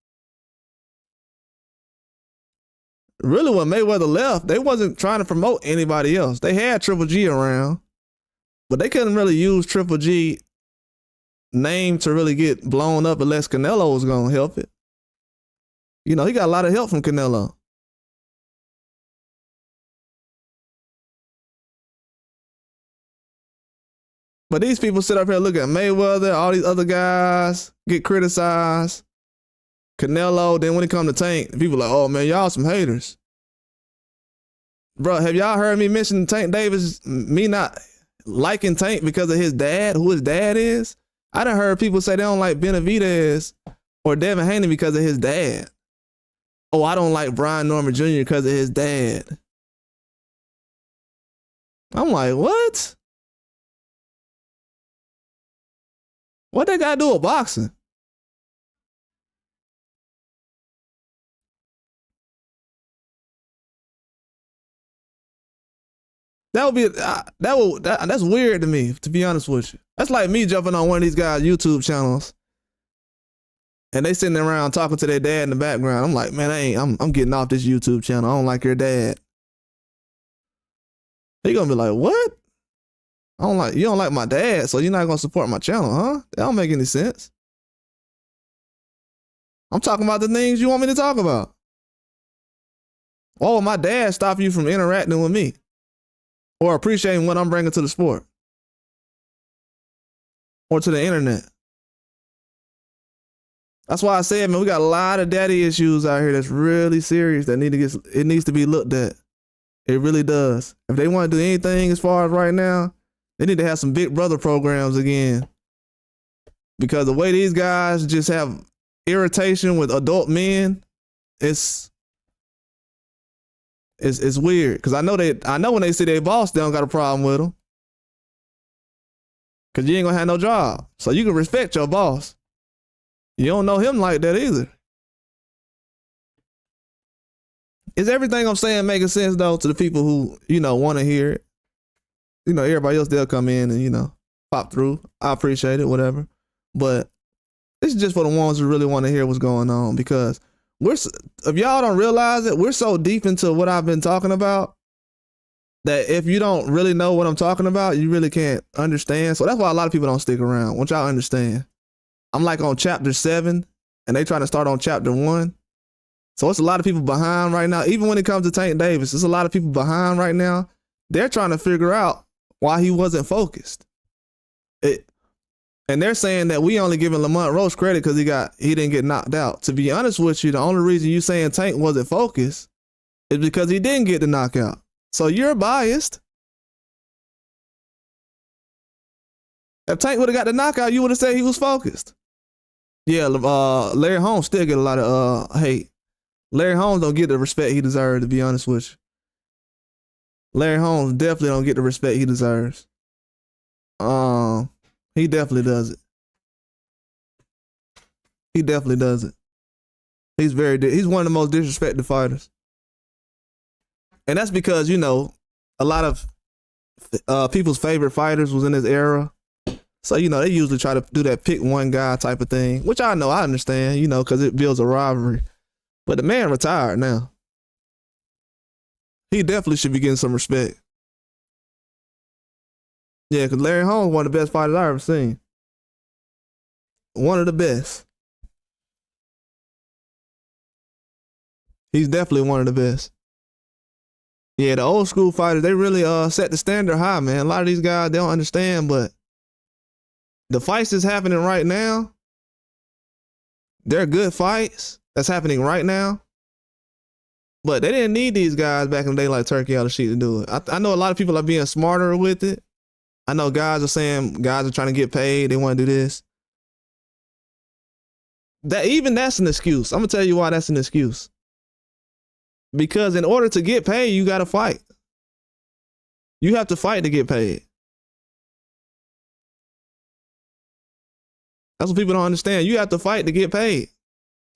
Really, when Mayweather left, they wasn't trying to promote anybody else. They had Triple G around, but they couldn't really use Triple G name to really get blown up unless Canelo was going to help it. You know, he got a lot of help from Canelo. But these people sit up here, look at Mayweather, all these other guys get criticized. Canelo, then when it come to Tank, people are like, oh man, y'all some haters. Bro, have y'all heard me mention Tank Davis, me not liking Tank because of his dad, who his dad is? I done heard people say they don't like Benavidez or Devin Haney because of his dad. Oh, I don't like Brian Norman Jr. because of his dad. I'm like, what? What they got to do with boxing? That's weird to me, to be honest with you. That's like me jumping on one of these guys' YouTube channels and they sitting around talking to their dad in the background. I'm like, man, I'm getting off this YouTube channel. I don't like your dad. They gonna be like, what? You don't like my dad, so you're not gonna support my channel, huh? That don't make any sense. I'm talking about the things you want me to talk about. Oh, my dad stop you from interacting with me or appreciating what I'm bringing to the sport or to the internet. That's why I said, man, we got a lot of daddy issues out here that's really serious that it needs to be looked at. It really does. If they want to do anything as far as right now, they need to have some Big Brother programs again. Because the way these guys just have irritation with adult men, it's weird. Because I know when they see their boss, they don't got a problem with them. Because you ain't gonna have no job. So you can respect your boss. You don't know him like that either. Is everything I'm saying making sense though to the people who, want to hear it? Everybody else, they'll come in and, pop through. I appreciate it, whatever. But this is just for the ones who really want to hear what's going on, because if y'all don't realize it, we're so deep into what I've been talking about that if you don't really know what I'm talking about, you really can't understand. So that's why a lot of people don't stick around. Once y'all understand. I'm like on chapter 7 and they trying to start on chapter 1. So it's a lot of people behind right now. Even when it comes to Tank Davis, there's a lot of people behind right now. They're trying to figure out why he wasn't focused. And they're saying that we only giving Lamont Roach credit because he didn't get knocked out. To be honest with you, the only reason you saying Tank wasn't focused is because he didn't get the knockout. So you're biased. If Tank would have got the knockout, you would have said he was focused. Yeah, Larry Holmes still get a lot of hate. Larry Holmes don't get the respect he deserves, to be honest with you. Larry Holmes definitely don't get the respect he deserves. He definitely does it. He definitely does it. He's one of the most disrespected fighters. And that's because, a lot of people's favorite fighters was in his era. So, they usually try to do that pick one guy type of thing, which I understand, because it builds a rivalry. But the man retired now. He definitely should be getting some respect. Yeah, because Larry Holmes one of the best fighters I ever seen. one of the best. He's definitely one of the best. Yeah, the old school fighters, they really set the standard high, man. A lot of these guys, they don't understand, but the fights that's happening right now, they're good fights that's happening right now. But they didn't need these guys back in the day like Turkey Al Sheet to do it. I know a lot of people are being smarter with it. I know guys are saying guys are trying to get paid. They want to do this. That's an excuse. I'm going to tell you why that's an excuse. Because in order to get paid, you got to fight. You have to fight to get paid. That's what people don't understand. You have to fight to get paid.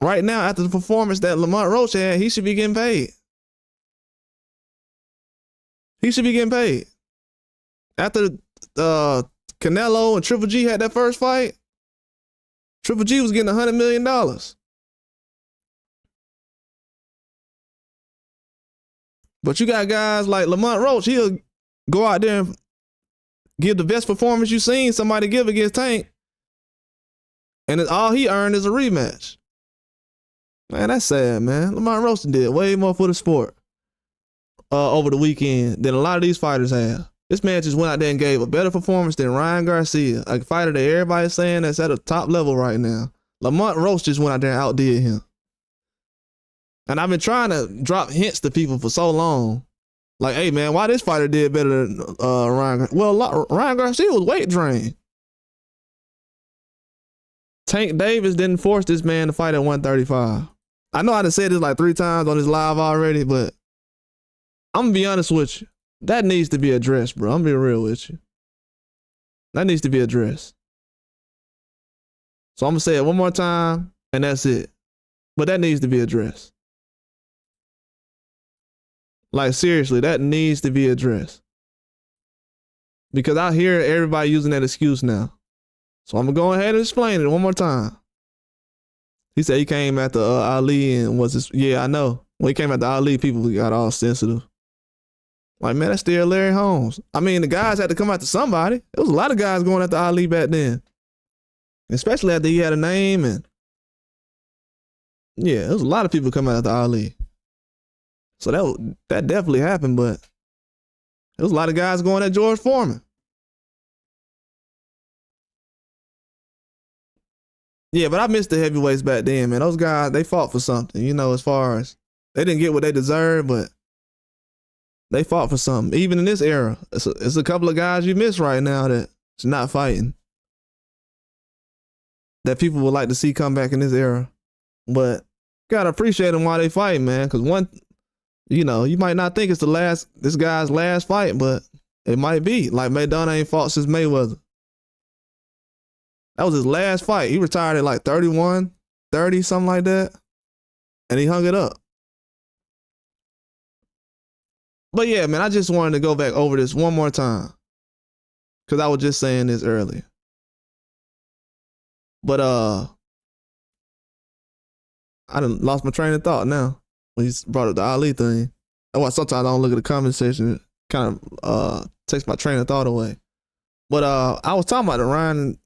Right now, after the performance that Lamont Roach had, he should be getting paid. He should be getting paid. After Canelo and Triple G had that first fight, Triple G was getting $100 million. But you got guys like Lamont Roach, he'll go out there and give the best performance you've seen somebody give against Tank. And all he earned is a rematch. Man, that's sad, man. Lamont Roach did way more for the sport over the weekend than a lot of these fighters have. This man just went out there and gave a better performance than Ryan Garcia, a fighter that everybody's saying that's at a top level right now. Lamont Roach just went out there and outdid him. And I've been trying to drop hints to people for so long. Like, hey, man, why this fighter did better than Ryan Garcia? Well, Ryan Garcia was weight drained. Tank Davis didn't force this man to fight at 135. I know I done said this like 3 times on this live already, but I'm going to be honest with you. That needs to be addressed, bro. I'm being real with you. That needs to be addressed. So I'm going to say it one more time, and that's it. But that needs to be addressed. Like, seriously, that needs to be addressed. Because I hear everybody using that excuse now. So I'm going to go ahead and explain it one more time. He said he came after Ali and was this, yeah, I know. When he came after Ali, people got all sensitive. Like, man, that's still Larry Holmes. I mean, the guys had to come after somebody. There was a lot of guys going after Ali back then. Especially after he had a name and yeah, there was a lot of people coming after Ali. So that definitely happened, but there was a lot of guys going at George Foreman. Yeah, but I missed the heavyweights back then, man. Those guys, they fought for something, you know, as far as they didn't get what they deserved, but they fought for something. Even in this era, it's a couple of guys you miss right now that's not fighting, that people would like to see come back in this era. But gotta appreciate them while they fight, man. Because one, you know, you might not think it's this guy's last fight, but it might be. Like Maidana ain't fought since Mayweather. That was his last fight. He retired at like 31, 30, something like that. And he hung it up. But yeah, man, I just wanted to go back over this one more time. Because I was just saying this earlier. But I done lost my train of thought now when you brought up the Ali thing. That's why sometimes I don't look at the comment section. It kind of takes my train of thought away. But I was talking about the Ryan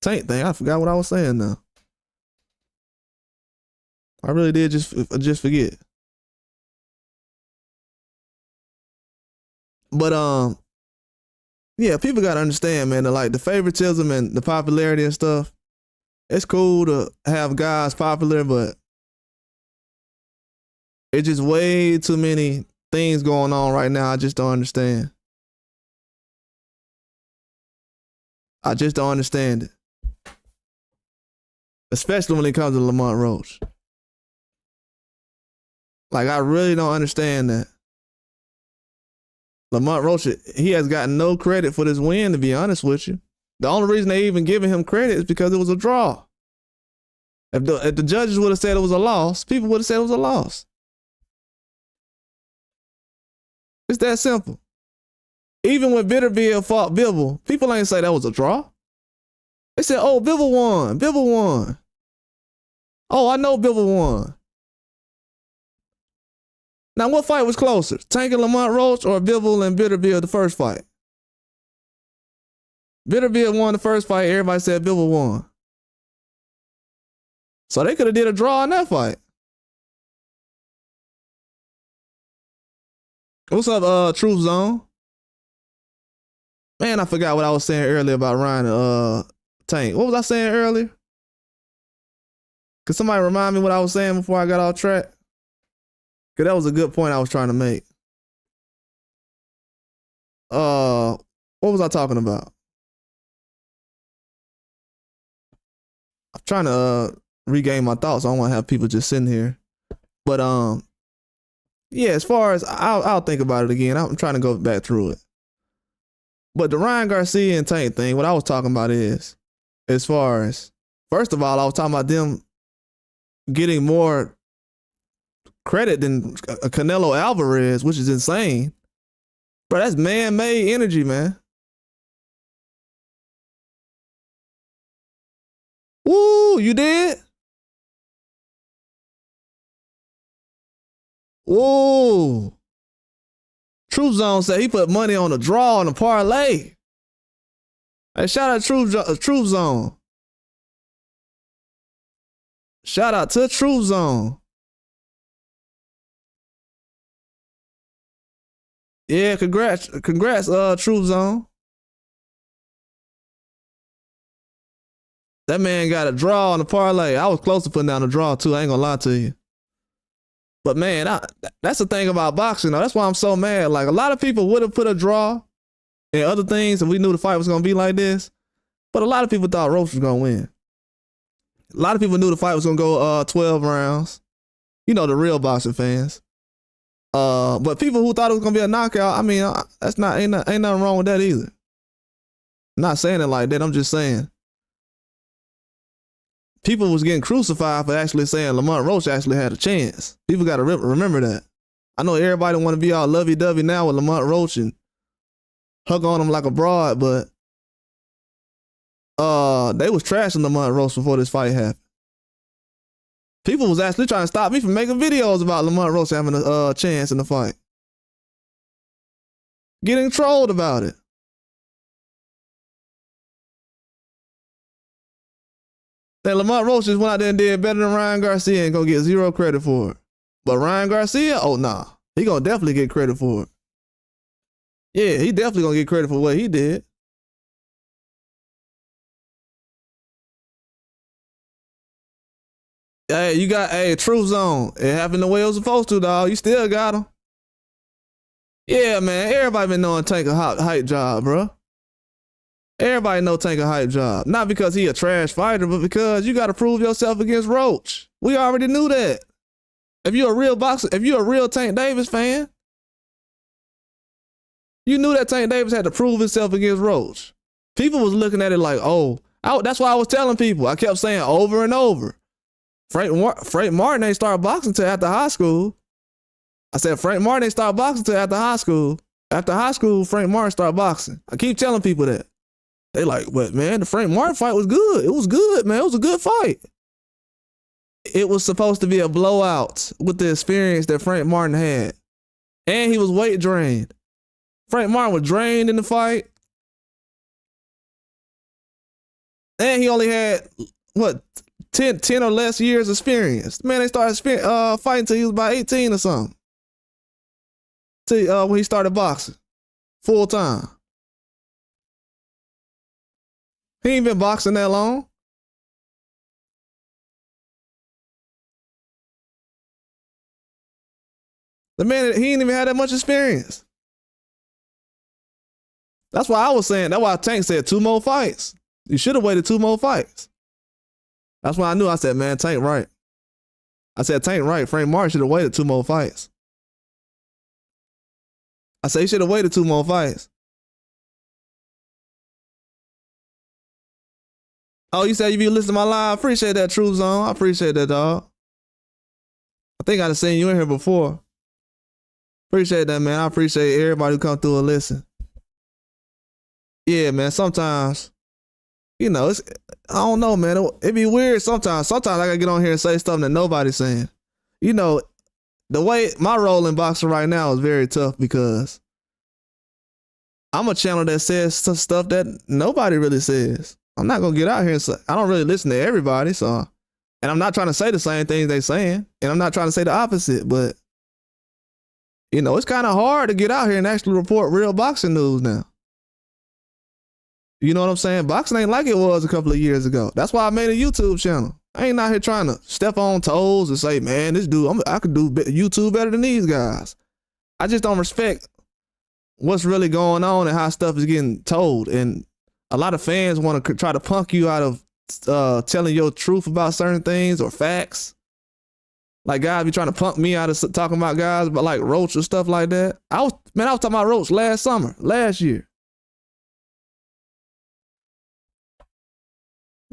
Tank thing. I forgot what I was saying now. I really did just forget. But yeah, people gotta understand, man, that like the favoritism and the popularity and stuff. It's cool to have guys popular, but it's just way too many things going on right now. I just don't understand. I just don't understand it. Especially when it comes to Lamont Roach. Like, I really don't understand that. Lamont Roach, he has gotten no credit for this win, to be honest with you. The only reason they even giving him credit is because it was a draw. If the judges would have said it was a loss, people would have said it was a loss. It's that simple. Even when Bitterbill fought Bivol, people ain't say that was a draw. They said, oh, Bivol won. Bivol won. Oh, I know Bivol won. Now, what fight was closer? Tank and Lamont Roach or Bivol and Bitterbill the first fight? Bitterbeard won the first fight. Everybody said Bivol won. So they could have did a draw in that fight. What's up, Truth Zone? Man, I forgot what I was saying earlier about Ryan and Tank. What was I saying earlier? Could somebody remind me what I was saying before I got off track? Because that was a good point I was trying to make. What was I talking about? I'm trying to regain my thoughts. I don't want to have people just sitting here. But yeah, as far as I'll think about it again. I'm trying to go back through it. But the Ryan Garcia and Tank thing, what I was talking about is, as far as, first of all, I was talking about them getting more credit than Canelo Alvarez, which is insane. Bro, that's man-made energy, man. Woo, you did? Whoa. Truth Zone said he put money on a draw on a parlay. Hey, shout out Truth Zone. Shout out to Truth Zone. Yeah, congrats, Truth Zone. That man got a draw on the parlay. I was close to putting down a draw too. I ain't gonna lie to you. But man, that's the thing about boxing, though. That's why I'm so mad. Like, a lot of people would have put a draw and other things if we knew the fight was gonna be like this. But a lot of people thought Roach was gonna win. A lot of people knew the fight was gonna go 12 rounds. You know, the real boxing fans. But people who thought it was gonna be a knockout, I mean, ain't nothing wrong with that either. I'm not saying it like that. I'm just saying people was getting crucified for actually saying Lamont Roach actually had a chance. People got to remember that. I know everybody want to be all lovey-dovey now with Lamont Roach and hug on him like a broad, but they was trashing Lamont Roach before this fight happened. People was actually trying to stop me from making videos about Lamont Roach having a chance in the fight. Getting trolled about it. That Lamont Roach just went out there and did better than Ryan Garcia and gonna get zero credit for it. But Ryan Garcia, oh nah, he gonna definitely get credit for it. Yeah, he definitely gonna get credit for what he did. Hey, you got Truth Zone. It happened the way it was supposed to, dog. You still got him. Yeah, man. Everybody been knowing Tank a hype job, bro. Everybody know Tank a hype job. Not because he a trash fighter, but because you got to prove yourself against Roach. We already knew that. If you're a real boxer, if you're a real Tank Davis fan, you knew that Tank Davis had to prove himself against Roach. People was looking at it like, oh, that's why I was telling people. I kept saying over and over. Frank Martin ain't start boxing till after high school. I said Frank Martin ain't start boxing till after high school. After high school, Frank Martin started boxing. I keep telling people that. They like, but man, the Frank Martin fight was good. It was good, man. It was a good fight. It was supposed to be a blowout with the experience that Frank Martin had. And he was weight drained. Frank Martin was drained in the fight. And he only had, 10 or less years experience. Man, they started fighting till he was about 18 or something. Till when he started boxing. Full time. He ain't been boxing that long. The man, he ain't even had that much experience. That's why I was saying, that's why Tank said 2 more fights. You should have waited 2 more fights. That's why I knew. I said, man, Tank right. I said, Tank right. Frank Martin should have waited 2 more fights. I said, he should have waited 2 more fights. Oh, you said you be listening to my live? Appreciate that, Truth Zone. I appreciate that, dog. I think I've seen you in here before. Appreciate that, man. I appreciate everybody who come through and listen. Yeah, man, sometimes, you know, I don't know, man. It be weird sometimes. Sometimes I gotta get on here and say stuff that nobody's saying. You know, the way my role in boxing right now is very tough because I'm a channel that says stuff that nobody really says. I'm not gonna get out here and say, I don't really listen to everybody, so, and I'm not trying to say the same things they saying, and I'm not trying to say the opposite, but you know, it's kind of hard to get out here and actually report real boxing news now. You know what I'm saying? Boxing ain't like it was a couple of years ago. That's why I made a YouTube channel. I ain't out here trying to step on toes and say, man, this dude, I could do YouTube better than these guys. I just don't respect what's really going on and how stuff is getting told. And a lot of fans want to try to punk you out of telling your truth about certain things or facts. Like guys be trying to punk me out of talking about guys about like Roach or stuff like that. I was talking about Roach last year.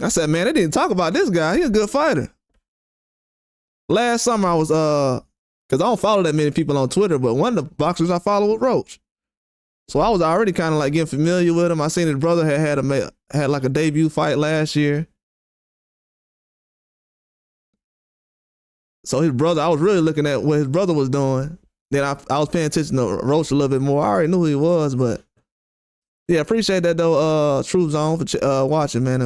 I said, man, they didn't talk about this guy. He's a good fighter. Last summer I was because I don't follow that many people on Twitter, but one of the boxers I follow was Roach. So I was already kind of like getting familiar with him. I seen his brother had like a debut fight last year. So his brother, I was really looking at what his brother was doing. Then I was paying attention to Roach a little bit more. I already knew who he was, but yeah, appreciate that though, True Zone for watching, man,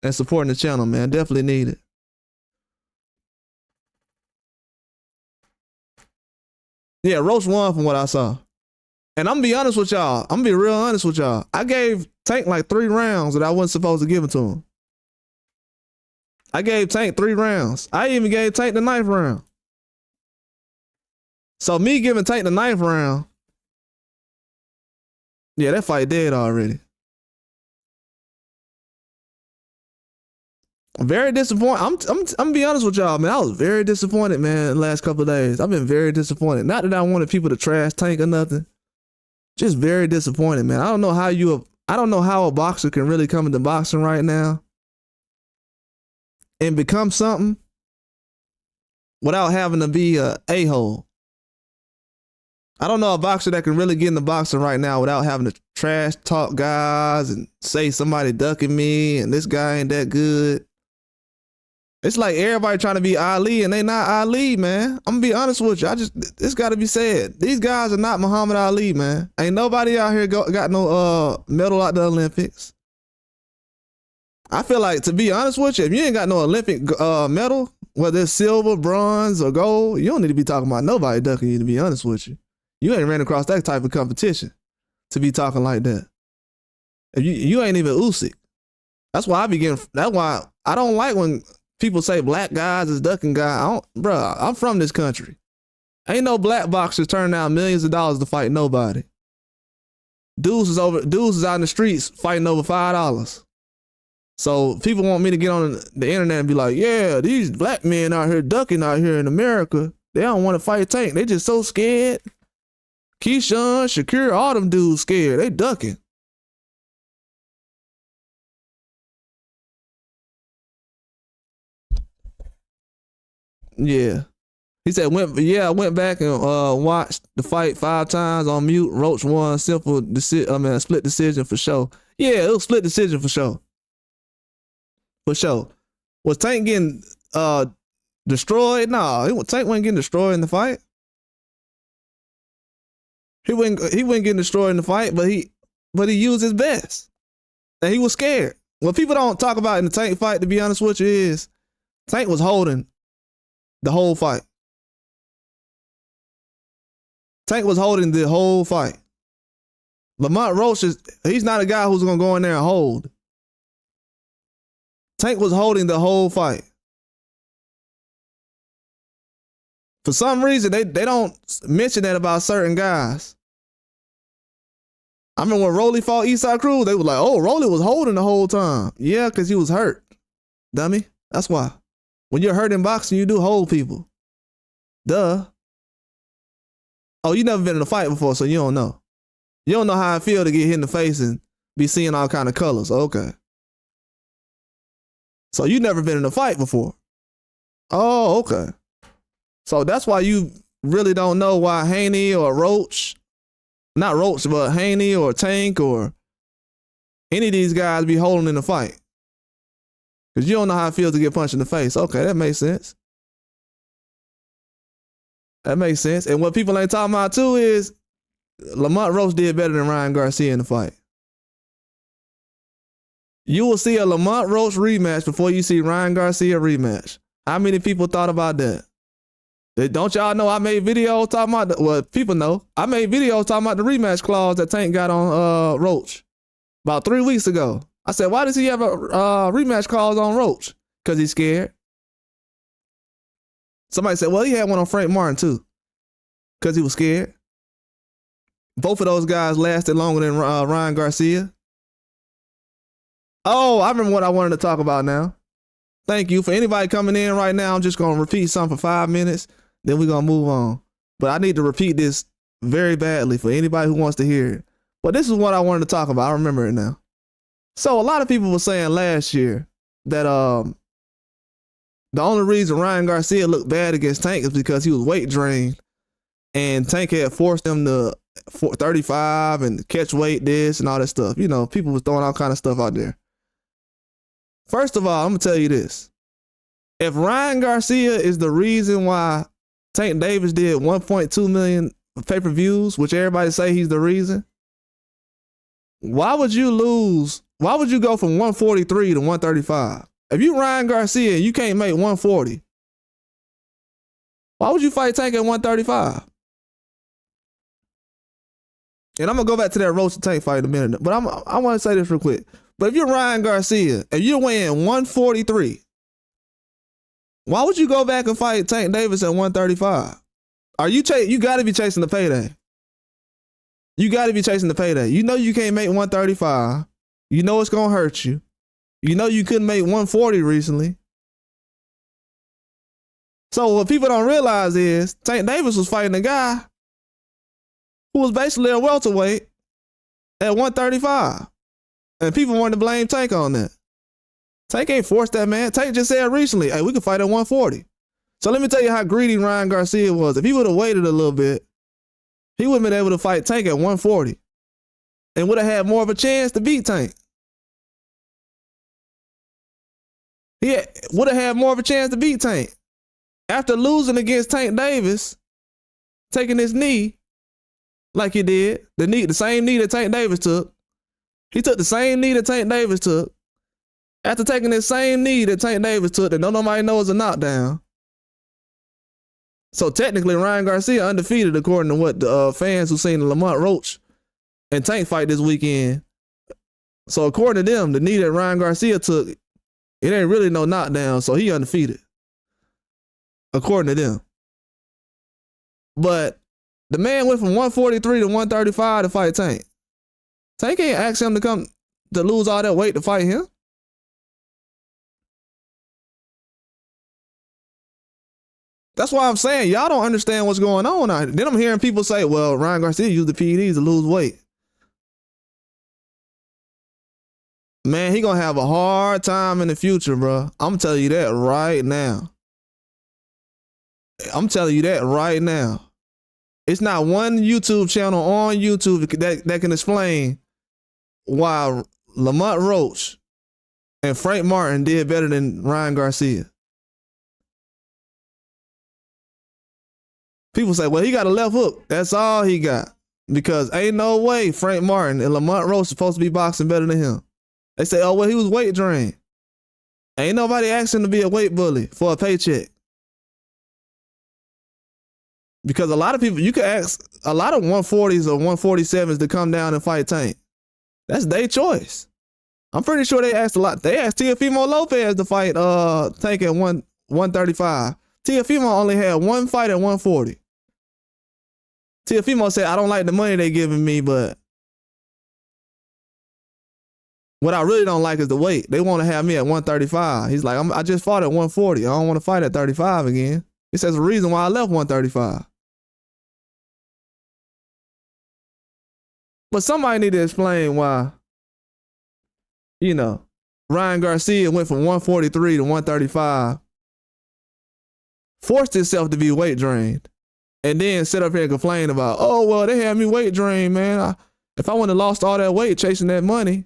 and supporting the channel, man. Definitely need it. Yeah, Roach won from what I saw. And I'm gonna be honest with y'all. I'm gonna be real honest with y'all. I gave Tank like 3 rounds that I wasn't supposed to give it to him. I gave Tank 3 rounds. I even gave Tank the 9th round. So me giving Tank the 9th round, yeah, that fight dead already. I'm very disappointed. I'm gonna be honest with y'all, man. I was very disappointed, man, the last couple of days. I've been very disappointed. Not that I wanted people to trash Tank or nothing. Just very disappointed, man. I don't know how a boxer can really come into boxing right now and become something without having to be a a-hole. I don't know a boxer that can really get into boxing right now without having to trash talk guys and say somebody ducking me and this guy ain't that good. It's like everybody trying to be Ali and they not Ali, man. I'm gonna be honest with you. It's gotta be said. These guys are not Muhammad Ali, man. Ain't nobody out here got no medal at the Olympics. I feel like, to be honest with you, if you ain't got no Olympic medal, whether it's silver, bronze, or gold, you don't need to be talking about nobody ducking you, to be honest with you. You ain't ran across that type of competition to be talking like that. If you ain't even Usyk. That's why I don't like when people say black guys is ducking guys. Bruh, I'm from this country. Ain't no black boxers turning down millions of dollars to fight nobody. Dudes is out in the streets fighting over $5. So people want me to get on the internet and be like, yeah, these black men out here ducking out here in America. They don't want to fight Tank. They just so scared. Keyshawn, Shakur, all them dudes scared. They ducking. Yeah. He said, I went back and watched the fight 5 times on mute. Roach won split decision for sure. Yeah, it was split decision for sure. For sure. Was Tank getting destroyed? No, Tank wasn't getting destroyed in the fight. He wasn't getting destroyed in the fight, but he used his best. And he was scared. What people don't talk about in the Tank fight, to be honest with you, is Tank was holding the whole fight. Tank was holding the whole fight. Lamont Roach he's not a guy who's gonna go in there and hold. Tank was holding the whole fight. For some reason, they don't mention that about certain guys. I remember when Rolly fought Eastside Cruz, they were like, oh, Rolly was holding the whole time. Yeah, because he was hurt. Dummy. That's why. When you're hurt in boxing, you do hold people. Duh. Oh, you never been in a fight before, so you don't know. You don't know how I feel to get hit in the face and be seeing all kind of colors. Okay. So you never been in a fight before. Oh, okay. So that's why you really don't know why Haney or Roach, not Roach, but Haney or Tank or any of these guys be holding in the fight. Because you don't know how it feels to get punched in the face. Okay, that makes sense. That makes sense. And what people ain't talking about too is Lamont Roach did better than Ryan Garcia in the fight. You will see a Lamont Roach rematch before you see Ryan Garcia rematch. How many people thought about that? Don't y'all know I made videos talking about, well, people know. I made videos talking about the rematch clause that Tank got on Roach about 3 weeks ago. I said, why does he have a rematch clause on Roach? Because he's scared. Somebody said, well, he had one on Frank Martin too. Because he was scared. Both of those guys lasted longer than Ryan Garcia. Oh, I remember what I wanted to talk about now. Thank you. For anybody coming in right now, I'm just going to repeat something for 5 minutes. Then we're going to move on. But I need to repeat this very badly for anybody who wants to hear it. But this is what I wanted to talk about. I remember it now. So a lot of people were saying last year that the only reason Ryan Garcia looked bad against Tank is because he was weight drained. And Tank had forced him to 35 and catch weight this and all that stuff. You know, people was throwing all kind of stuff out there. First of all, I'm going to tell you this. If Ryan Garcia is the reason why Tank Davis did 1.2 million pay-per-views, which everybody say he's the reason, why would you lose? Why would you go from 143 to 135? If you Ryan Garcia and you can't make 140, why would you fight Tank at 135? And I'm going to go back to that Roach and Tank fight in a minute, but I want to say this real quick. But if you're Ryan Garcia and you're weighing 143, why would you go back and fight Tank Davis at 135? You got to be chasing the payday. You got to be chasing the payday. You know you can't make 135. You know it's going to hurt you. You know you couldn't make 140 recently. So what people don't realize is Tank Davis was fighting a guy who was basically a welterweight at 135. And people wanted to blame Tank on that. Tank ain't forced that, man. Tank just said recently, hey, we can fight at 140. So let me tell you how greedy Ryan Garcia was. If he would have waited a little bit, he would have been able to fight Tank at 140 and would have had more of a chance to beat Tank. He would have had more of a chance to beat Tank. After losing against Tank Davis, taking his knee like he did, the same knee that Tank Davis took. He took the same knee that Tank Davis took. After taking the same knee that Tank Davis took that nobody knows a knockdown. So technically, Ryan Garcia undefeated according to what the fans who seen the Lamont Roach and Tank fight this weekend. So according to them, the knee that Ryan Garcia took, it ain't really no knockdown, so he undefeated. According to them. But the man went from 143 to 135 to fight Tank. Tank ain't asked him to come to lose all that weight to fight him. That's why I'm saying y'all don't understand what's going on. Then I'm hearing people say, well, Ryan Garcia used the PEDs to lose weight. Man, he gonna have a hard time in the future, bro. I'm telling you that right now. I'm telling you that right now. It's not one YouTube channel on YouTube that can explain why Lamont Roach and Frank Martin did better than Ryan Garcia. People say, well, he got a left hook. That's all he got. Because ain't no way Frank Martin and Lamont Roach supposed to be boxing better than him. They say, oh, well, he was weight drained. Ain't nobody asking to be a weight bully for a paycheck. Because a lot of people, you can ask a lot of 140s or 147s to come down and fight Tank. That's their choice. I'm pretty sure they asked a lot. They asked Teofimo Lopez to fight Tank at 135. Teofimo only had one fight at 140. Teofimo said, I don't like the money they giving me, but what I really don't like is the weight. They want to have me at 135. He's like, I just fought at 140. I don't want to fight at 35 again. He says the reason why I left 135. But somebody need to explain why, Ryan Garcia went from 143 to 135, forced himself to be weight drained, and then sit up here and complain about, oh, well, they had me weight drained, man. If I wouldn't have lost all that weight chasing that money,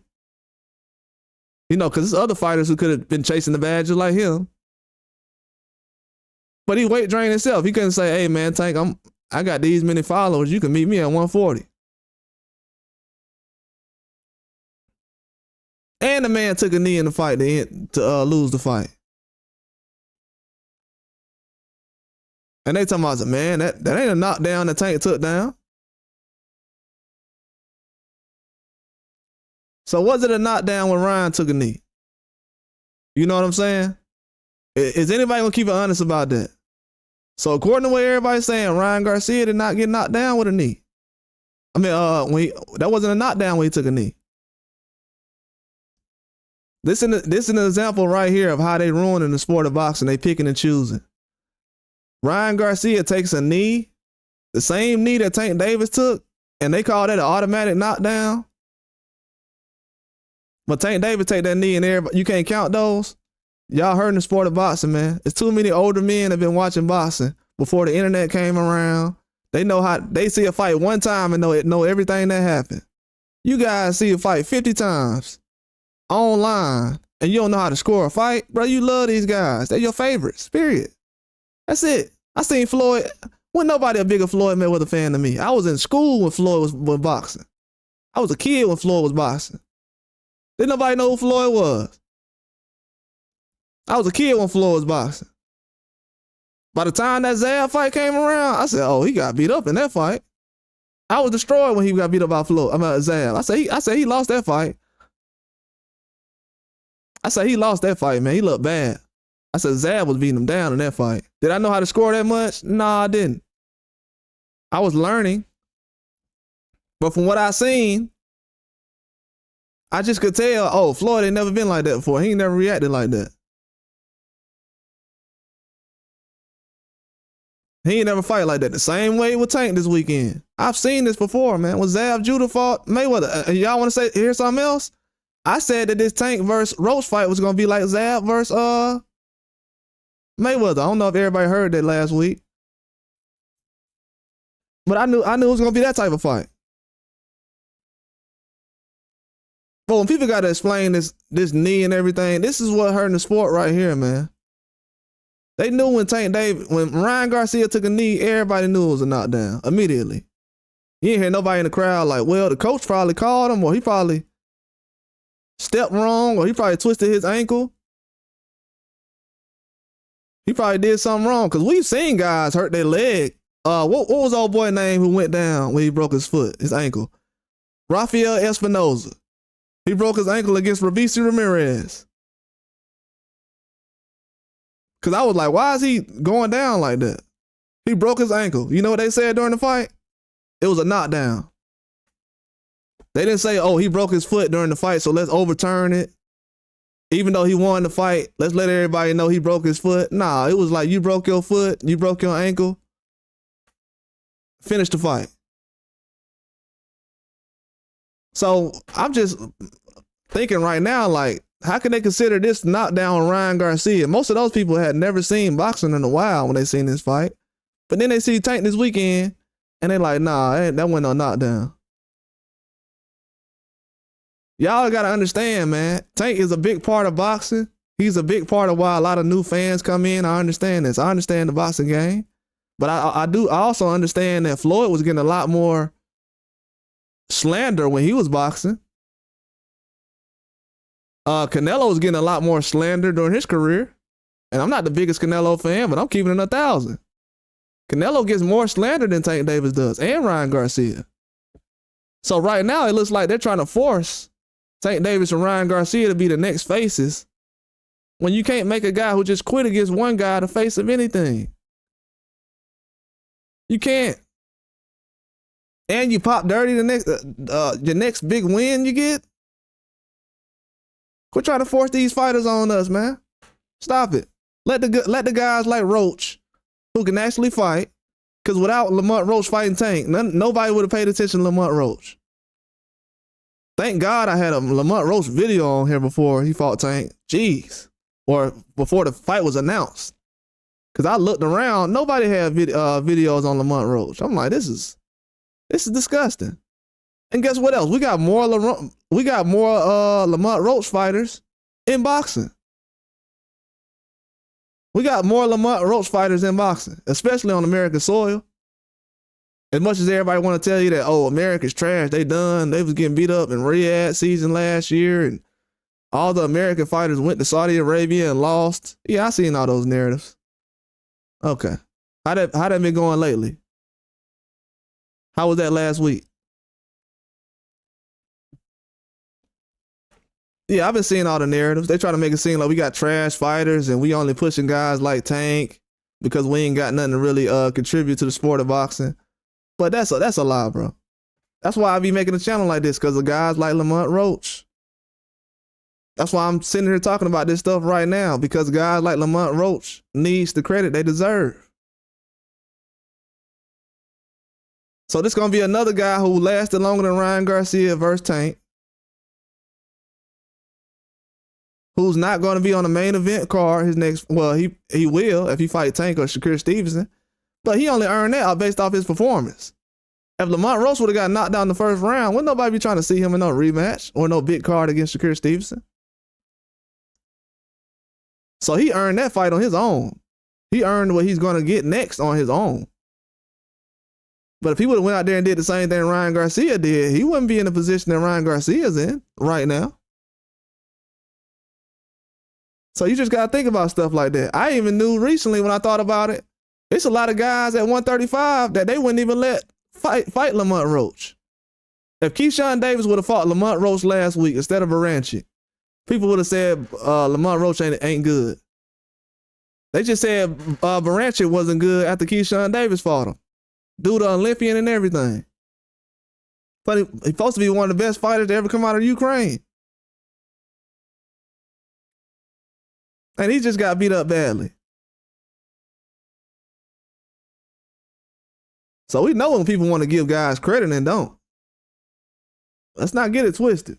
because there's other fighters who could have been chasing the bag just like him. But he weight drained himself. He couldn't say, hey, man, Tank, I got these many followers. You can meet me at 140. And the man took a knee in the fight to lose the fight. And they talking about, man, that ain't a knockdown that Tank took down. So was it a knockdown when Ryan took a knee? You know what I'm saying? Is anybody gonna keep it honest about that? So according to what everybody's saying, Ryan Garcia did not get knocked down with a knee. I mean, that wasn't a knockdown when he took a knee. This is an example right here of how they ruining the sport of boxing. They picking and choosing. Ryan Garcia takes a knee, the same knee that Tank Davis took, and they call that an automatic knockdown. But Tank Davis take that knee and everybody, you can't count those. Y'all heard in the sport of boxing, man. It's too many older men that have been watching boxing before the internet came around. They know how, they see a fight one time and know everything that happened. You guys see a fight 50 times online and you don't know how to score a fight. Bro, you love these guys. They're your favorites, period. That's it. I seen Floyd. Wasn't nobody a bigger Floyd Mayweather fan than me. I was in school when Floyd was boxing. I was a kid when Floyd was boxing. Didn't nobody know who Floyd was. I was a kid when Floyd was boxing. By the time that Zab fight came around, I said, oh, he got beat up in that fight. I was destroyed when he got beat up by Zab. I said he lost that fight. I said he lost that fight, man. He looked bad. I said Zab was beating him down in that fight. Did I know how to score that much? Nah, I didn't. I was learning. But from what I seen, I just could tell, oh, Floyd ain't never been like that before. He ain't never reacted like that. He ain't never fight like that. The same way with Tank this weekend. I've seen this before, man. When Zab Judah fought Mayweather. Y'all want to hear something else? I said that this Tank versus Roach fight was going to be like Zab versus Mayweather. I don't know if everybody heard that last week. But I knew it was going to be that type of fight. But when people got to explain this knee and everything, this is what hurt the sport right here, man. They knew when Ryan Garcia took a knee, everybody knew it was a knockdown immediately. You ain't hear nobody in the crowd like, well, the coach probably called him, or he probably stepped wrong, or he probably twisted his ankle. He probably did something wrong, because we've seen guys hurt their leg. What was old boy name who went down when he broke his foot, his ankle? Rafael Espinoza. He broke his ankle against Robeisy Ramirez. Because I was like, why is he going down like that? He broke his ankle. You know what they said during the fight? It was a knockdown. They didn't say, oh, he broke his foot during the fight, so let's overturn it. Even though he won the fight, let's let everybody know he broke his foot. Nah, it was like, you broke your foot, you broke your ankle. Finish the fight. So I'm just thinking right now, like, how can they consider this knockdown on Ryan Garcia? Most of those people had never seen boxing in a while when they seen this fight. But then they see Tank this weekend, and they like, nah, that wasn't no knockdown. Y'all got to understand, man. Tank is a big part of boxing. He's a big part of why a lot of new fans come in. I understand this. I understand the boxing game. But I also understand that Floyd was getting a lot more slander when he was boxing. Canelo was getting a lot more slander during his career. And I'm not the biggest Canelo fan, but I'm keeping it 1,000. Canelo gets more slander than Tank Davis does, and Ryan Garcia. So right now, it looks like they're trying to force Tank Davis and Ryan Garcia to be the next faces, when you can't make a guy who just quit against one guy the face of anything. You can't. And you pop dirty the next big win you get. Quit trying to force these fighters on us, man. Stop it. Let the guys like Roach, who can actually fight, because without Lamont Roach fighting Tank, nobody would have paid attention to Lamont Roach. Thank God I had a Lamont Roach video on here before he fought Tank. Jeez. Or before the fight was announced. Because I looked around, nobody had videos on Lamont Roach. I'm like, this is disgusting. And guess what else? We got more Lamont Roach fighters in boxing. We got more Lamont Roach fighters in boxing, especially on American soil. As much as everybody want to tell you that, oh, America's trash, they done. They was getting beat up in Riyadh season last year, and all the American fighters went to Saudi Arabia and lost. Yeah, I seen all those narratives. Okay. How that been going lately? How was that last week? Yeah, I've been seeing all the narratives. They try to make it seem like we got trash fighters and we only pushing guys like Tank because we ain't got nothing to really contribute to the sport of boxing. But that's a lie, bro. That's why I be making a channel like this, because of guys like Lamont Roach. That's why I'm sitting here talking about this stuff right now, because guys like Lamont Roach needs the credit they deserve. So this gonna be another guy who lasted longer than Ryan Garcia versus Tank, who's not going to be on the main event card his next. Well, he will if he fight Tank or Shakur Stevenson, but he only earned that based off his performance. If Lamont Roach would have got knocked down in the first round, wouldn't nobody be trying to see him in no rematch or no big card against Shakur Stevenson? So he earned that fight on his own. He earned what he's going to get next on his own. But if he would have went out there and did the same thing Ryan Garcia did, he wouldn't be in the position that Ryan Garcia's in right now. So you just got to think about stuff like that. I even knew recently when I thought about it, it's a lot of guys at 135 that they wouldn't even let fight Lamont Roach. If Keyshawn Davis would have fought Lamont Roach last week instead of Baranchik, people would have said Lamont Roach ain't good. They just said Baranchik wasn't good after Keyshawn Davis fought him. Dude, Olympian and everything. But he's supposed to be one of the best fighters to ever come out of Ukraine. And he just got beat up badly. So we know when people want to give guys credit and don't. Let's not get it twisted.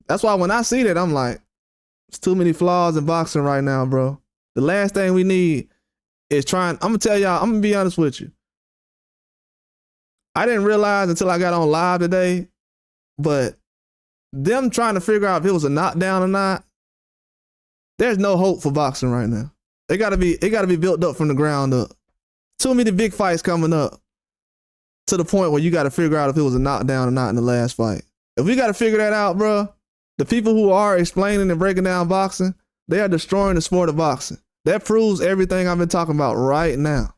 That's why when I see that, I'm like, there's too many flaws in boxing right now, bro. The last thing we need is trying. I'm going to tell y'all, I'm going to be honest with you. I didn't realize until I got on live today, but them trying to figure out if it was a knockdown or not, there's no hope for boxing right now. It gotta be built up from the ground up. Too many big fights coming up to the point where you got to figure out if it was a knockdown or not in the last fight. If we got to figure that out, bro, the people who are explaining and breaking down boxing, they are destroying the sport of boxing. That proves everything I've been talking about right now.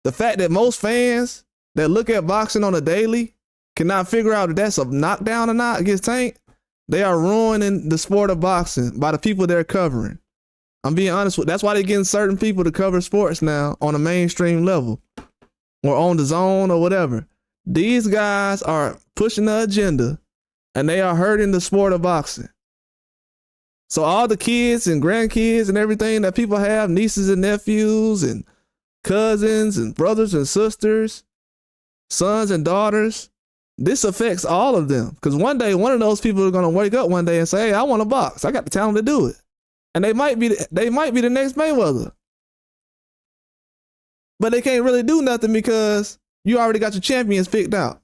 The fact that most fans that look at boxing on a daily cannot figure out if that's a knockdown or not against Tank, they are ruining the sport of boxing by the people they're covering. I'm being honest with you. That's why they're getting certain people to cover sports now on a mainstream level or on the zone or whatever. These guys are pushing the agenda and they are hurting the sport of boxing. So all the kids and grandkids and everything that people have, nieces and nephews and cousins and brothers and sisters, sons and daughters, this affects all of them. Because one day, one of those people are going to wake up one day and say, hey, I want to box. I got the talent to do it. And they might be the next Mayweather. But they can't really do nothing because you already got your champions picked out.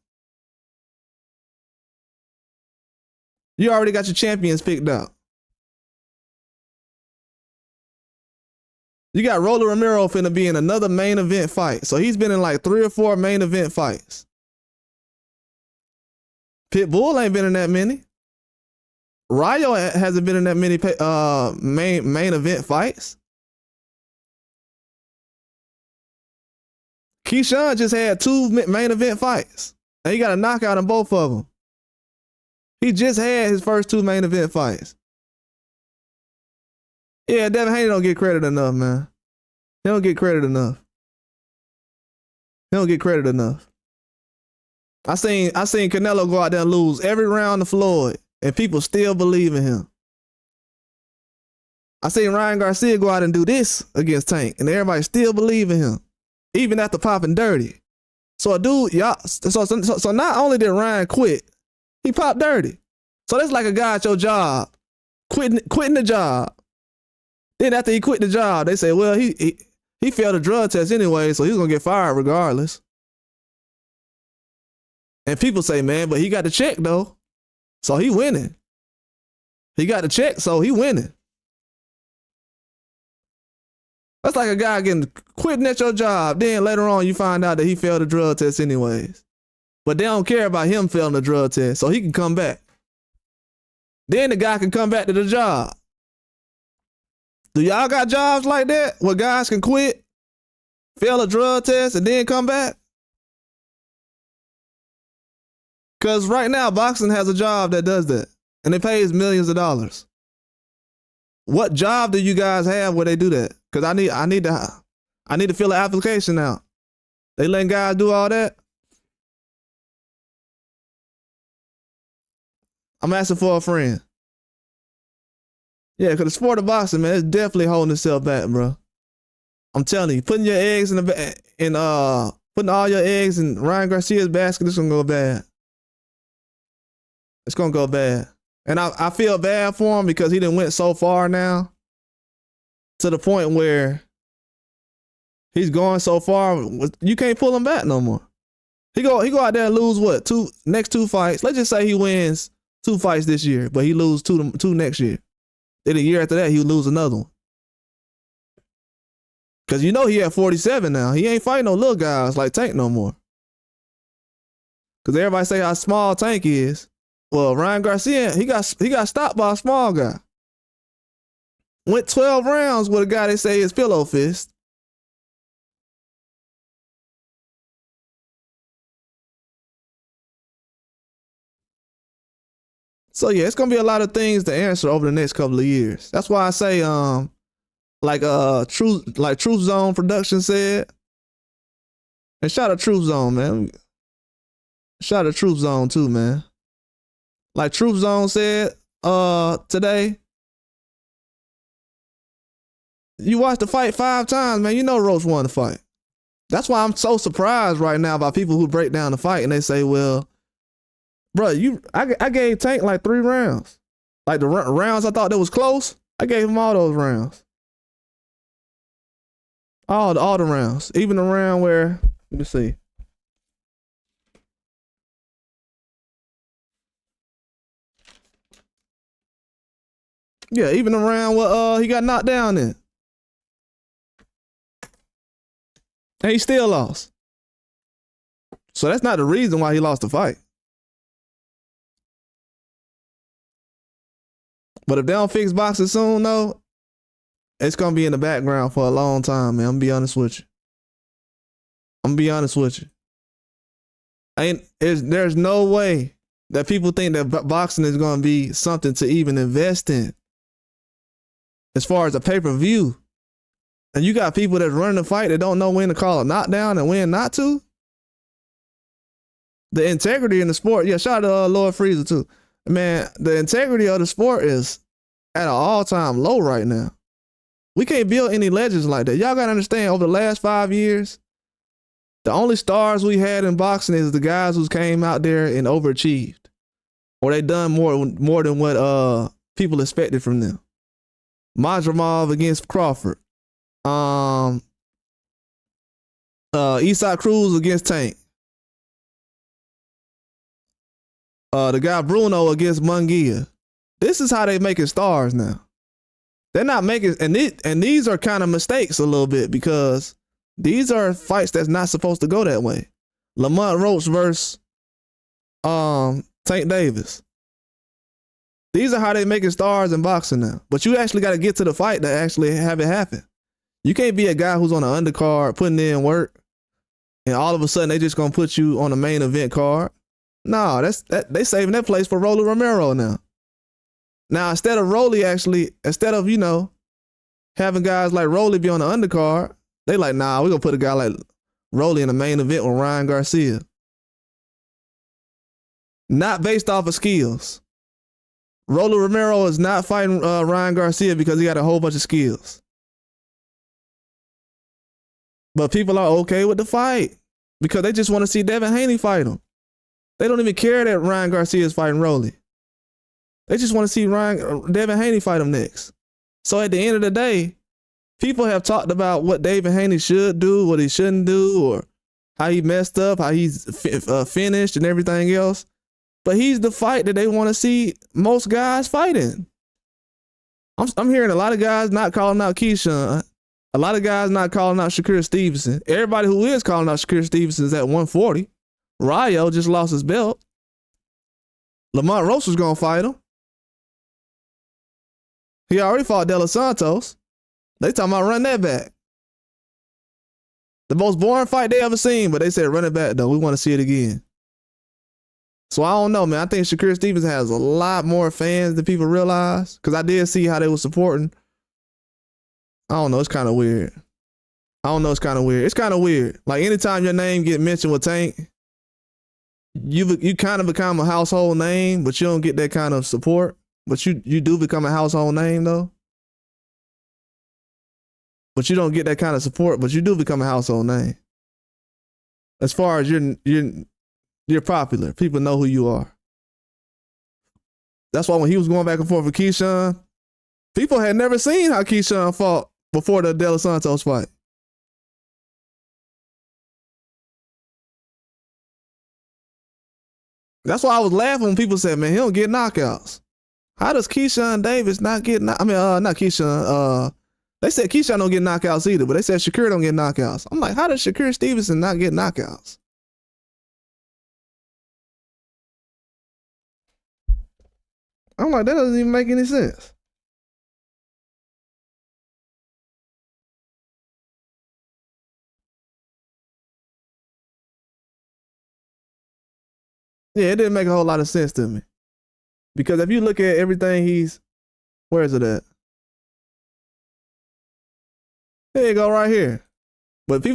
You already got your champions picked out. You got Roller Romero finna be in another main event fight. So he's been in like 3 or 4 main event fights. Pitbull ain't been in that many. Rayo hasn't been in that many main event fights. Keyshawn just had 2 main event fights. And he got a knockout in both of them. He just had his first 2 main event fights. Yeah, Devin Haney don't get credit enough, man. He don't get credit enough. He don't get credit enough. I seen Canelo go out there and lose every round to Floyd, and people still believe in him. I seen Ryan Garcia go out and do this against Tank, and everybody still believe in him, even after popping dirty. So a dude, y'all, so not only did Ryan quit, he popped dirty. So that's like a guy at your job, quitting the job. Then after he quit the job, they say, well, he failed a drug test anyway, so he's gonna get fired regardless. And people say, man, but he got the check though. So he winning. He got the check, so he winning. That's like a guy quitting at your job. Then later on, you find out that he failed a drug test anyways. But they don't care about him failing a drug test, so he can come back. Then the guy can come back to the job. Do y'all got jobs like that where guys can quit, fail a drug test, and then come back? Because right now, boxing has a job that does that, and it pays millions of dollars. What job do you guys have where they do that? Because I need to fill an application out. They letting guys do all that? I'm asking for a friend. Yeah, because the sport of boxing, man, it's definitely holding itself back, bro. I'm telling you, putting your eggs putting all your eggs in Ryan Garcia's basket, it's gonna go bad. It's gonna go bad. And I feel bad for him because he done went so far now to the point where he's going so far, you can't pull him back no more. He go out there and lose what? Next two fights. Let's just say he wins 2 fights this year, but he lose two next year. Then a year after that, he would lose another one. Because you know he at 47 now. He ain't fighting no little guys like Tank no more. Because everybody say how small Tank is. Well, Ryan Garcia, he got stopped by a small guy. Went 12 rounds with a guy they say is pillow fist. So yeah, it's gonna be a lot of things to answer over the next couple of years. That's why I say, Truth Zone Production said, and shout out Truth Zone, man. Shout out Truth Zone too, man. Like Truth Zone said today, you watched the fight 5 times, man. You know Roach won the fight. That's why I'm so surprised right now by people who break down the fight and they say, well, bro, I gave Tank like 3 rounds. Like the rounds I thought that was close, I gave him all those rounds. All the rounds. Even the round where, let me see. Yeah, even the round where he got knocked down in. And he still lost. So that's not the reason why he lost the fight. But if they don't fix boxing soon, though, it's going to be in the background for a long time, man. I'm going to be honest with you. There's no way that people think that boxing is going to be something to even invest in as far as a pay-per-view. And you got people that's running the fight that don't know when to call a knockdown and when not to. The integrity in the sport, yeah, shout out to Lord Freezer too. Man, the integrity of the sport is at an all-time low right now. We can't build any legends like that. Y'all got to understand, over the last 5 years, the only stars we had in boxing is the guys who came out there and overachieved. Or they done more than what people expected from them. Majramov against Crawford. Isaac Cruz against Tank. The guy Bruno against Munguia. This is how they making stars now. They're not making, and these are kind of mistakes a little bit because these are fights that's not supposed to go that way. Lamont Roach versus Tank Davis. These are how they making stars in boxing now. But you actually got to get to the fight to actually have it happen. You can't be a guy who's on the undercard putting in work, and all of a sudden they just gonna put you on the main event card. No, they saving that place for Rolly Romero now. Now instead of having guys like Rolly be on the undercard, they like, nah, we're gonna put a guy like Rolly in the main event with Ryan Garcia. Not based off of skills. Rolly Romero is not fighting Ryan Garcia because he got a whole bunch of skills. But people are okay with the fight because they just want to see Devin Haney fight him. They don't even care that Ryan Garcia is fighting Rolly. They just want to see Devin Haney fight him next. So at the end of the day, people have talked about what Devin Haney should do, what he shouldn't do, or how he messed up, how he's finished and everything else. But he's the fight that they want to see most guys fighting. I'm hearing a lot of guys not calling out Keyshawn. A lot of guys not calling out Shakur Stevenson. Everybody who is calling out Shakur Stevenson is at 140. Rayo just lost his belt. Lamont Roach was going to fight him. He already fought De Los Santos. They talking about run that back. The most boring fight they ever seen, but they said run it back though. We want to see it again. So I don't know, man. I think Shakur Stevens has a lot more fans than people realize. Because I did see how they were supporting. I don't know. It's kind of weird. It's kind of weird. Like anytime your name get mentioned with Tank, you kind of become a household name, but you don't get that kind of support. But you do become a household name though. But you don't get that kind of support, but you do become a household name. As far as you're popular. People know who you are. That's why when he was going back and forth with Keyshawn, people had never seen how Keyshawn fought before the De Los Santos fight. That's why I was laughing when people said, man, he don't get knockouts. How does Keyshawn Davis not get not Keyshawn, they said Keyshawn don't get knockouts either, but they said Shakur don't get knockouts. I'm like, how does Shakur Stevenson not get knockouts? I'm like, that doesn't even make any sense. Yeah, it didn't make a whole lot of sense to me. Because if you look at everything where is it at? There you go, right here. But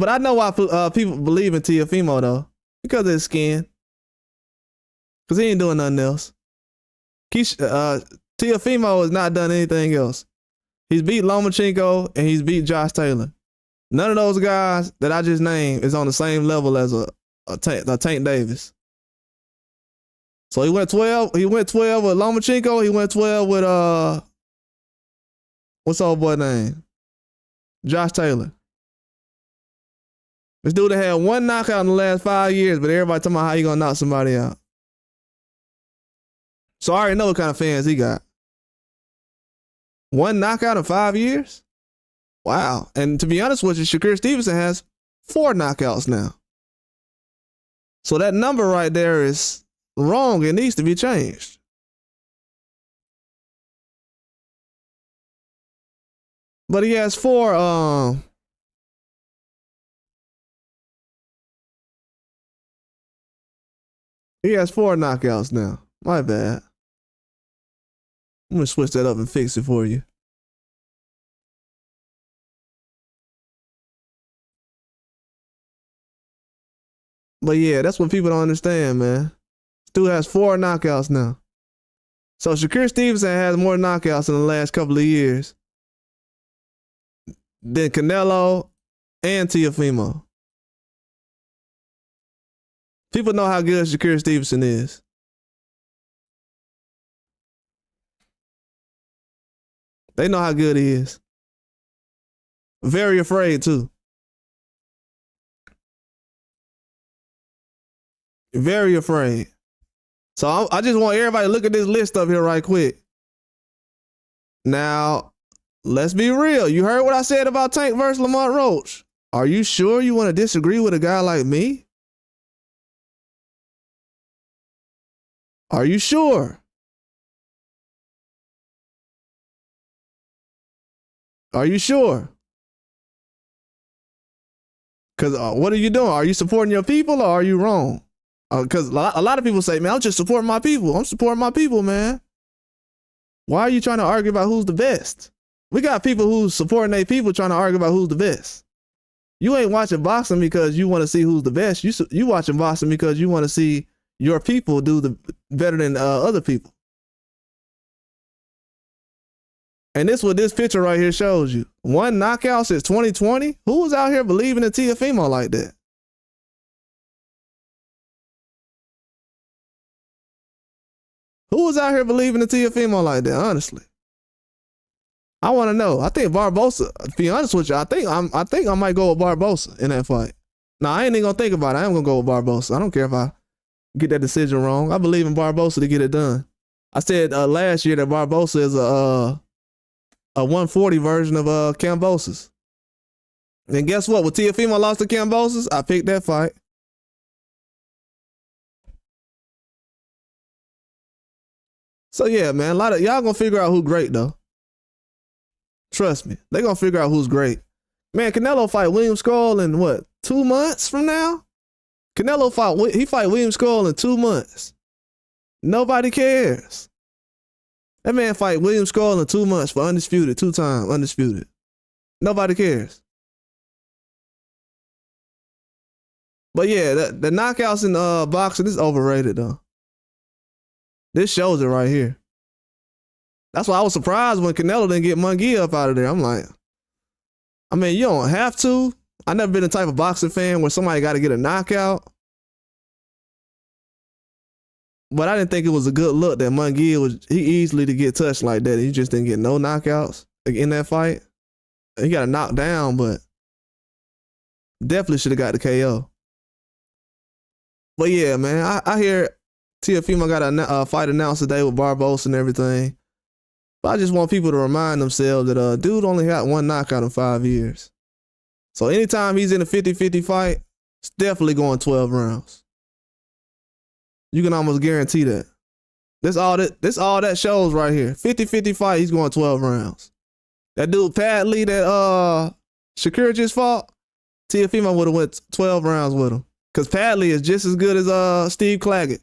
I know why people believe in Teofimo though, because of his skin. Because he ain't doing nothing else. Teofimo has not done anything else. He's beat Lomachenko and he's beat Josh Taylor. None of those guys that I just named is on the same level as a Tank Davis. So he went 12. He went 12 with Lomachenko. He went 12 with what's old boy name? Josh Taylor. This dude had one knockout in the last 5 years, but everybody talking about how he gonna knock somebody out. So I already know what kind of fans he got. One knockout in 5 years? Wow. And to be honest with you, Shakur Stevenson has 4 knockouts now. So that number right there is wrong. It needs to be changed. But he has 4 he has 4 knockouts now. My bad. I'm gonna switch that up and fix it for you. But yeah, that's what people don't understand, man. Stu has 4 knockouts now. So Shakur Stevenson has more knockouts in the last couple of years than Canelo and Teofimo. People know how good Shakur Stevenson is. They know how good he is. Very afraid too. Very afraid. So I just want everybody to look at this list up here right quick. Now, let's be real. You heard what I said about Tank versus Lamont Roach. Are you sure you want to disagree with a guy like me? Are you sure? Are you sure? Because what are you doing? Are you supporting your people or are you wrong? Because a lot of people say, man, I'm just supporting my people. I'm supporting my people, man. Why are you trying to argue about who's the best? We got people who's supporting their people trying to argue about who's the best. You ain't watching boxing because you want to see who's the best. You watching boxing because you want to see your people do better than other people. And this what this picture right here shows you. 1 knockout since 2020? Who was out here believing in Teofimo like that? Who was out here believing in Teofimo like that, honestly? I want to know. I think Barbosa, to be honest with you, I think I might go with Barbosa in that fight. Now, I ain't even going to think about it. I am going to go with Barbosa. I don't care if I get that decision wrong. I believe in Barbosa to get it done. I said last year that Barbosa is a 140 version of Kambosos. And guess what? When Teofimo lost to Kambosos, I picked that fight. So yeah, man, a lot of y'all gonna figure out who great though. Trust me, they gonna figure out who's great. Man, Canelo fight William Skull in what, 2 months from now? Canelo fight William Skull in 2 months. Nobody cares. That man fight William Skull in 2 months for undisputed, 2-time undisputed. Nobody cares. But yeah, the knockouts in boxing is overrated though. This shows it right here. That's why I was surprised when Canelo didn't get Munguia up out of there. I'm like, I mean, you don't have to. I never been the type of boxing fan where somebody got to get a knockout. But I didn't think it was a good look that Munguia he easily to get touched like that. He just didn't get no knockouts in that fight. He got a knockdown, but definitely should have got the KO. But yeah, man, I hear Teofimo got a fight announced today with Barbosa and everything. But I just want people to remind themselves that dude only got 1 knockout in 5 years. So anytime he's in a 50-50 fight, it's definitely going 12 rounds. You can almost guarantee that. This all that shows right here. 50-50 fight, he's going 12 rounds. That dude Padley that Shakur just fought, Teofimo would have went 12 rounds with him. Because Padley is just as good as Steve Claggett.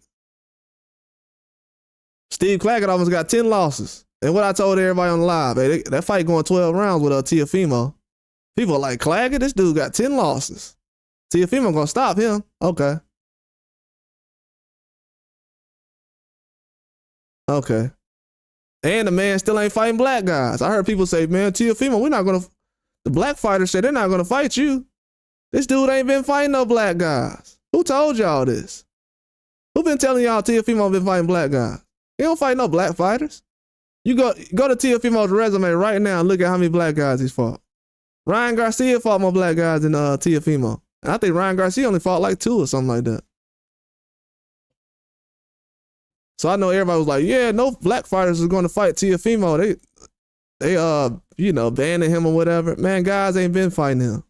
Steve Claggett almost got 10 losses. And what I told everybody on the live, hey, that fight going 12 rounds with Teofimo. People are like, Claggett, this dude got 10 losses. Teofimo gonna stop him. Okay. Okay. And the man still ain't fighting black guys. I heard people say, man, Teofimo, the black fighters say they're not gonna fight you. This dude ain't been fighting no black guys. Who told y'all this? Who been telling y'all Teofimo been fighting black guys? He don't fight no black fighters. You go to Teofimo's resume right now and look at how many black guys he's fought. Ryan Garcia fought more black guys than Teofimo. And I think Ryan Garcia only fought like 2 or something like that. So I know everybody was like, yeah, no black fighters is going to fight Teofimo. They banning him or whatever. Man, guys ain't been fighting him.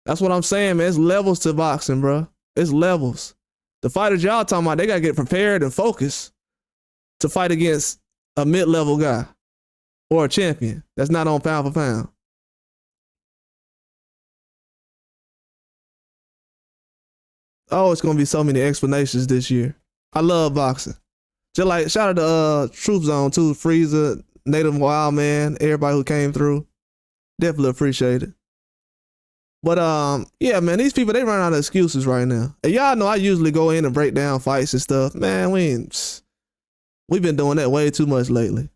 That's what I'm saying, man. It's levels to boxing, bro. It's levels. The fighters y'all talking about, they got to get prepared and focused to fight against a mid-level guy or a champion that's not on pound for pound. Oh, it's going to be so many explanations this year. I love boxing. Just like, shout out to Troop Zone too, Freezer, Native Wild Man, everybody who came through. Definitely appreciate it. But yeah, man, these people, they run out of excuses right now. And y'all know I usually go in and break down fights and stuff. Man, we've been doing that way too much lately.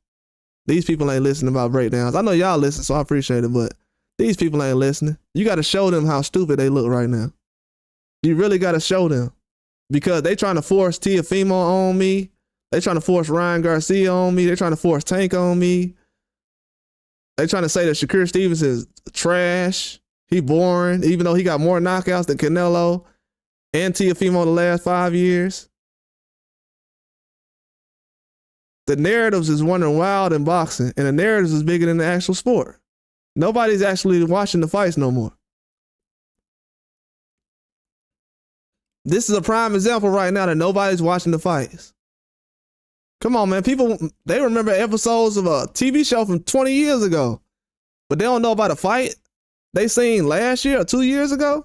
These people ain't listening about breakdowns. I know y'all listen, so I appreciate it, but these people ain't listening. You got to show them how stupid they look right now. You really got to show them. Because they trying to force Teofimo on me. They trying to force Ryan Garcia on me. They trying to force Tank on me. They trying to say that Shakur Stevenson is trash. He boring, even though he got more knockouts than Canelo and Teofimo the last 5 years. The narratives is running wild in boxing, and the narratives is bigger than the actual sport. Nobody's actually watching the fights no more. This is a prime example right now that nobody's watching the fights. Come on, man. People, they remember episodes of a TV show from 20 years ago, but they don't know about a fight they seen last year or 2 years ago.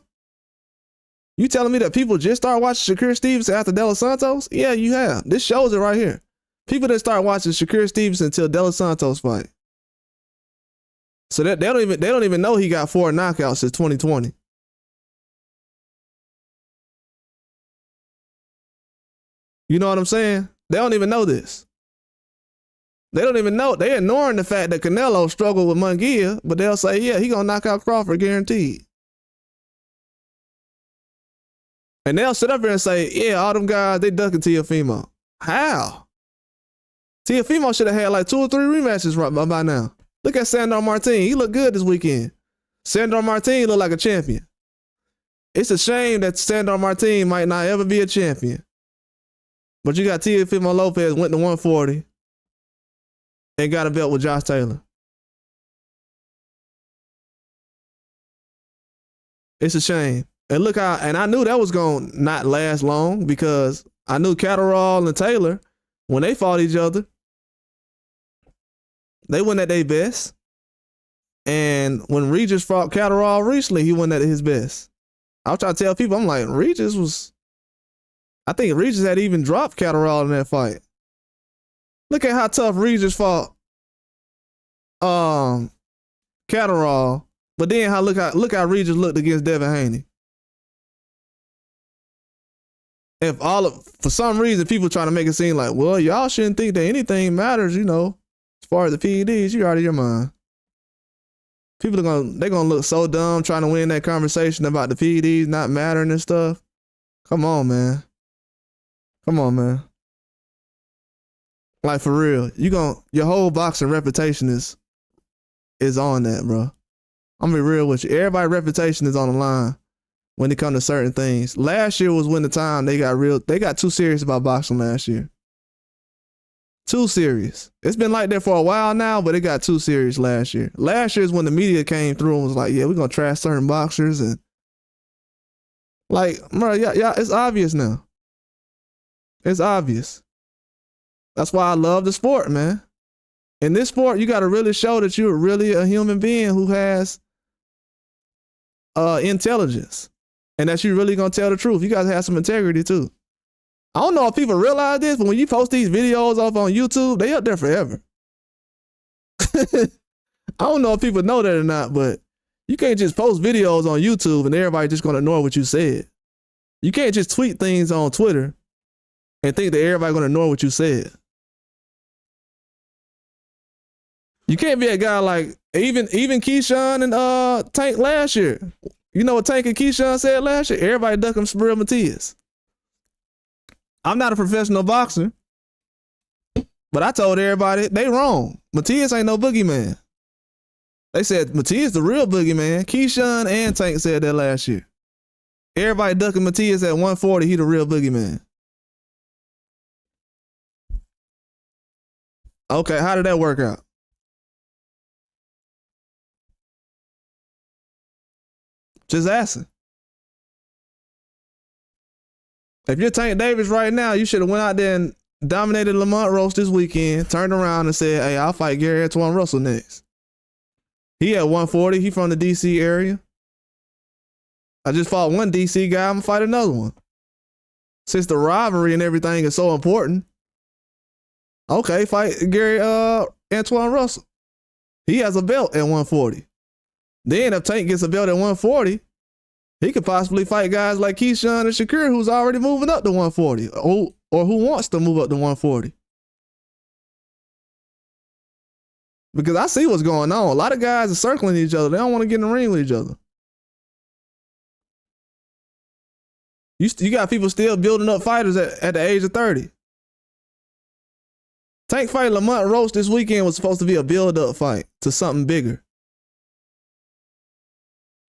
You telling me that people just started watching Shakur Stevenson after De Los Santos? Yeah, you have. This shows it right here. People didn't start watching Shakur Stevenson until De Los Santos fight. So that they don't even know he got 4 knockouts since 2020. You know what I'm saying? They don't even know this. They don't even know. They're ignoring the fact that Canelo struggled with Munguia, but they'll say, yeah, he gonna knock out Crawford guaranteed. And they'll sit up here and say, yeah, all them guys, they ducking Teofimo. How? Teofimo should have had like 2 or 3 rematches right by now. Look at Sandor Martin. He looked good this weekend. Sandor Martin looked like a champion. It's a shame that Sandor Martin might not ever be a champion. But you got Teofimo Lopez went to 140 and got a belt with Josh Taylor. It's a shame. And look how, and I knew that was going to not last long because I knew Catterall and Taylor, When they fought each other, they went at their best. And when Regis fought Catterall recently, he went at his best. I was trying to tell people, I'm like, I think Regis had even dropped Catterall in that fight. Look at how tough Regis fought Catterall, but then look how Regis looked against Devin Haney. For some reason people trying to make it seem like, well, y'all shouldn't think that anything matters, as far as the PEDs, you're out of your mind. People they're gonna look so dumb trying to win that conversation about the PEDs not mattering and stuff. Come on, man. Like, for real, your whole boxing reputation is on that, bro. I'm gonna be real with you. Everybody's reputation is on the line when it comes to certain things. Last year was when the time they got too serious about boxing last year. Too serious. It's been like that for a while now, but it got too serious last year. Last year is when the media came through and was like, yeah, we're gonna trash certain boxers, and like, bro, yeah, it's obvious now. It's obvious. That's why I love the sport, man. In this sport, you got to really show that you're really a human being who has intelligence, and that you're really going to tell the truth. You got to have some integrity, too. I don't know if people realize this, but when you post these videos up on YouTube, they up there forever. I don't know if people know that or not, but you can't just post videos on YouTube and everybody just going to ignore what you said. You can't just tweet things on Twitter and think that everybody going to ignore what you said. You can't be a guy like even Keyshawn and Tank last year. You know what Tank and Keyshawn said last year? Everybody ducking Spurriel Matias. I'm not a professional boxer, but I told everybody they wrong. Matias ain't no boogeyman. They said Matias the real boogeyman. Keyshawn and Tank said that last year. Everybody ducking Matias at 140. He the real boogeyman. Okay, how did that work out? Just asking. If you're Tank Davis right now, you should have went out there and dominated Lamont Roach this weekend, turned around and said, hey, I'll fight Gary Antoine Russell next. He at 140. He from the D.C. area. I just fought one D.C. guy. I'm going to fight another one. Since the rivalry and everything is so important, okay, fight Gary Antoine Russell. He has a belt at 140. Then if Tank gets a belt at 140, he could possibly fight guys like Keyshawn and Shakur, who's already moving up to 140, or who wants to move up to 140. Because I see what's going on. A lot of guys are circling each other. They don't want to get in the ring with each other. You got people still building up fighters at the age of 30. Tank fight Lamont Roach this weekend was supposed to be a build-up fight to something bigger.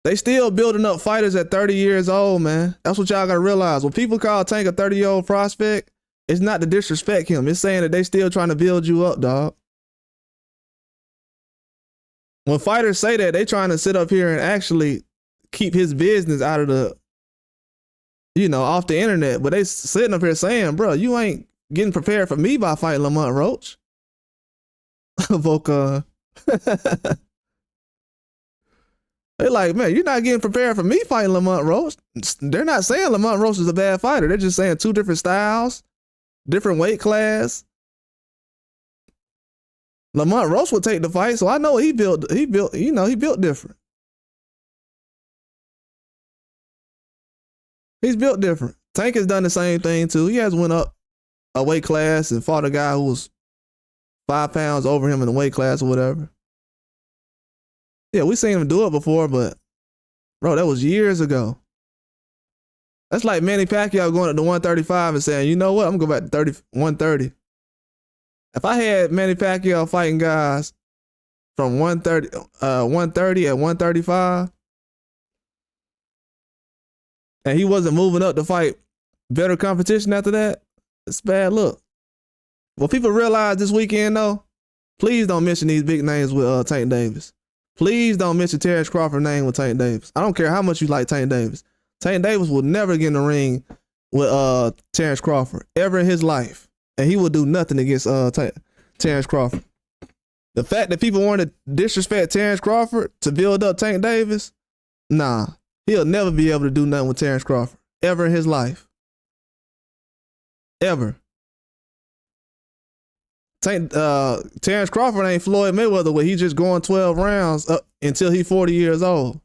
They still building up fighters at 30 years old, man. That's what y'all got to realize. When people call Tank a 30-year-old prospect, it's not to disrespect him. It's saying that they still trying to build you up, dog. When fighters say that, they trying to sit up here and actually keep his business out of the, off the internet. But they sitting up here saying, bro, you ain't getting prepared for me by fighting Lamont Roach. Volkan. They like, man, you're not getting prepared for me fighting Lamont Roach. They're not saying Lamont Roach is a bad fighter. They're just saying two different styles, different weight class. Lamont Roach would take the fight, so I know he built different. He's built different. Tank has done the same thing too. He has went up a weight class and fought a guy who was 5 pounds over him in the weight class or whatever. Yeah, we seen him do it before, but bro, that was years ago. That's like Manny Pacquiao going up to 135 and saying, you know what, I'm gonna go back to 130. If I had Manny Pacquiao fighting guys from 130 at 135, and he wasn't moving up to fight better competition after that, it's bad look. Well, people realize this weekend though, please don't mention these big names with Tank Davis. Please don't mention Terrence Crawford's name with Tank Davis. I don't care how much you like Tank Davis. Tank Davis will never get in the ring with Terrence Crawford ever in his life. and he would do nothing against Terrence Crawford. The fact that people want to disrespect Terrence Crawford to build up Tank Davis, nah, he'll never be able to do nothing with Terrence Crawford ever in his life. Ever. Terrence Crawford ain't Floyd Mayweather where he just going 12 rounds up until he's 40 years old.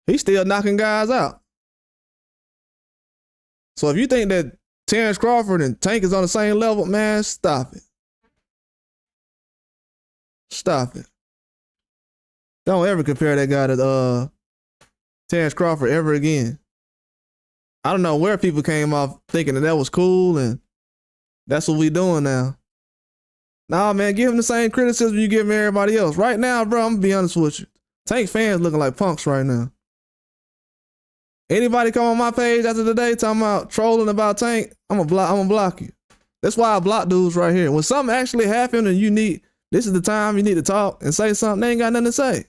He's still knocking guys out. So if you think that Terrence Crawford and Tank is on the same level, man, stop it. Stop it. Don't ever compare that guy to Terrence Crawford ever again. I don't know where people came off thinking that was cool and that's what we doing now. Nah, man, give him the same criticism you give everybody else. Right now, bro, I'm gonna be honest with you. Tank fans looking like punks right now. Anybody come on my page after the day talking about trolling about Tank, I'm gonna block you. That's why I block dudes right here. When something actually happened and this is the time you need to talk and say something, they ain't got nothing to say.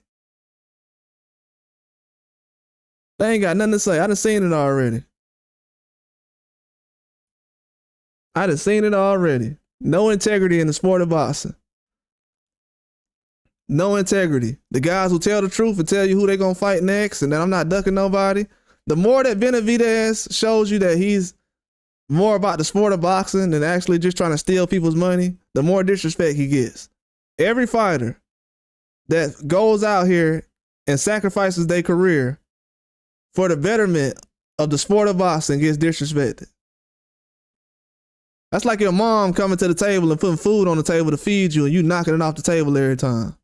They ain't got nothing to say. I done seen it already. No integrity in the sport of boxing. No integrity. The guys who tell the truth and tell you who they gonna fight next and that I'm not ducking nobody. The more that Benavidez shows you that he's more about the sport of boxing than actually just trying to steal people's money, the more disrespect he gets. Every fighter that goes out here and sacrifices their career for the betterment of the sport of boxing gets disrespected. That's like your mom coming to the table and putting food on the table to feed you and you knocking it off the table every time.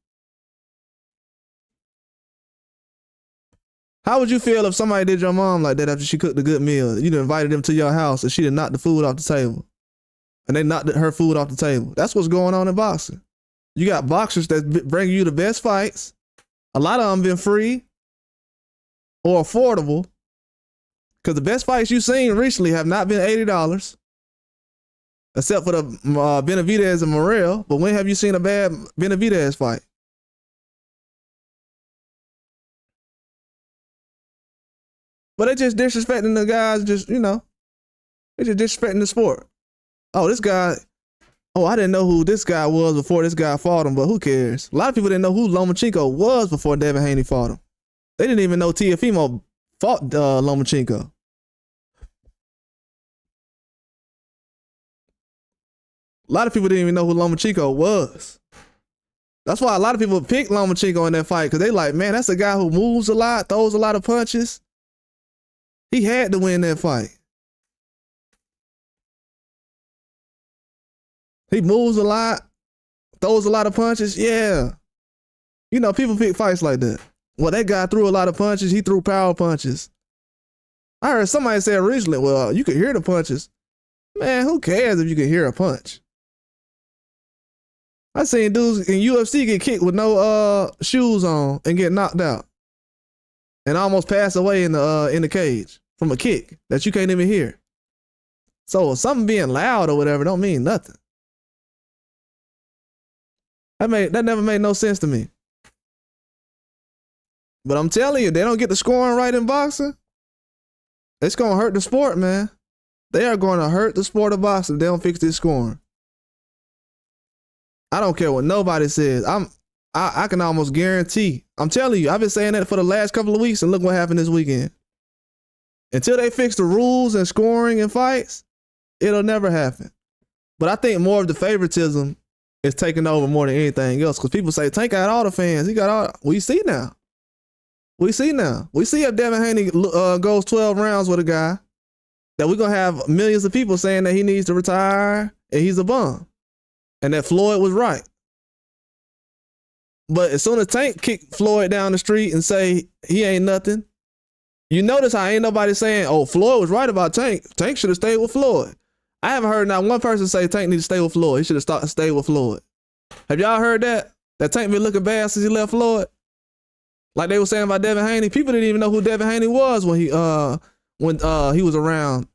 How would you feel if somebody did your mom like that after she cooked a good meal? You done invited them to your house and she done knocked the food off the table. And they knocked her food off the table. That's what's going on in boxing. You got boxers that bring you the best fights. A lot of them been free or affordable. Because the best fights you've seen recently have not been $80. Except for the Benavidez and Morrell. But when have you seen a bad Benavidez fight? But they just disrespecting the guys, they just disrespecting the sport. Oh, this guy, I didn't know who this guy was before this guy fought him, but who cares? A lot of people didn't know who Lomachenko was before Devin Haney fought him. They didn't even know Teofimo fought Lomachenko. A lot of people didn't even know who Lomachenko was. That's why a lot of people picked Lomachenko in that fight, because they like, man, that's a guy who moves a lot, throws a lot of punches. He had to win that fight. He moves a lot, throws a lot of punches. Yeah. You know, people pick fights like that. Well, that guy threw a lot of punches. He threw power punches. I heard somebody say originally, well, you could hear the punches. Man, who cares if you can hear a punch? I seen dudes in UFC get kicked with no shoes on and get knocked out and almost pass away in the cage from a kick that you can't even hear. So something being loud or whatever don't mean nothing. That never made no sense to me. But I'm telling you, they don't get the scoring right in boxing, it's gonna hurt the sport, man. They are going to hurt the sport of boxing if they don't fix this scoring. I don't care what nobody says. I can almost guarantee. I'm telling you, I've been saying that for the last couple of weeks, and look what happened this weekend. Until they fix the rules and scoring and fights, it'll never happen. But I think more of the favoritism is taking over more than anything else, because people say Tank got all the fans. He got all. We see now. We see if Devin Haney goes 12 rounds with a guy, that we're going to have millions of people saying that he needs to retire and he's a bum. And that Floyd was right. But as soon as Tank kicked Floyd down the street and say he ain't nothing, you notice how ain't nobody saying, oh, Floyd was right about Tank. Tank should have stayed with Floyd. I haven't heard not one person say Tank need to stay with Floyd. He should have stayed with Floyd. Have y'all heard that? That Tank been looking bad since he left Floyd? Like they were saying about Devin Haney. People didn't even know who Devin Haney was when he was around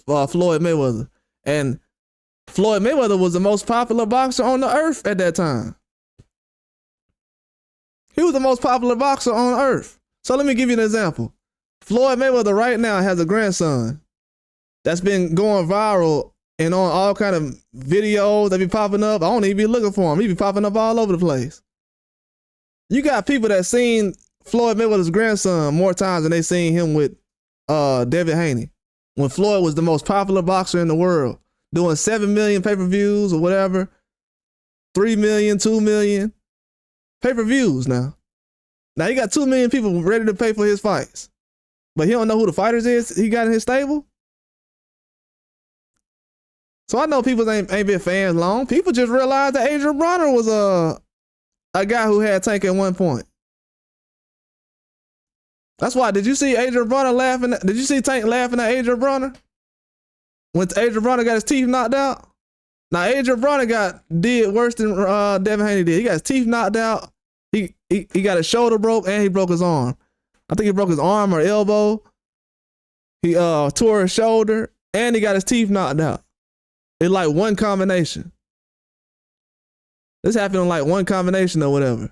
Floyd Mayweather. And Floyd Mayweather was the most popular boxer on the earth at that time. He was the most popular boxer on earth. So let me give you an example. Floyd Mayweather right now has a grandson that's been going viral and on all kind of videos that be popping up. I don't even be looking for him. He be popping up all over the place. You got people that seen Floyd Mayweather's grandson more times than they seen him with Devin Haney. When Floyd was the most popular boxer in the world, doing 7 million pay-per-views or whatever, 3 million, 2 million pay-per-views now. Now you got 2 million people ready to pay for his fights, but he don't know who the fighters is he got in his stable. So I know people ain't been fans long. People just realized that Adrian Bronner was a guy who had Tank at one point. That's why. Did you see Adrian Bronner laughing? Did you see Tank laughing at Adrian Bronner when Adrian Bronner got his teeth knocked out? Now Adrian Bronner did worse than Devin Haney did. He got his teeth knocked out. He got his shoulder broke and he broke his arm. I think he broke his arm or elbow. He tore his shoulder and he got his teeth knocked out. It's like one combination. This happened in like one combination or whatever.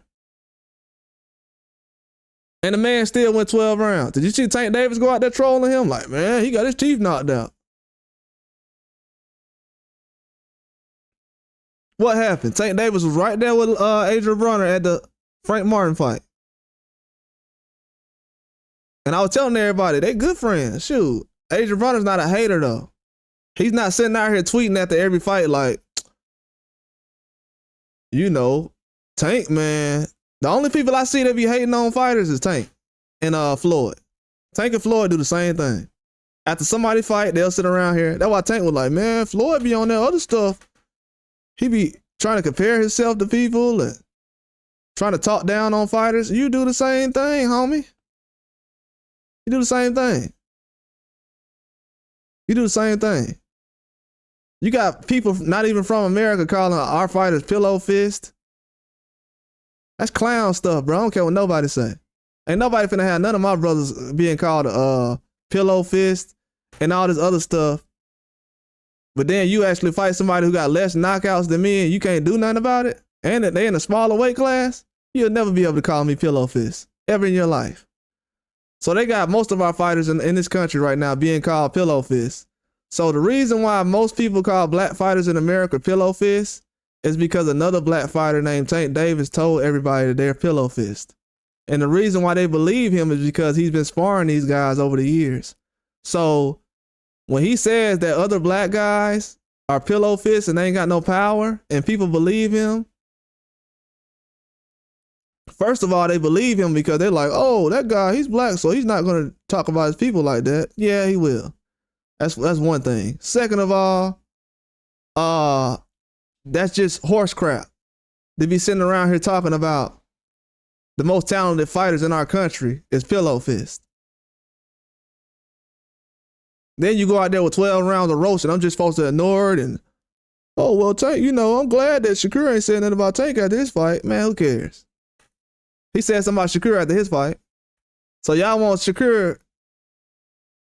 And the man still went 12 rounds. Did you see Tank Davis go out there trolling him? Like, man, he got his teeth knocked out. What happened? Tank Davis was right there with Adrian Bronner at the Frank Martin fight. And I was telling everybody, they good friends. Shoot, Adrian Bronner's not a hater though. He's not sitting out here tweeting after every fight like, you know, Tank, man. The only people I see that be hating on fighters is Tank and Floyd. Tank and Floyd do the same thing. After somebody fight, they'll sit around here. That's why Tank was like, man, Floyd be on that other stuff. He be trying to compare himself to people and trying to talk down on fighters. You do the same thing, homie. You do the same thing. You do the same thing. You got people not even from America calling our fighters pillow fist. That's clown stuff, bro. I don't care what nobody say. Ain't nobody finna have none of my brothers being called pillow fist and all this other stuff. But then you actually fight somebody who got less knockouts than me and you can't do nothing about it, and they in a smaller weight class, you'll never be able to call me pillow fist ever in your life. So they got most of our fighters in this country right now being called pillow fist. So the reason why most people call black fighters in America pillow fist is because another black fighter named Tank Davis told everybody that they're pillow fist. And the reason why they believe him is because he's been sparring these guys over the years. So when he says that other black guys are pillow fists and they ain't got no power and people believe him, first of all, they believe him because they're like, oh, that guy, he's black, so he's not going to talk about his people like that. Yeah, he will. That's one thing. Second of all, that's just horse crap. They be sitting around here talking about the most talented fighters in our country is pillow fist. Then you go out there with 12 rounds of roast and I'm just supposed to ignore it and, oh, well, Tank, you know, I'm glad that Shakur ain't saying nothing about Tank after his fight. Man, who cares? He said something about Shakur after his fight. So y'all want Shakur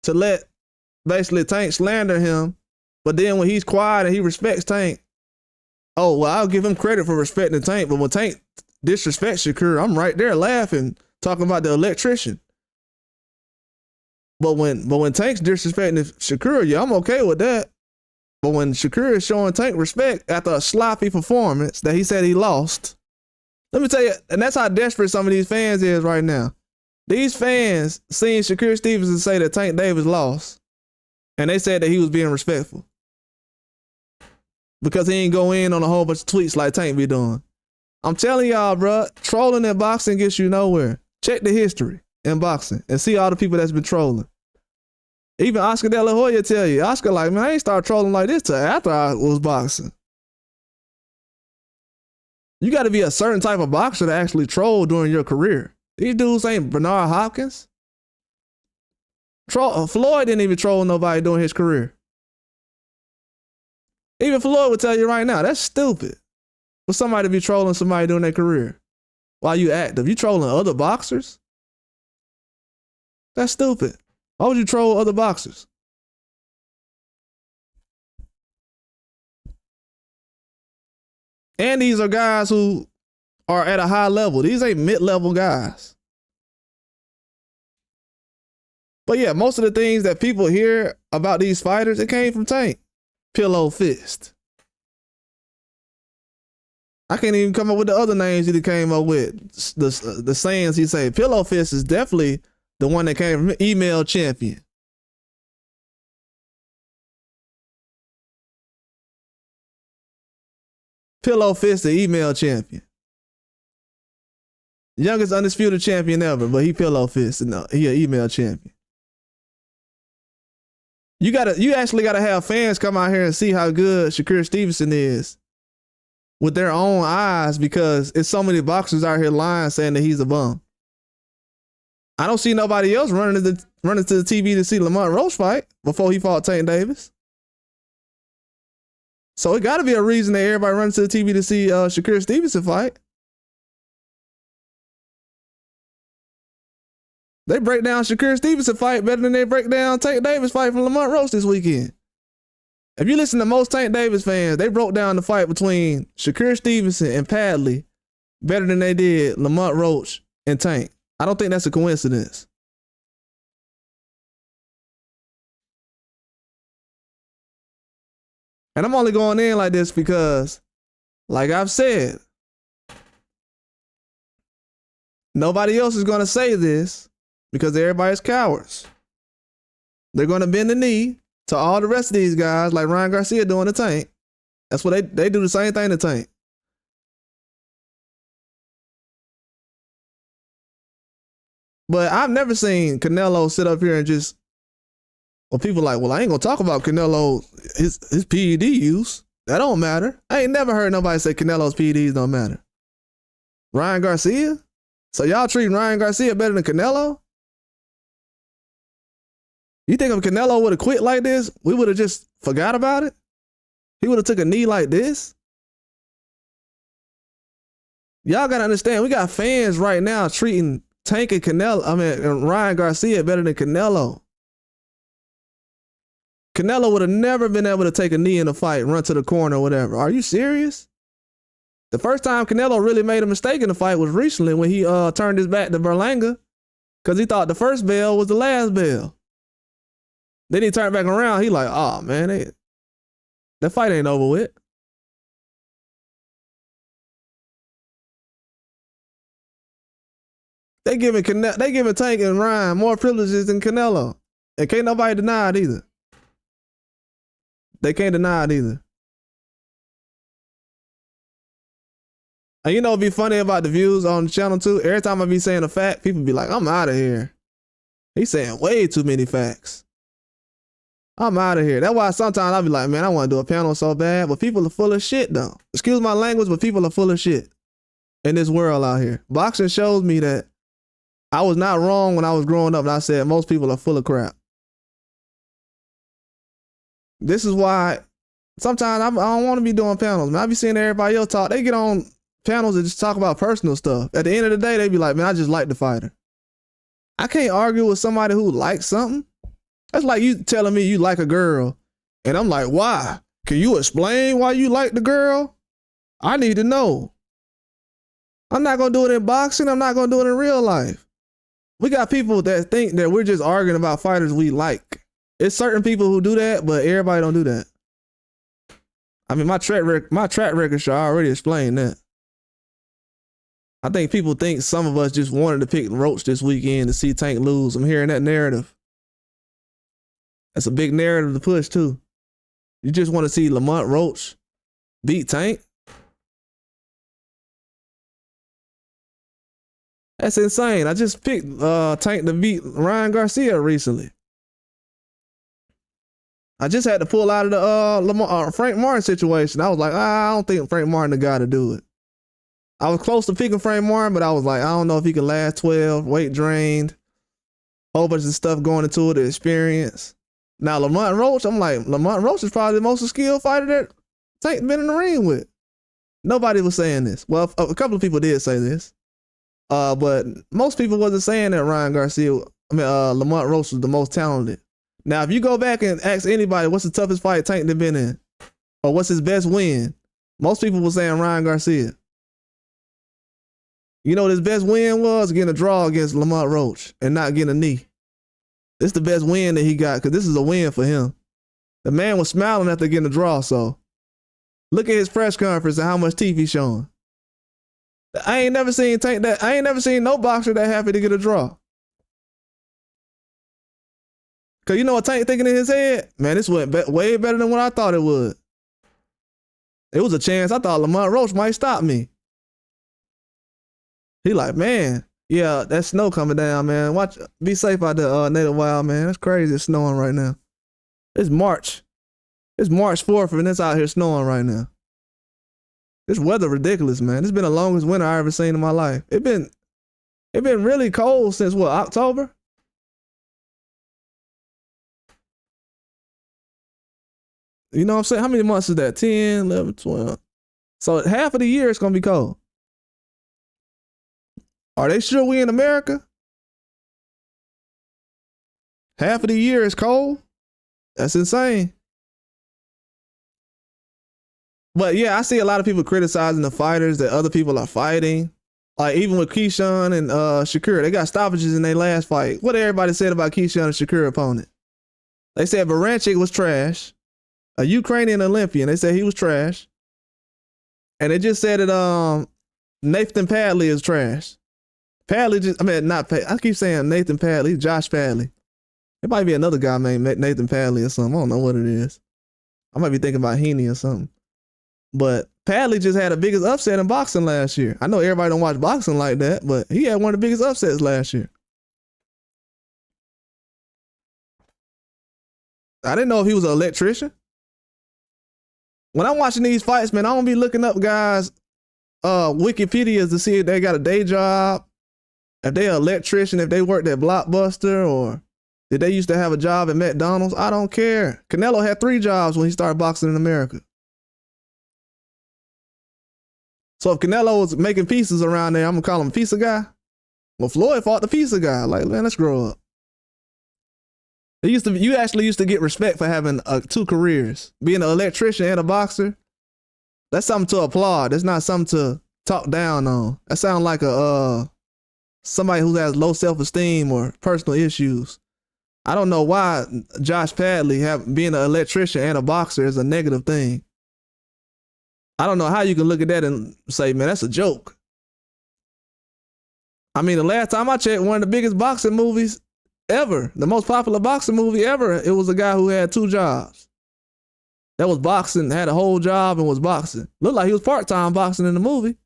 to let basically Tank slander him, but then when he's quiet and he respects Tank, oh, well, I'll give him credit for respecting Tank, but when Tank disrespects Shakur, I'm right there laughing, talking about the electrician. But when Tank's disrespecting Shakur, yeah, I'm okay with that. But when Shakur is showing Tank respect after a sloppy performance that he said he lost, let me tell you, and that's how desperate some of these fans is right now. These fans seen Shakur Stevenson say that Tank Davis lost, and they said that he was being respectful because he ain't go in on a whole bunch of tweets like Tank be doing. I'm telling y'all, bro, trolling in boxing gets you nowhere. Check the history in boxing and see all the people that's been trolling. Even Oscar De La Hoya tell you, Oscar like, man, I ain't start trolling like this till after I was boxing. You got to be a certain type of boxer to actually troll during your career. These dudes ain't Bernard Hopkins. Floyd didn't even troll nobody during his career. Even Floyd would tell you right now, that's stupid for somebody to be trolling somebody during their career while you active. You trolling other boxers? That's stupid. Why would you troll other boxers? And these are guys who are at a high level. These ain't mid-level guys. But yeah, most of the things that people hear about these fighters, it came from Tank. Pillow Fist. I can't even come up with the other names he came up with. The sayings he say. Pillow Fist is definitely the one that came from Email Champion. Pillow Fist, the Email Champion. Youngest undisputed champion ever, but he Pillow Fist. No, he an Email Champion. You actually gotta have fans come out here and see how good Shakur Stevenson is with their own eyes, because it's so many boxers out here lying saying that he's a bum. I don't see nobody else running to the TV to see Lamont Roach fight before he fought Tank Davis. So it got to be a reason that everybody runs to the TV to see Shakur Stevenson fight. They break down Shakur Stevenson fight better than they break down Tank Davis fight from Lamont Roach this weekend. If you listen to most Tank Davis fans, they broke down the fight between Shakur Stevenson and Padley better than they did Lamont Roach and Tank. I don't think that's a coincidence. And I'm only going in like this because, like I've said, nobody else is going to say this because everybody's cowards. They're going to bend the knee to all the rest of these guys like Ryan Garcia doing to Tank. That's what they do the same thing to Tank. But I've never seen Canelo sit up here and just, well, people like, well, I ain't gonna talk about Canelo, his PED use. That don't matter. I ain't never heard nobody say Canelo's PEDs don't matter. Ryan Garcia? So y'all treat Ryan Garcia better than Canelo? You think if Canelo would have quit like this, we would have just forgot about it? He would have took a knee like this? Y'all gotta understand, we got fans right now treating Tank and Ryan Garcia better than Canelo. Canelo would have never been able to take a knee in a fight, run to the corner or whatever. Are you serious? The first time Canelo really made a mistake in the fight was recently when he turned his back to Berlanga because he thought the first bell was the last bell. Then he turned back around. He like, oh man, that fight ain't over with. They giving Tank and Ryan more privileges than Canelo, and can't nobody deny it either. They can't deny it either. And you know what'd be funny about the views on the channel too? Every time I be saying a fact, people be like, I'm out of here. He's saying way too many facts. I'm out of here. That's why sometimes I'll be like, man, I want to do a panel so bad, but people are full of shit though. Excuse my language, but people are full of shit in this world out here. Boxing shows me that I was not wrong when I was growing up and I said most people are full of crap. This is why sometimes I don't want to be doing panels, man. I be seeing everybody else talk. They get on panels and just talk about personal stuff. At the end of the day, they be like, man, I just like the fighter. I can't argue with somebody who likes something. That's like you telling me you like a girl, and I'm like, why? Can you explain why you like the girl? I need to know. I'm not going to do it in boxing. I'm not going to do it in real life. We got people that think that we're just arguing about fighters we like. It's certain people who do that, but everybody don't do that. I mean, my track record should already explain that. I think people think some of us just wanted to pick Roach this weekend to see Tank lose. I'm hearing that narrative. That's a big narrative to push too. You just want to see Lamont Roach beat Tank? That's insane. I just picked Tank to beat Ryan Garcia recently. I just had to pull out of the Frank Martin situation. I was like, I don't think Frank Martin the guy to do it. I was close to picking Frank Martin, but I was like, I don't know if he can last 12, weight drained, whole bunch of stuff going into it, the experience. Now, Lamont Roach, I'm like, Lamont Roach is probably the most skilled fighter that Tank been in the ring with. Nobody was saying this. Well, a couple of people did say this. But most people wasn't saying that Lamont Roach was the most talented. Now, if you go back and ask anybody what's the toughest fight Tank they've been in, or what's his best win, most people were saying Ryan Garcia. You know what his best win was? Getting a draw against Lamont Roach and not getting a knee. It's the best win that he got because this is a win for him. The man was smiling after getting the draw, so look at his press conference and how much teeth he's showing. I ain't never seen Tank that. I ain't never seen no boxer that happy to get a draw. Cause you know what Tank thinking in his head? Man, this went way better than what I thought it would. It was a chance. I thought Lamont Roach might stop me. He like, man, yeah, that snow coming down, man. Watch, be safe out there, Native Wild, man. That's crazy. It's snowing right now. It's March. It's March 4th, and it's out here snowing right now. This weather ridiculous, man. It's been the longest winter I ever seen in my life. It been really cold since what, October? You know what I'm saying? How many months is that? 10, 11, 12. So half of the year it's gonna be cold. Are they sure we in America? Half of the year is cold? That's insane. But yeah, I see a lot of people criticizing the fighters that other people are fighting. Like even with Keyshawn and Shakur, they got stoppages in their last fight. What everybody said about Keyshawn and Shakur opponent? They said Baranchik was trash. A Ukrainian Olympian, they said he was trash. And they just said that Nathan Padley is trash. Padley I keep saying Nathan Padley, Josh Padley. It might be another guy named Nathan Padley or something. I don't know what it is. I might be thinking about Haney or something. But Padley just had the biggest upset in boxing last year. I know everybody don't watch boxing like that, but he had one of the biggest upsets last year. I didn't know if he was an electrician. When I'm watching these fights, man, I don't be looking up guys' Wikipedias to see if they got a day job, if they're an electrician, if they worked at Blockbuster, or did they used to have a job at McDonald's. I don't care. Canelo had 3 jobs when he started boxing in America. So if Canelo was making pieces around there, I'm gonna call him a pizza guy. Well, Floyd fought the pizza guy. Like, man, let's grow up. You actually used to get respect for having 2 careers. Being an electrician and a boxer, that's something to applaud. That's not something to talk down on. That sounds like somebody who has low self-esteem or personal issues. I don't know why Josh Padley being an electrician and a boxer is a negative thing. I don't know how you can look at that and say, man, that's a joke. I mean, the last time I checked, one of the biggest boxing movies ever, the most popular boxing movie ever, it was a guy who had 2 jobs. That was boxing, had a whole job and was boxing. Looked like he was part-time boxing in the movie.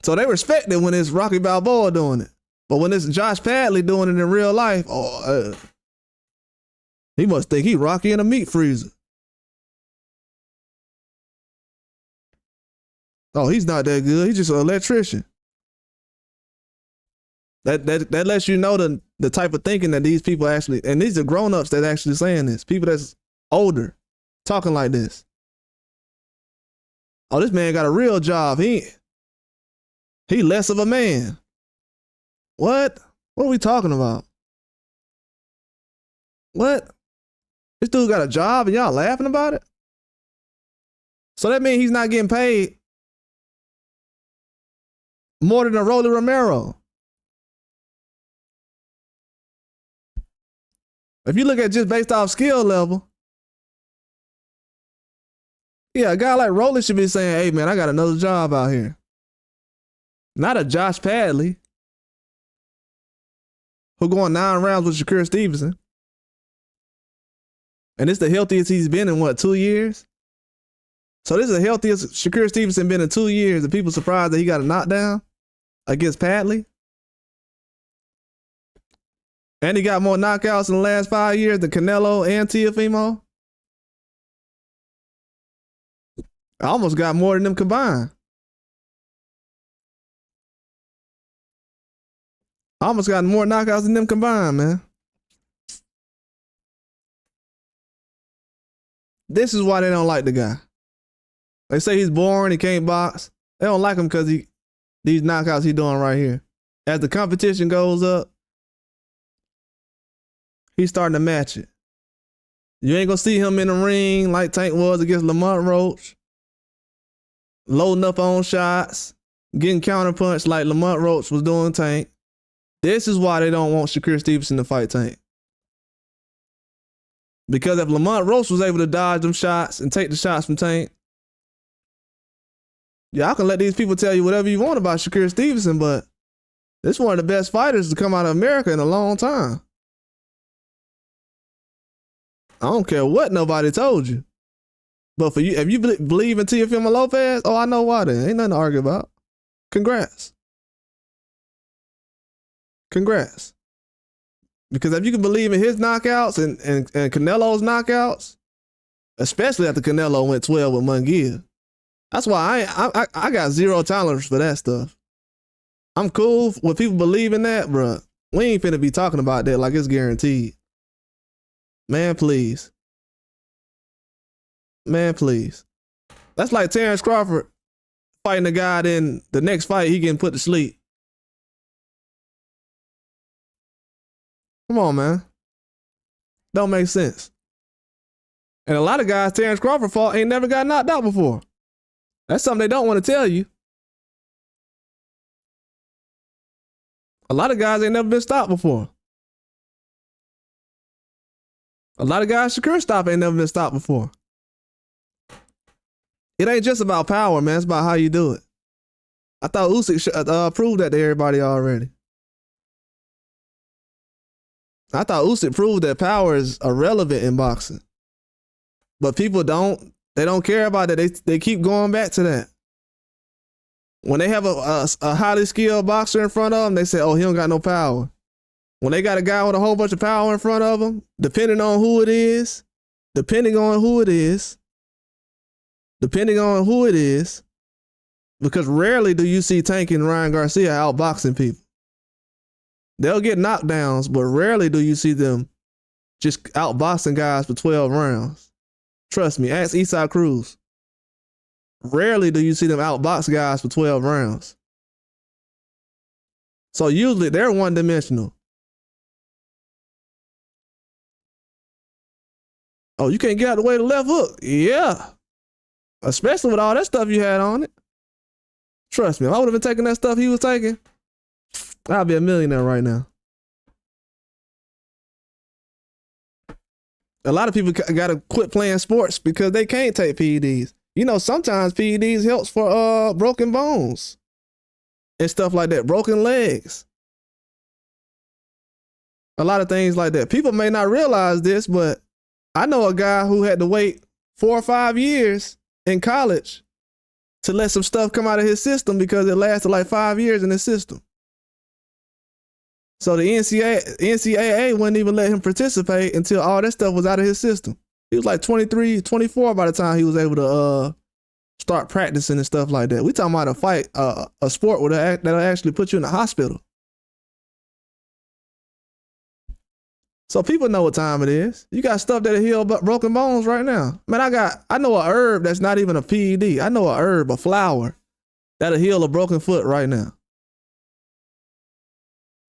So they respect it when it's Rocky Balboa doing it. But when it's Josh Padley doing it in real life, he must think he Rocky in a meat freezer. Oh, he's not that good. He's just an electrician. That lets you know the type of thinking that these people actually, and these are grown-ups that actually saying this. People that's older, talking like this. Oh, this man got a real job. He less of a man. What? What are we talking about? What? This dude got a job and y'all laughing about it? So that means he's not getting paid more than a Rolly Romero. If you look at just based off skill level, yeah, a guy like Rolly should be saying, hey, man, I got another job out here. Not a Josh Padley who going 9 rounds with Shakur Stevenson. And it's the healthiest he's been in, what, 2 years? So this is the healthiest Shakur Stevenson been in 2 years, and people surprised that he got a knockdown against Padley. And he got more knockouts in the last 5 years than Canelo and Teofimo. I almost got more than them combined. I almost got more knockouts than them combined, man. This is why they don't like the guy. They say he's boring, he can't box. They don't like him because these knockouts he's doing right here. As the competition goes up, he's starting to match it. You ain't gonna see him in the ring like Tank was against Lamont Roach, loading up on shots, getting counterpunched like Lamont Roach was doing Tank. This is why they don't want Shakur Stevenson to fight Tank. Because if Lamont Roach was able to dodge them shots and take the shots from Tank, y'all can let these people tell you whatever you want about Shakur Stevenson, but this is one of the best fighters to come out of America in a long time. I don't care what nobody told you. But for you, if you believe in Teofimo Lopez, oh, I know why then. Ain't nothing to argue about. Congrats. Congrats. Because if you can believe in his knockouts and Canelo's knockouts, especially after Canelo went 12 with Munguia, that's why I got zero tolerance for that stuff. I'm cool with people believing that, bro. We ain't finna be talking about that like it's guaranteed. Man, please. Man, please. That's like Terrence Crawford fighting a guy, then the next fight he getting put to sleep. Come on, man. Don't make sense. And a lot of guys Terrence Crawford fought ain't never got knocked out before. That's something they don't want to tell you. A lot of guys ain't never been stopped before. A lot of guys Shakur stop ain't never been stopped before. It ain't just about power, man. It's about how you do it. I thought Usyk proved that to everybody already. I thought Usyk proved that power is irrelevant in boxing. But people don't care about it. They keep going back to that. When they have a highly skilled boxer in front of them, they say, oh, he don't got no power. When they got a guy with a whole bunch of power in front of them, depending on who it is, because rarely do you see Tank and Ryan Garcia outboxing people. They'll get knockdowns, but rarely do you see them just outboxing guys for 12 rounds. Trust me, ask Eastside Cruz. Rarely do you see them outbox guys for 12 rounds. So usually they're one-dimensional. Oh, you can't get out of the way of the left hook? Yeah. Especially with all that stuff you had on it. Trust me, if I would have been taking that stuff he was taking, I'd be a millionaire right now. A lot of people got to quit playing sports because they can't take PEDs. You know, sometimes PEDs helps for broken bones and stuff like that, broken legs. A lot of things like that. People may not realize this, but I know a guy who had to wait 4 or 5 years in college to let some stuff come out of his system because it lasted like 5 years in his system. So the NCAA wouldn't even let him participate until all that stuff was out of his system. He was like 23, 24 by the time he was able to start practicing and stuff like that. We talking about a fight, a sport that'll actually put you in the hospital. So people know what time it is. You got stuff that'll heal broken bones right now. Man, I know a herb that's not even a PED. I know a herb, a flower, that'll heal a broken foot right now.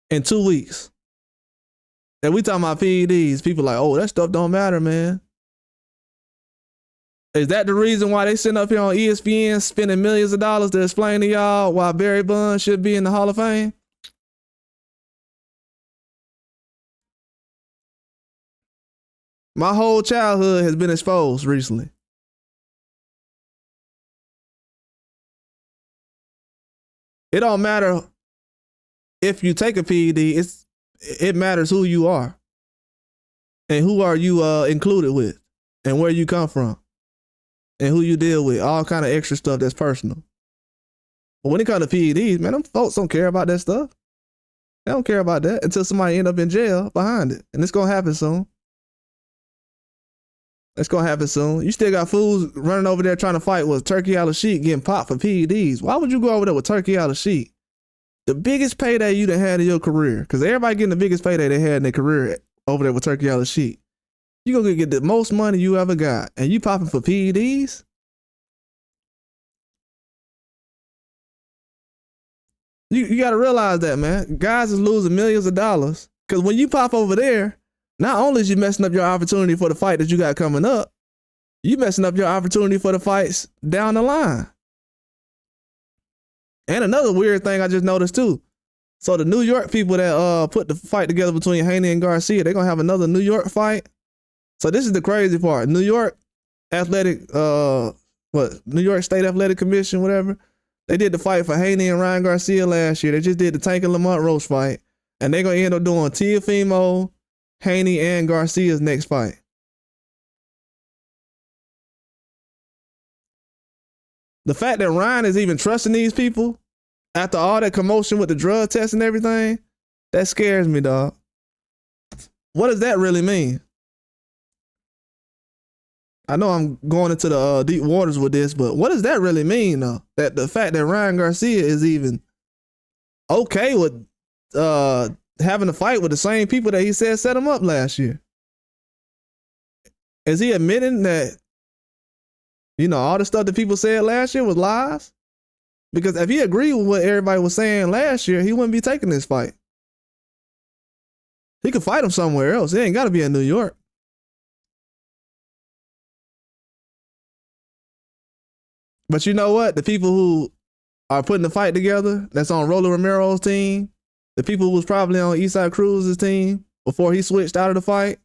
In 2 weeks. And we talking about PEDs. People like, oh, that stuff don't matter, man. Is that the reason why they sitting up here on ESPN spending millions of dollars to explain to y'all why Barry Bonds should be in the Hall of Fame? My whole childhood has been exposed recently. It don't matter if you take a PED, it matters who you are. And who are you included with. And where you come from. And who you deal with. All kind of extra stuff that's personal. But when it comes to PEDs, man, them folks don't care about that stuff. They don't care about that until somebody end up in jail behind it. And it's going to happen soon. It's going to happen soon. You still got fools running over there trying to fight with Turkey Al-Sheikh getting popped for PEDs. Why would you go over there with Turkey Al-Sheikh? The biggest payday you done had in your career, because everybody getting the biggest payday they had in their career over there with Turkey Al-Sheikh. You going to get the most money you ever got, and you popping for PEDs? You got to realize that, man. Guys is losing millions of dollars, because when you pop over there, not only is you messing up your opportunity for the fight that you got coming up, you messing up your opportunity for the fights down the line. And another weird thing I just noticed too, So the New York people that put the fight together between Haney and Garcia, they're gonna have another New York fight. So this is the crazy part. New York Athletic, New York State Athletic Commission, whatever. They did the fight for Haney and Ryan Garcia last year. They just did the Tank and Lamont Roach fight. And they're gonna end up doing Teofimo, Haney, and Garcia's next fight. The fact that Ryan is even trusting these people after all that commotion with the drug test and everything, that scares me, dog. What does that really mean? I know I'm going into the deep waters with this, but what does that really mean, though? That the fact that Ryan Garcia is even okay with having a fight with the same people that he said set him up last year. Is he admitting that, all the stuff that people said last year was lies? Because if he agreed with what everybody was saying last year, he wouldn't be taking this fight. He could fight him somewhere else. It ain't got to be in New York. But you know what? The people who are putting the fight together, that's on Rolly Romero's team, the people who was probably on Eastside Cruz's team before he switched out of the fight,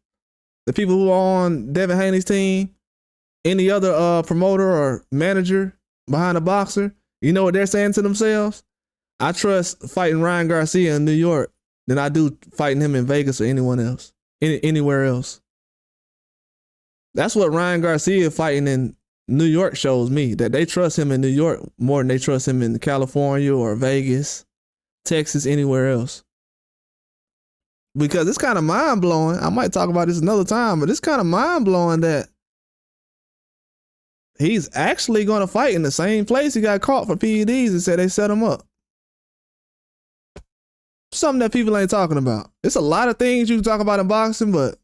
the people who are on Devin Haney's team, any other promoter or manager behind a boxer, you know what they're saying to themselves? I trust fighting Ryan Garcia in New York than I do fighting him in Vegas or anyone else, anywhere else. That's what Ryan Garcia fighting in New York shows me, that they trust him in New York more than they trust him in California or Vegas, Texas, anywhere else. Because it's kind of mind-blowing. I might talk about this another time, but it's kind of mind-blowing that he's actually going to fight in the same place he got caught for PEDs and said they set him up. Something that people ain't talking about. It's a lot of things you can talk about in boxing, but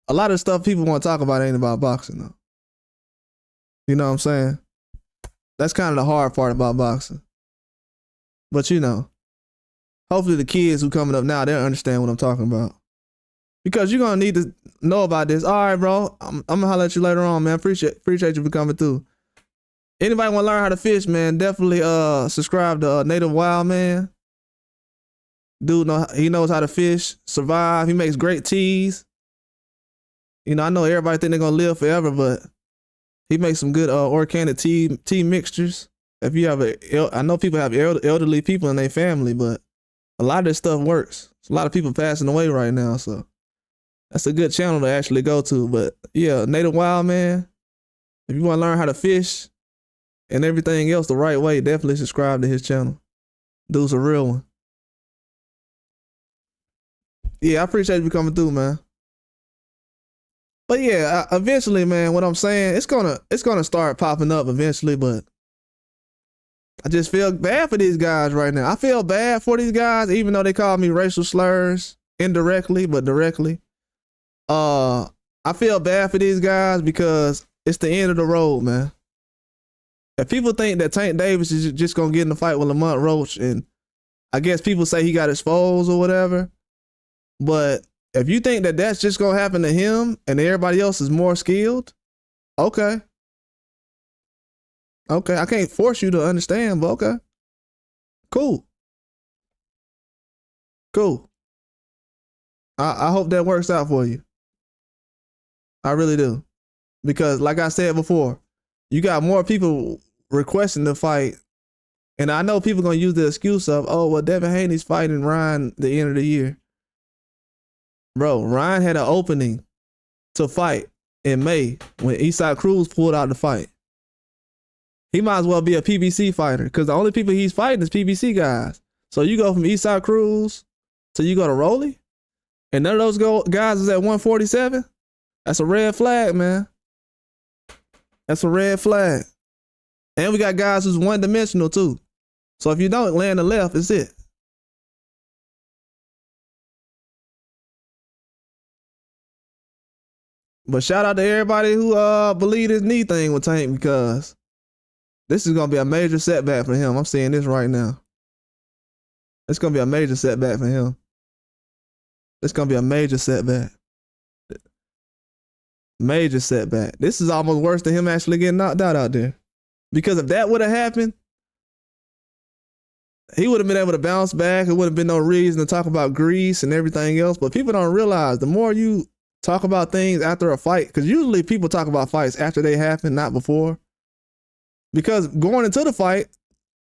a lot of stuff people want to talk about ain't about boxing, though. You know what I'm saying? That's kind of the hard part about boxing. But hopefully the kids who coming up now, they'll understand what I'm talking about. Because you're going to need to know about this. All right, bro. I'm going to holler at you later on, man. Appreciate you for coming through. Anybody want to learn how to fish, man, definitely subscribe to Native Wild Man. Dude, he knows how to fish, survive. He makes great teas. I know everybody think they're going to live forever, but he makes some good organic tea mixtures. If you have I know people have elderly people in their family, but a lot of this stuff works. There's a lot of people passing away right now, so that's a good channel to actually go to. But yeah, Native Wild Man, if you want to learn how to fish and everything else the right way, definitely subscribe to his channel. Dude's a real one. Yeah, I appreciate you coming through, man. But yeah, eventually, man, what I'm saying, it's gonna start popping up eventually, but I just feel bad for these guys right now. I feel bad for these guys, even though they call me racial slurs indirectly, but directly. I feel bad for these guys because it's the end of the road, man. If people think that Tank Davis is just gonna get in the fight with Lamont Roach, and I guess people say he got exposed or whatever, but if you think that that's just gonna happen to him and everybody else is more skilled, okay. Okay, I can't force you to understand, but okay. Cool. I hope that works out for you. I really do. Because like I said before, you got more people requesting the fight. And I know people gonna use the excuse of, oh, well, Devin Haney's fighting Ryan at the end of the year. Bro, Ryan had an opening to fight in May when Eastside Cruz pulled out the fight. He might as well be a PBC fighter because the only people he's fighting is PBC guys. So you go from Eastside Cruz to you go to Rolly, and none of those guys is at 147. That's a red flag, man. That's a red flag. And we got guys who's one-dimensional too. So if you don't land the left, it's it. But shout out to everybody who believe this knee thing with Tank, because this is gonna be a major setback for him. I'm seeing this right now. It's gonna be a major setback for him. It's gonna be a major setback. Major setback. This is almost worse than him actually getting knocked out there. Because if that would have happened, he would have been able to bounce back. It wouldn't have been no reason to talk about Greece and everything else. But people don't realize the more you talk about things after a fight, because usually people talk about fights after they happen, not before. Because going into the fight,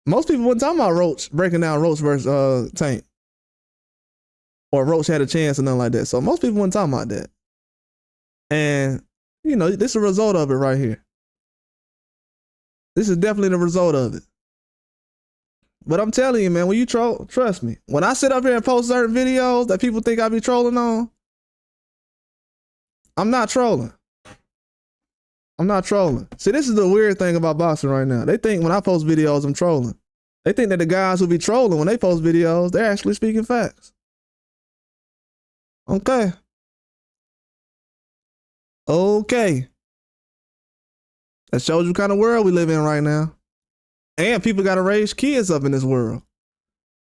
most people wasn't talking about Roach, breaking down Roach versus Tank. Or Roach had a chance or nothing like that. So most people wasn't talking about that. And, you know, this is a result of it right here. This is definitely the result of it. But I'm telling you, man, when you troll, trust me. When I sit up here and post certain videos that people think I be trolling on, I'm not trolling. I'm not trolling. See, this is the weird thing about boxing right now. They think when I post videos, I'm trolling. They think that the guys who be trolling when they post videos, they're actually speaking facts. Okay. Okay. That shows you what kind of world we live in right now. And people got to raise kids up in this world.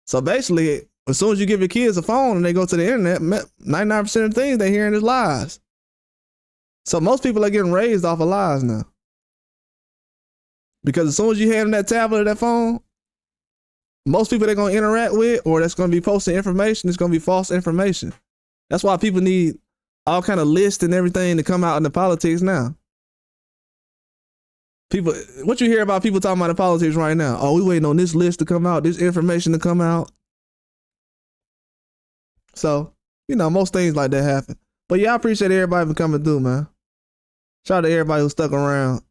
So basically, as soon as you give your kids a phone and they go to the internet, 99% of the things they're hearing is lies. So most people are getting raised off of lies now. Because as soon as you hand them that tablet or that phone, most people they're going to interact with or that's going to be posting information, it's going to be false information. That's why people need all kind of lists and everything to come out in the politics now. People, what you hear about people talking about the politics right now? Oh, we waiting on this list to come out, this information to come out. So, you know, most things like that happen. But yeah, I appreciate everybody for coming through, man. Shout out to everybody who stuck around.